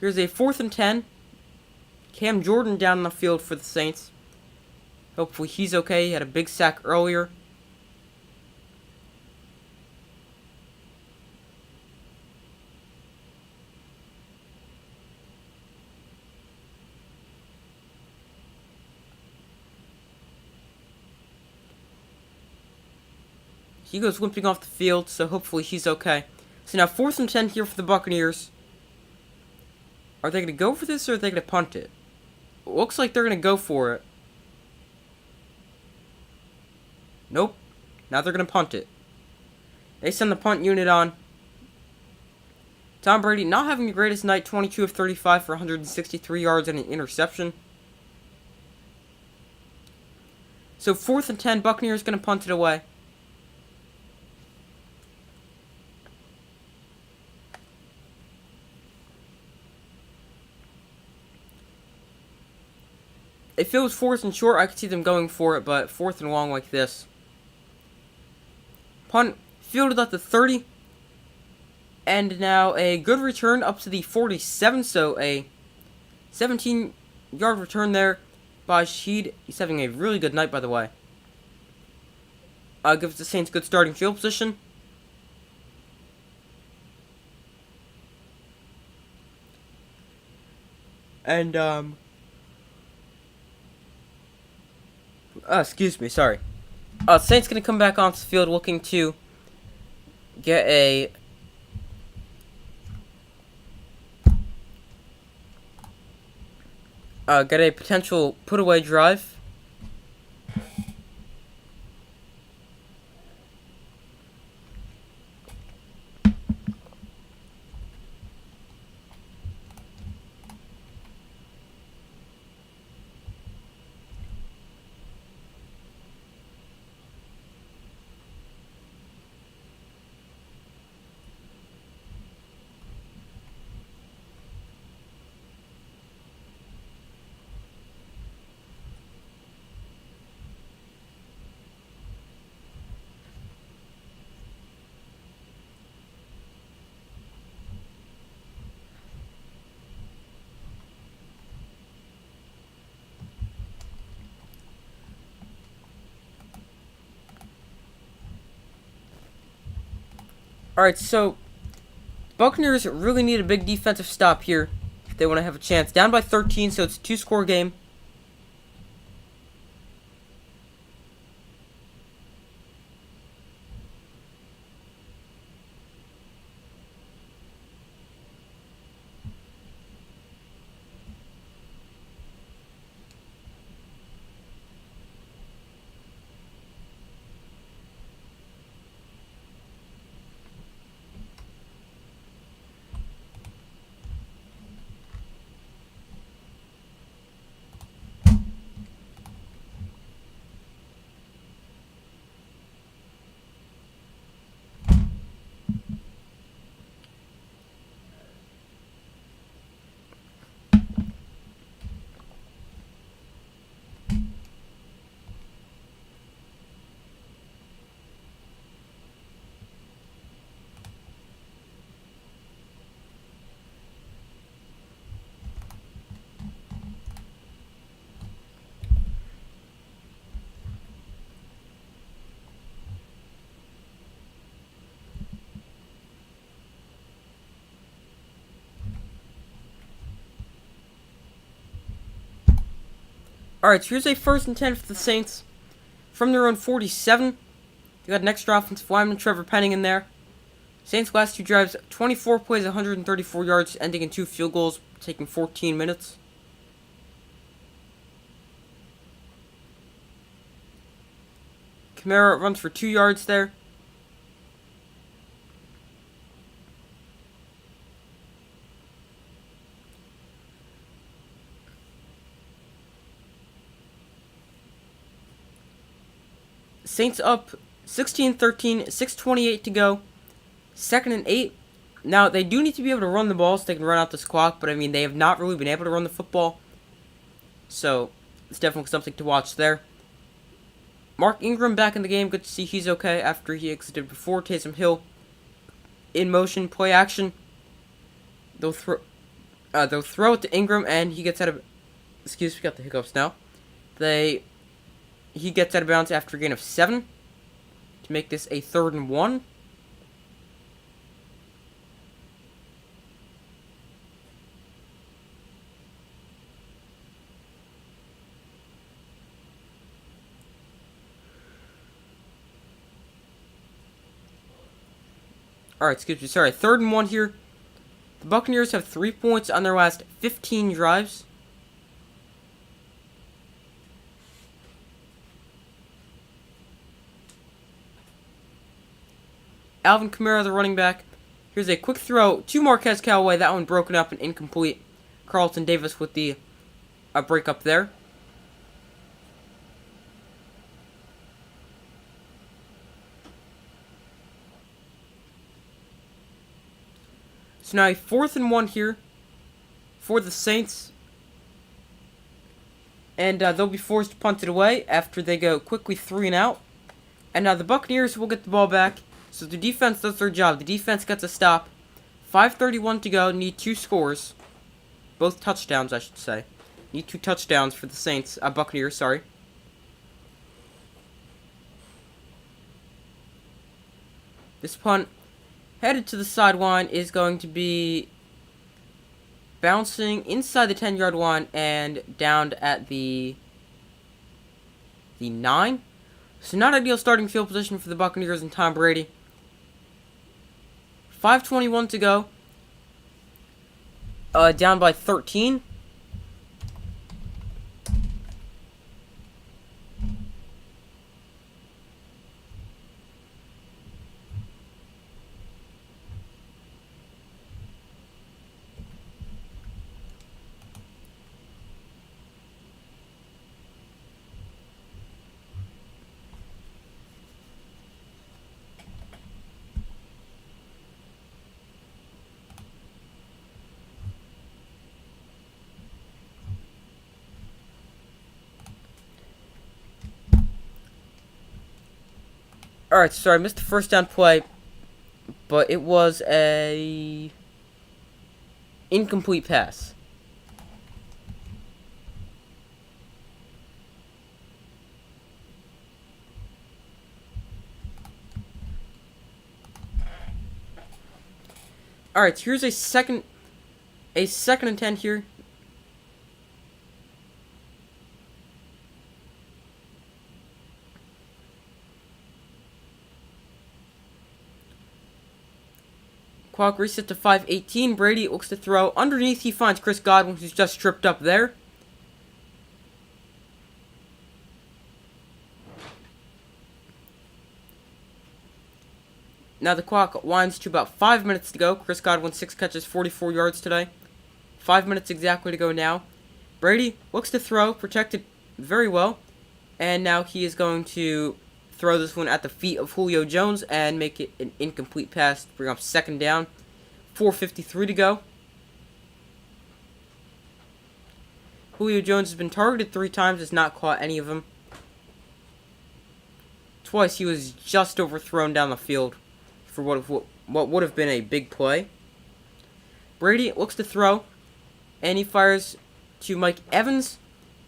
Here's a 4th and 10. Cam Jordan down on the field for the Saints. Hopefully he's okay. He had a big sack earlier. He goes limping off the field, so hopefully he's okay. So now 4th and 10 here for the Buccaneers. Are they going to go for this or are they going to punt it? Looks like they're going to go for it. Nope. Now they're going to punt it. They send the punt unit on. Tom Brady not having the greatest night. 22 of 35 for 163 yards and an interception. So 4th and 10. Buccaneers going to punt it away. If it was 4th and short, I could see them going for it, but 4th and long like this. Punt fielded at the 30. And now a good return up to the 47, so a 17-yard return there by Sheed. He's having a really good night, by the way. Gives the Saints good starting field position. And, excuse me, sorry. Saints going to come back onto the field looking to get a potential put-away drive. Alright, so Buccaneers really need a big defensive stop here if they want to have a chance. Down by 13, so it's a 2-score game. Alright, so here's a 1st and 10 for the Saints. From their own 47. They got an extra offensive lineman, Trevor Penning, in there. Saints' last 2 drives, 24 plays, 134 yards, ending in 2 field goals, taking 14 minutes. Kamara runs for 2 yards there. Saints up 16-13, 6:28 to go. 2nd and 8. Now, they do need to be able to run the ball so they can run out this clock, but I mean, they have not really been able to run the football. So, it's definitely something to watch there. Mark Ingram back in the game. Good to see he's okay after he exited before. Taysom Hill in motion, play action. They'll throw it to Ingram, and he gets out of... Excuse me, got the hiccups now. He gets out of bounds after a gain of 7 to make this a 3rd and 1. Alright, excuse me, sorry, 3rd and 1 here. The Buccaneers have 3 points on their last 15 drives. Alvin Kamara, the running back. Here's a quick throw to Marquez Callaway. That one broken up and incomplete. Carlton Davis with the break up there. So now a 4th and 1 here for the Saints. And they'll be forced to punt it away after they go quickly 3 and out. And now the Buccaneers will get the ball back. So the defense does their job. The defense gets a stop. 5:31 to go. Need 2 scores. Both touchdowns, I should say. Need 2 touchdowns for the Saints. Buccaneers, sorry. This punt headed to the sideline is going to be bouncing inside the 10-yard line and down at the 9. So not ideal starting field position for the Buccaneers and Tom Brady. 5:21 to go. Down by 13. Alright, sorry, I missed the first down play, but it was a incomplete pass. Alright, here's a second and 10 here. Clock reset to 5:18. Brady looks to throw. Underneath, he finds Chris Godwin, who's just tripped up there. Now the clock winds to about 5 minutes to go. Chris Godwin, 6 catches, 44 yards today. 5 minutes exactly to go now. Brady looks to throw, protected very well. And now he is going to throw this one at the feet of Julio Jones and make it an incomplete pass to bring up 2nd down. 4:53 to go. Julio Jones has been targeted 3 times, has not caught any of them. Twice he was just overthrown down the field for what would have been a big play. Brady looks to throw, and he fires to Mike Evans,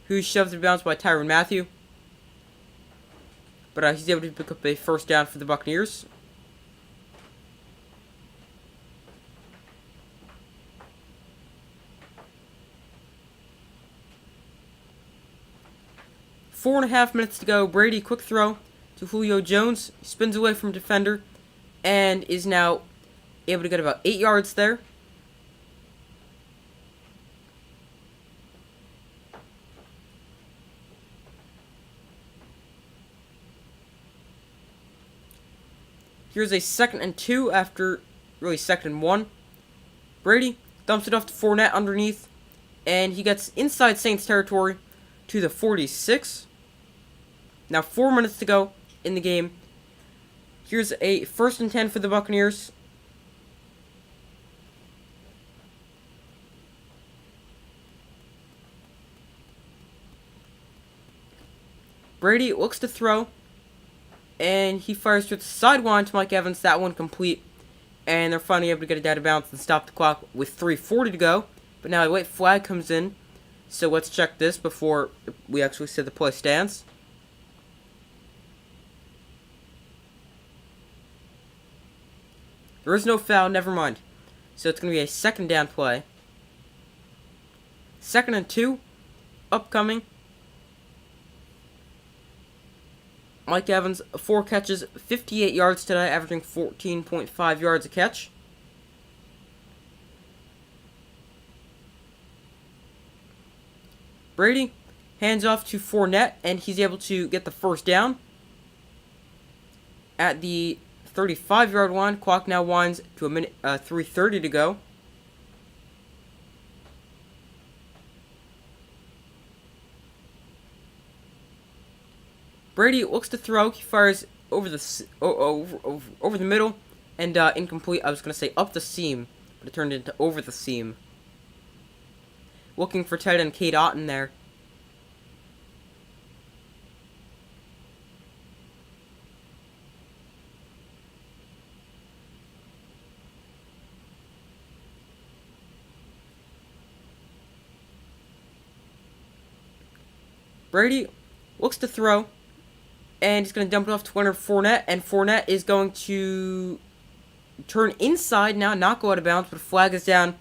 who's shoved in bounds by Tyrann Mathieu. But he's able to pick up a 1st down for the Buccaneers. Four and a half minutes to go. Brady, quick throw to Julio Jones. He spins away from defender and is now able to get about 8 yards there. Here's a 2nd and 2 after, really 2nd and 1. Brady dumps it off to Fournette underneath, and he gets inside Saints territory to the 46. Now 4 minutes to go in the game. Here's a 1st and 10 for the Buccaneers. Brady looks to throw, and he fires to the sideline to Mike Evans. That one complete, and they're finally able to get it out of bounds and stop the clock with 3:40 to go. But now a white flag comes in, so let's check this before we actually say the play stands. There is no foul, never mind. So it's going to be a 2nd down play. 2nd and 2, upcoming. Mike Evans, 4 catches, 58 yards today, averaging 14.5 yards a catch. Brady hands off to Fournette, and he's able to get the 1st down. At the 35-yard line, clock now winds to 3:30 to go. Brady looks to throw. He fires over the middle, and incomplete. I was going to say up the seam, but it turned into over the seam. Looking for tight end Cade Otton there. Brady looks to throw, and he's going to dump it off to Leonard Fournette, and Fournette is going to turn inside now, not go out of bounds, but a flag is down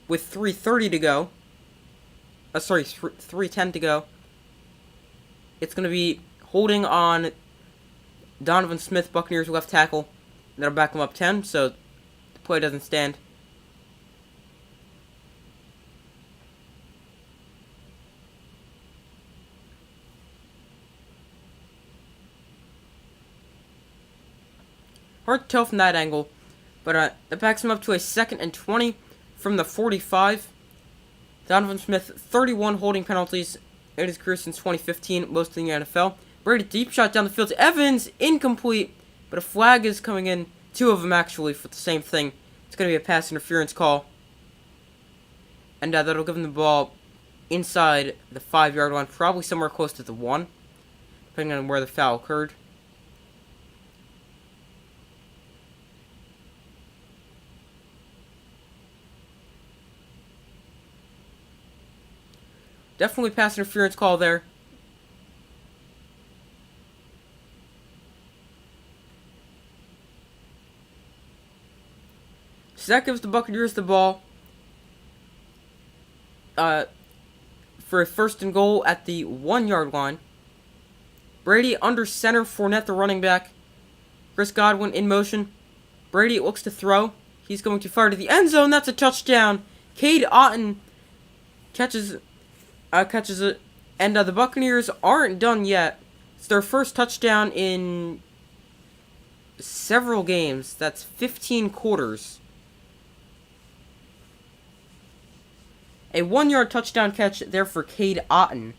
with 3:30 to go. 3:10 to go. It's going to be holding on Donovan Smith, Buccaneers left tackle. That'll back him up 10, so the play doesn't stand. Hard to tell from that angle, but it backs him up to a 2nd and 20 from the 45. Donovan Smith, 31 holding penalties in his career since 2015, most in the NFL. Brady, deep shot down the field to Evans, incomplete, but a flag is coming in, 2 of them actually, for the same thing. It's going to be a pass interference call, and that'll give him the ball inside the 5-yard line, probably somewhere close to the 1, depending on where the foul occurred. Definitely pass interference call there. So that gives the Buccaneers the ball for a 1st and goal at the 1-yard line. Brady under center, Fournette the running back. Chris Godwin in motion. Brady looks to throw. He's going to fire to the end zone. That's a touchdown. Cade Otton catches it, and the Buccaneers aren't done yet. It's their first touchdown in several games. That's 15 quarters. A 1-yard touchdown catch there for Cade Otton,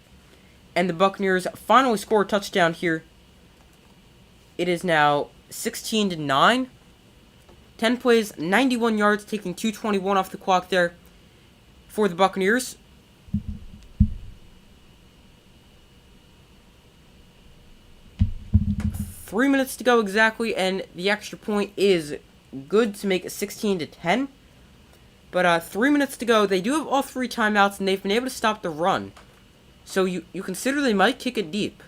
and the Buccaneers finally score a touchdown here. It is now 16-9. 10 plays, 91 yards, taking 2:21 off the clock there for the Buccaneers. Three minutes to go exactly, and the extra point is good to make it 16-10. But 3 minutes to go. They do have all 3 timeouts, and they've been able to stop the run. So you consider they might kick it deep.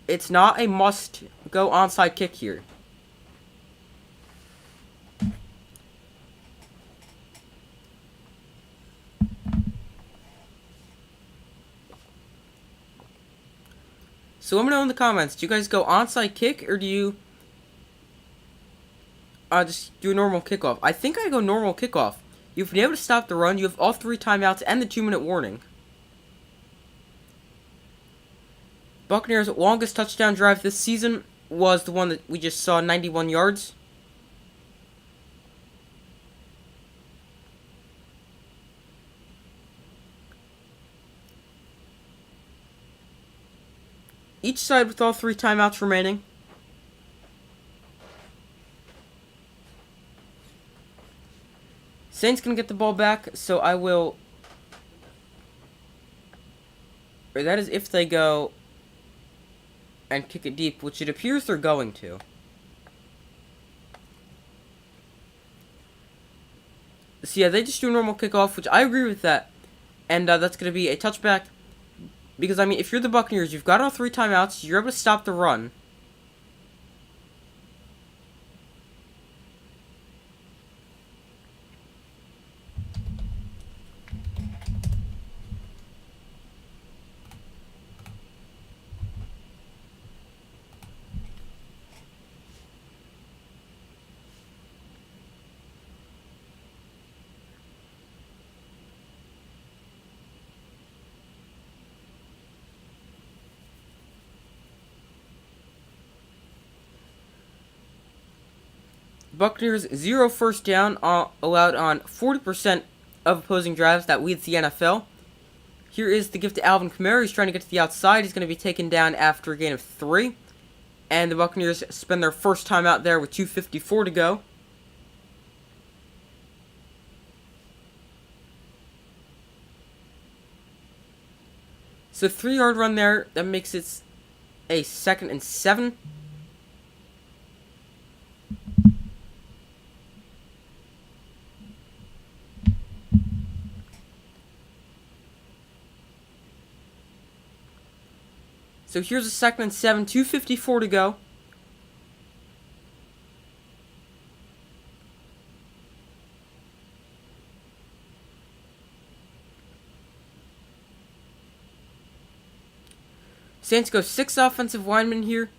It's not a must-go onside kick here. So let me know in the comments, do you guys go onside kick, or do you just do a normal kickoff? I think I go normal kickoff. You've been able to stop the run, you have all 3 timeouts, and the 2-minute warning. Buccaneers' longest touchdown drive this season was the one that we just saw, 91 yards. Each side with all 3 timeouts remaining. Saints gonna get the ball back, so I will... Or that is if they go and kick it deep, which it appears they're going to. So yeah, they just do a normal kickoff, which I agree with that. And that's going to be a touchback. Because, I mean, if you're the Buccaneers, you've got all 3 timeouts, you're able to stop the run. Buccaneers 0 first down allowed on 40% of opposing drives. That leads the NFL. Here is the gift to Alvin Kamara. He's trying to get to the outside. He's going to be taken down after a gain of 3. And the Buccaneers spend their first time out there with 2:54 to go. So 3-yard run there. That makes it a 2nd and 7. So here's a 2nd and 7, 2:54 to go. Saints go 6 offensive linemen here.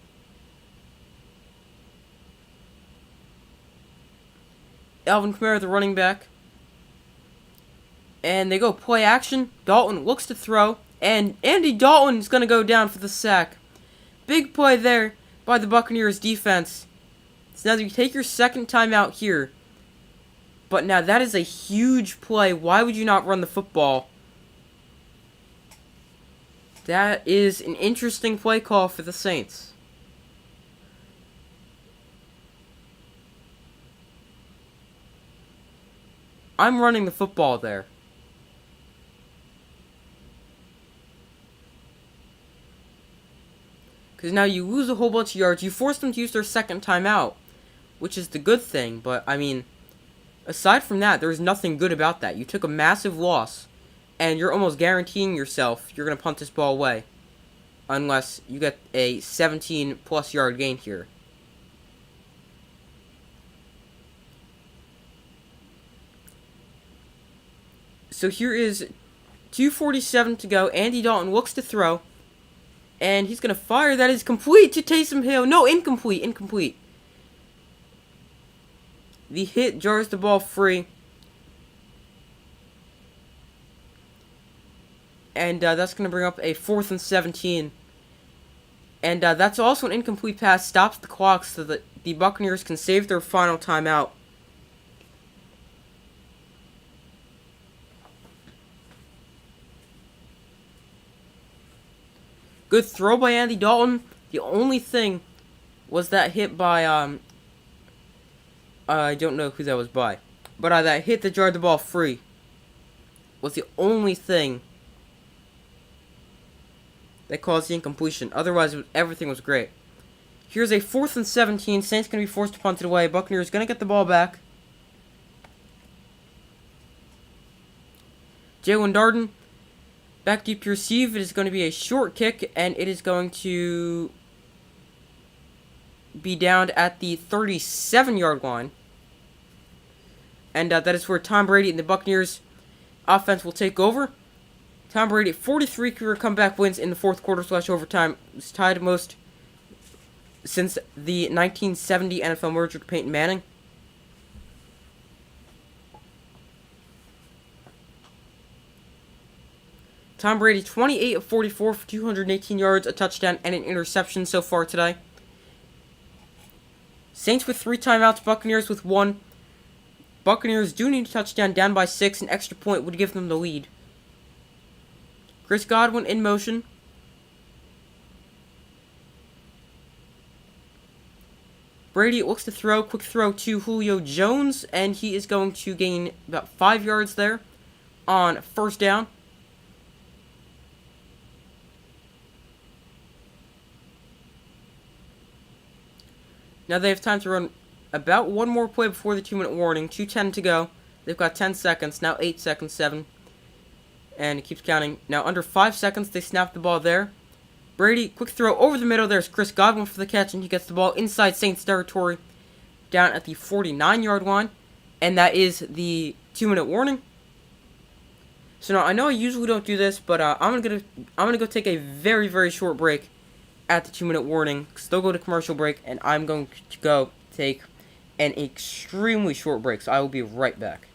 Alvin Kamara, the running back. And they go play action. Dalton looks to throw. And Andy Dalton is going to go down for the sack. Big play there by the Buccaneers defense. So now you take your 2nd timeout here. But now that is a huge play. Why would you not run the football? That is an interesting play call for the Saints. I'm running the football there. Because now you lose a whole bunch of yards. You force them to use their 2nd timeout, which is the good thing. But, I mean, aside from that, there's nothing good about that. You took a massive loss, and you're almost guaranteeing yourself you're going to punt this ball away. Unless you get a 17-plus yard gain here. So here is 2:47 to go. Andy Dalton looks to throw. And he's going to fire. That is complete to Taysom Hill. No, incomplete. The hit jars the ball free. And that's going to bring up a 4th and 17. And that's also an incomplete pass. Stops the clock so that the Buccaneers can save their final timeout. Good throw by Andy Dalton. The only thing was that hit by, I don't know who that was by. But that hit that jarred the ball free was the only thing that caused the incompletion. Otherwise, everything was great. Here's a 4th and 17. Saints going to be forced to punt it away. Buccaneers going to get the ball back. Jalen Darden. Back deep to receive. It is going to be a short kick, and it is going to be downed at the 37-yard line. And that is where Tom Brady and the Buccaneers offense will take over. Tom Brady, 43 career comeback wins in the 4th quarter/overtime. It's tied most since the 1970 NFL merger with Peyton Manning. Tom Brady, 28 of 44 for 218 yards, a touchdown, and an interception so far today. Saints with 3 timeouts, Buccaneers with 1. Buccaneers do need a touchdown, down by 6. An extra point would give them the lead. Chris Godwin in motion. Brady looks to throw. Quick throw to Julio Jones, and he is going to gain about 5 yards there on first down. Now they have time to run about one more play before the 2-minute warning. 2:10 to go. They've got 10 seconds. Now 8 seconds, 7. And it keeps counting. Now under 5 seconds, they snap the ball there. Brady, quick throw over the middle. There's Chris Godwin for the catch, and he gets the ball inside Saints territory down at the 49-yard line. And that is the 2-minute warning. So now I know I usually don't do this, but I'm gonna go take a very, very short break at the 2-minute warning. Still go to commercial break, and I'm going to go take an extremely short break. So I will be right back.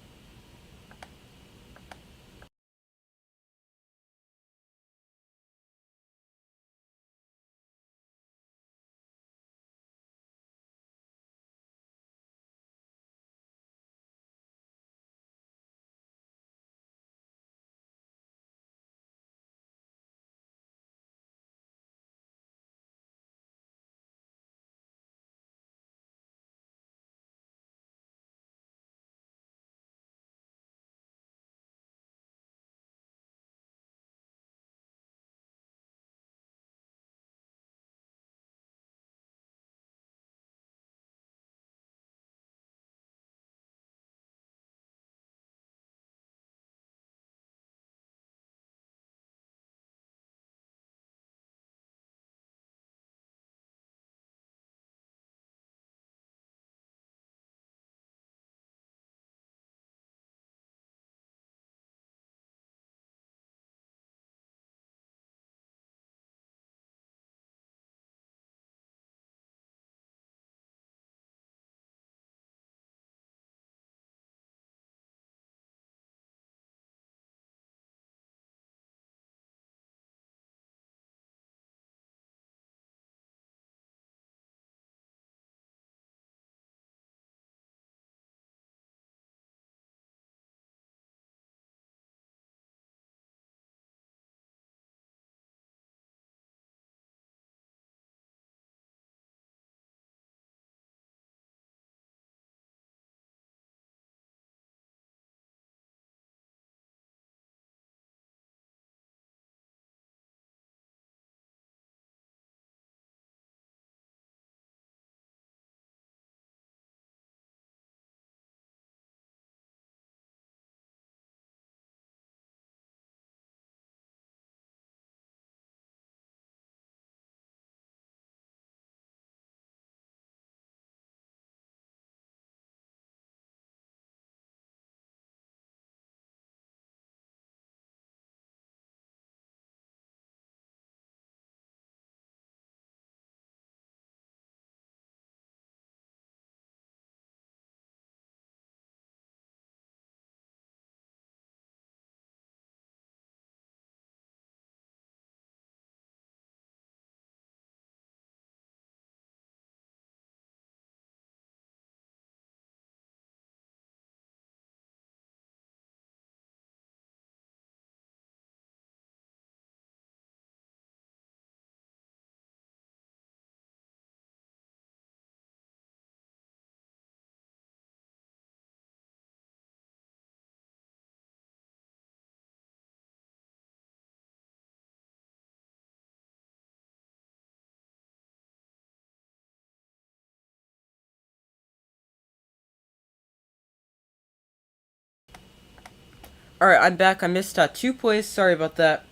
Alright, I'm back. I missed 2 plays. Sorry about that.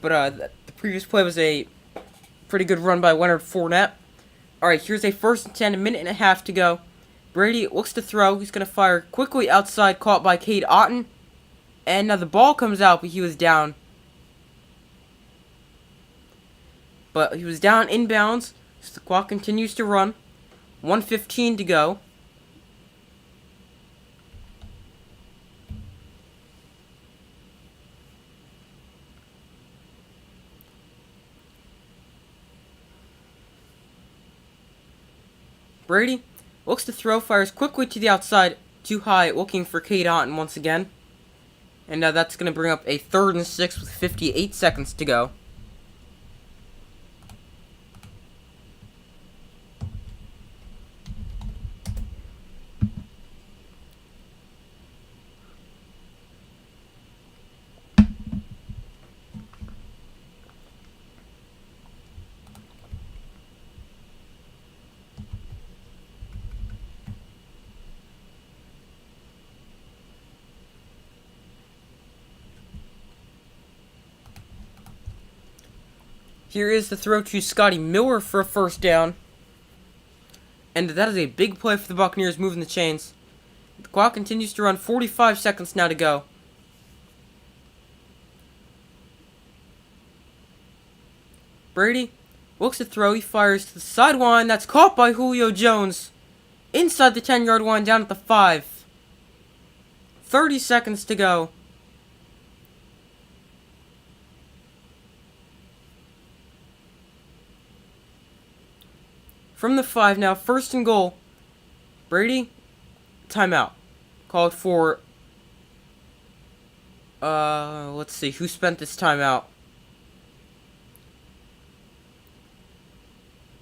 But the previous play was a pretty good run by Leonard Fournette. Alright, here's a 1st and 10, a minute and a half to go. Brady looks to throw. He's going to fire quickly outside, caught by Cade Otton. And now the ball comes out, but he was down. But he was down inbounds, so the clock continues to run. 1:15 to go. Brady looks to throw, fires quickly to the outside, too high, looking for Cade Otton once again. And now that's going to bring up a 3rd and 6 with 58 seconds to go. Here is the throw to Scotty Miller for a 1st down. And that is a big play for the Buccaneers, moving the chains. The clock continues to run, 45 seconds now to go. Brady looks to throw, he fires to the sideline, that's caught by Julio Jones. Inside the 10-yard line, down at the 5. 30 seconds to go. From the 5 now, 1st and goal. Brady, timeout. Called for, let's see, who spent this timeout?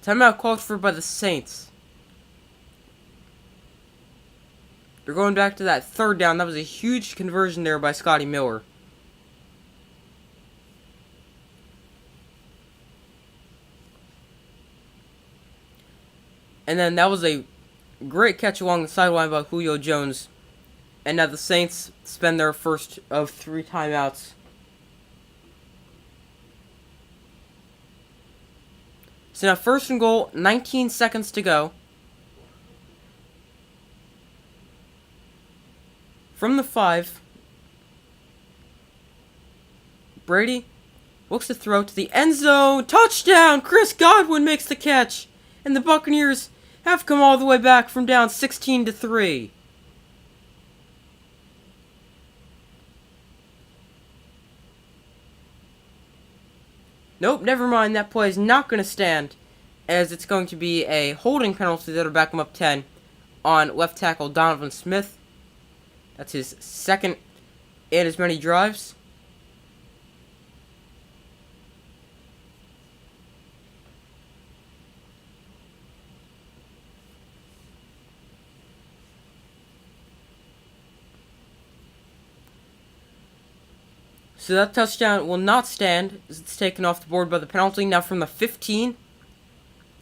Timeout called for by the Saints. They're going back to that 3rd down. That was a huge conversion there by Scotty Miller. And then that was a great catch along the sideline by Julio Jones. And now the Saints spend their first of 3 timeouts. So now 1st and goal, 19 seconds to go. From the 5, Brady looks to throw to the end zone. Touchdown! Chris Godwin makes the catch. And the Buccaneers have come all the way back from down 16-3. Nope, never mind. That play is not going to stand, as it's going to be a holding penalty that'll back him up 10 on left tackle Donovan Smith. That's his 2nd in as many drives. So that touchdown will not stand, as it's taken off the board by the penalty. Now from the 15,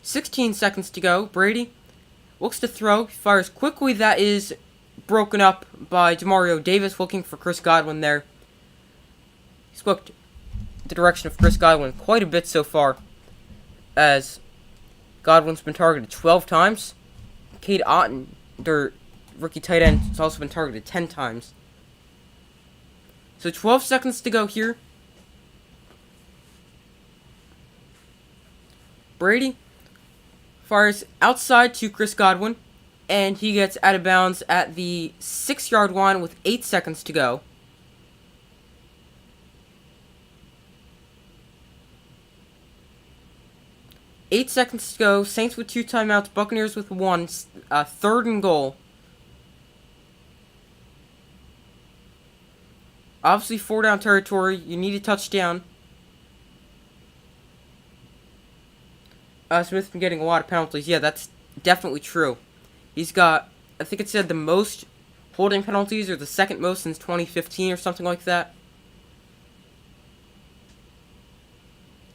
16 seconds to go. Brady looks to throw, fires quickly. That is broken up by Demario Davis, looking for Chris Godwin there. He's looked the direction of Chris Godwin quite a bit so far, as Godwin's been targeted 12 times. Cade Otton, their rookie tight end, has also been targeted 10 times. So 12 seconds to go here. Brady fires outside to Chris Godwin, and he gets out of bounds at the 6-yard line with 8 seconds to go. Eight seconds to go. Saints with 2 timeouts. Buccaneers with 1. 3rd and goal. Obviously, 4-down territory. You need a touchdown. Smith's been getting a lot of penalties. Yeah, that's definitely true. He's got, I think it said the most holding penalties, or the 2nd most since 2015 or something like that.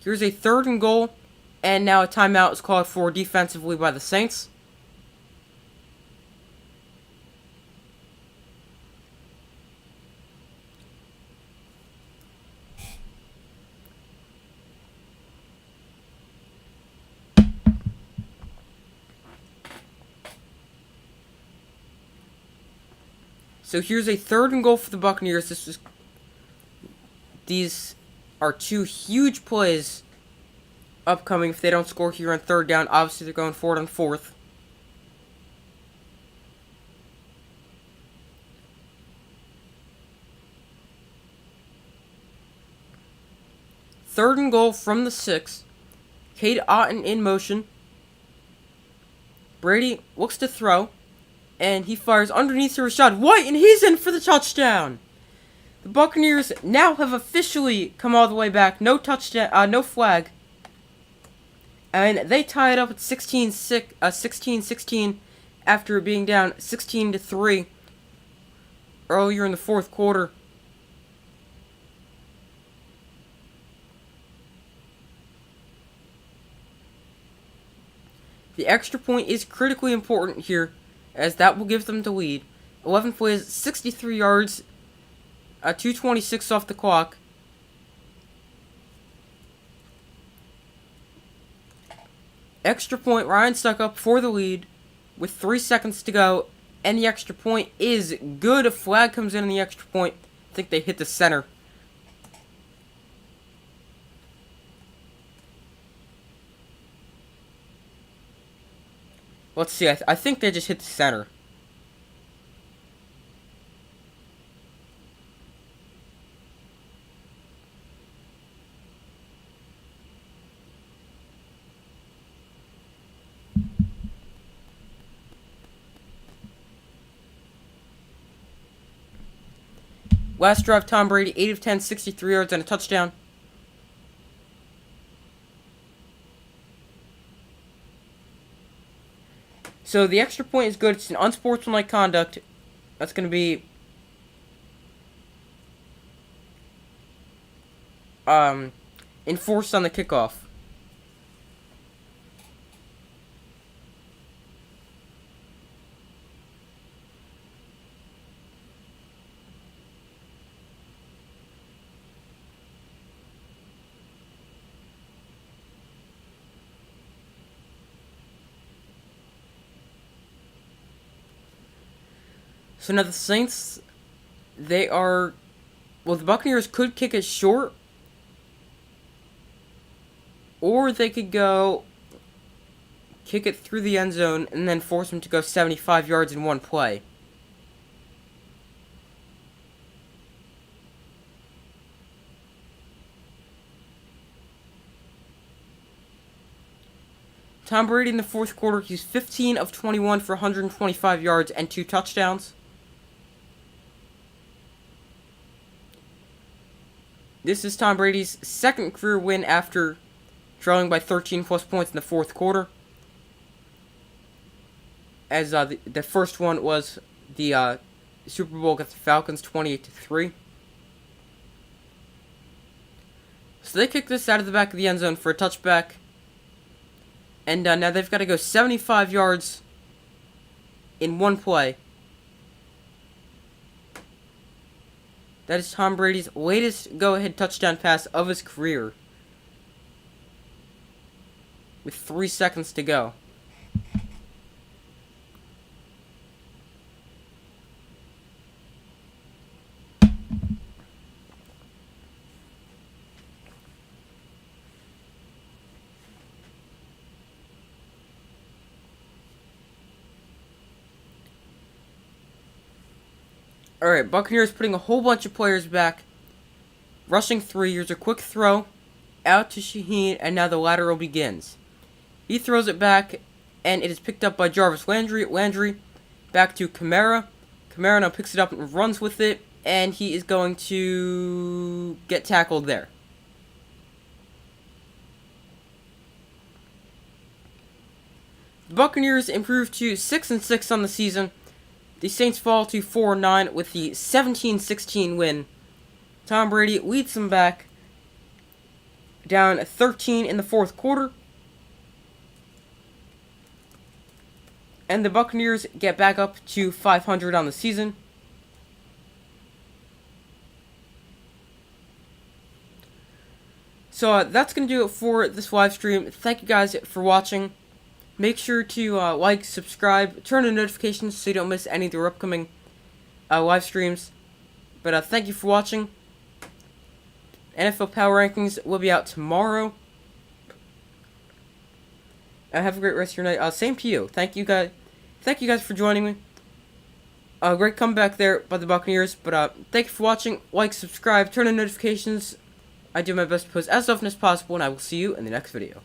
Here's a 3rd and goal. And now a timeout is called for defensively by the Saints. So here's a 3rd and goal for the Buccaneers. These are 2 huge plays upcoming if they don't score here on 3rd down. Obviously, they're going for it on 4th. Third and goal from the 6. Cade Otton in motion. Brady looks to throw, and he fires underneath to Rashad White, and he's in for the touchdown. The Buccaneers now have officially come all the way back. No touchdown, no flag. And they tie it up at 16-16 after being down 16-3 earlier in the fourth quarter. The extra point is critically important here, as that will give them the lead. 11 plays, 63 yards, 2:26 off the clock. Extra point, Ryan stuck up for the lead with 3 seconds to go, and the extra point is good. A flag comes in on the extra point. I think they hit the center. Let's see, I think they just hit the center. Last drive, Tom Brady, 8 of 10, 63 yards and a touchdown. So the extra point is good. It's an unsportsmanlike conduct. That's going to be enforced on the kickoff. So now the Saints, the Buccaneers could kick it short, or they could go kick it through the end zone and then force them to go 75 yards in one play. Tom Brady in the fourth quarter, he's 15 of 21 for 125 yards and 2 touchdowns. This is Tom Brady's second career win after trailing by 13 plus points in the fourth quarter. As the first one was the Super Bowl against the Falcons, 28-3. So they kick this out of the back of the end zone for a touchback. And now they've got to go 75 yards in one play. That is Tom Brady's latest go-ahead touchdown pass of his career, with 3 seconds to go. Alright, Buccaneers putting a whole bunch of players back. Rushing 3, here's a quick throw. Out to Shaheen, and now the lateral begins. He throws it back, and it is picked up by Jarvis Landry. Landry back to Kamara. Kamara now picks it up and runs with it, and he is going to get tackled there. The Buccaneers improved to 6-6 on the season. The Saints fall to 4-9 with the 17-16 win. Tom Brady leads them back, down 13 in the fourth quarter. And the Buccaneers get back up to 500 on the season. So that's going to do it for this live stream. Thank you guys for watching. Make sure to like, subscribe, turn on notifications so you don't miss any of their upcoming live streams. But thank you for watching. NFL Power Rankings will be out tomorrow. Have a great rest of your night. Same to you. Thank you guys for joining me. Great comeback there by the Buccaneers. But thank you for watching. Like, subscribe, turn on notifications. I do my best to post as often as possible, and I will see you in the next video.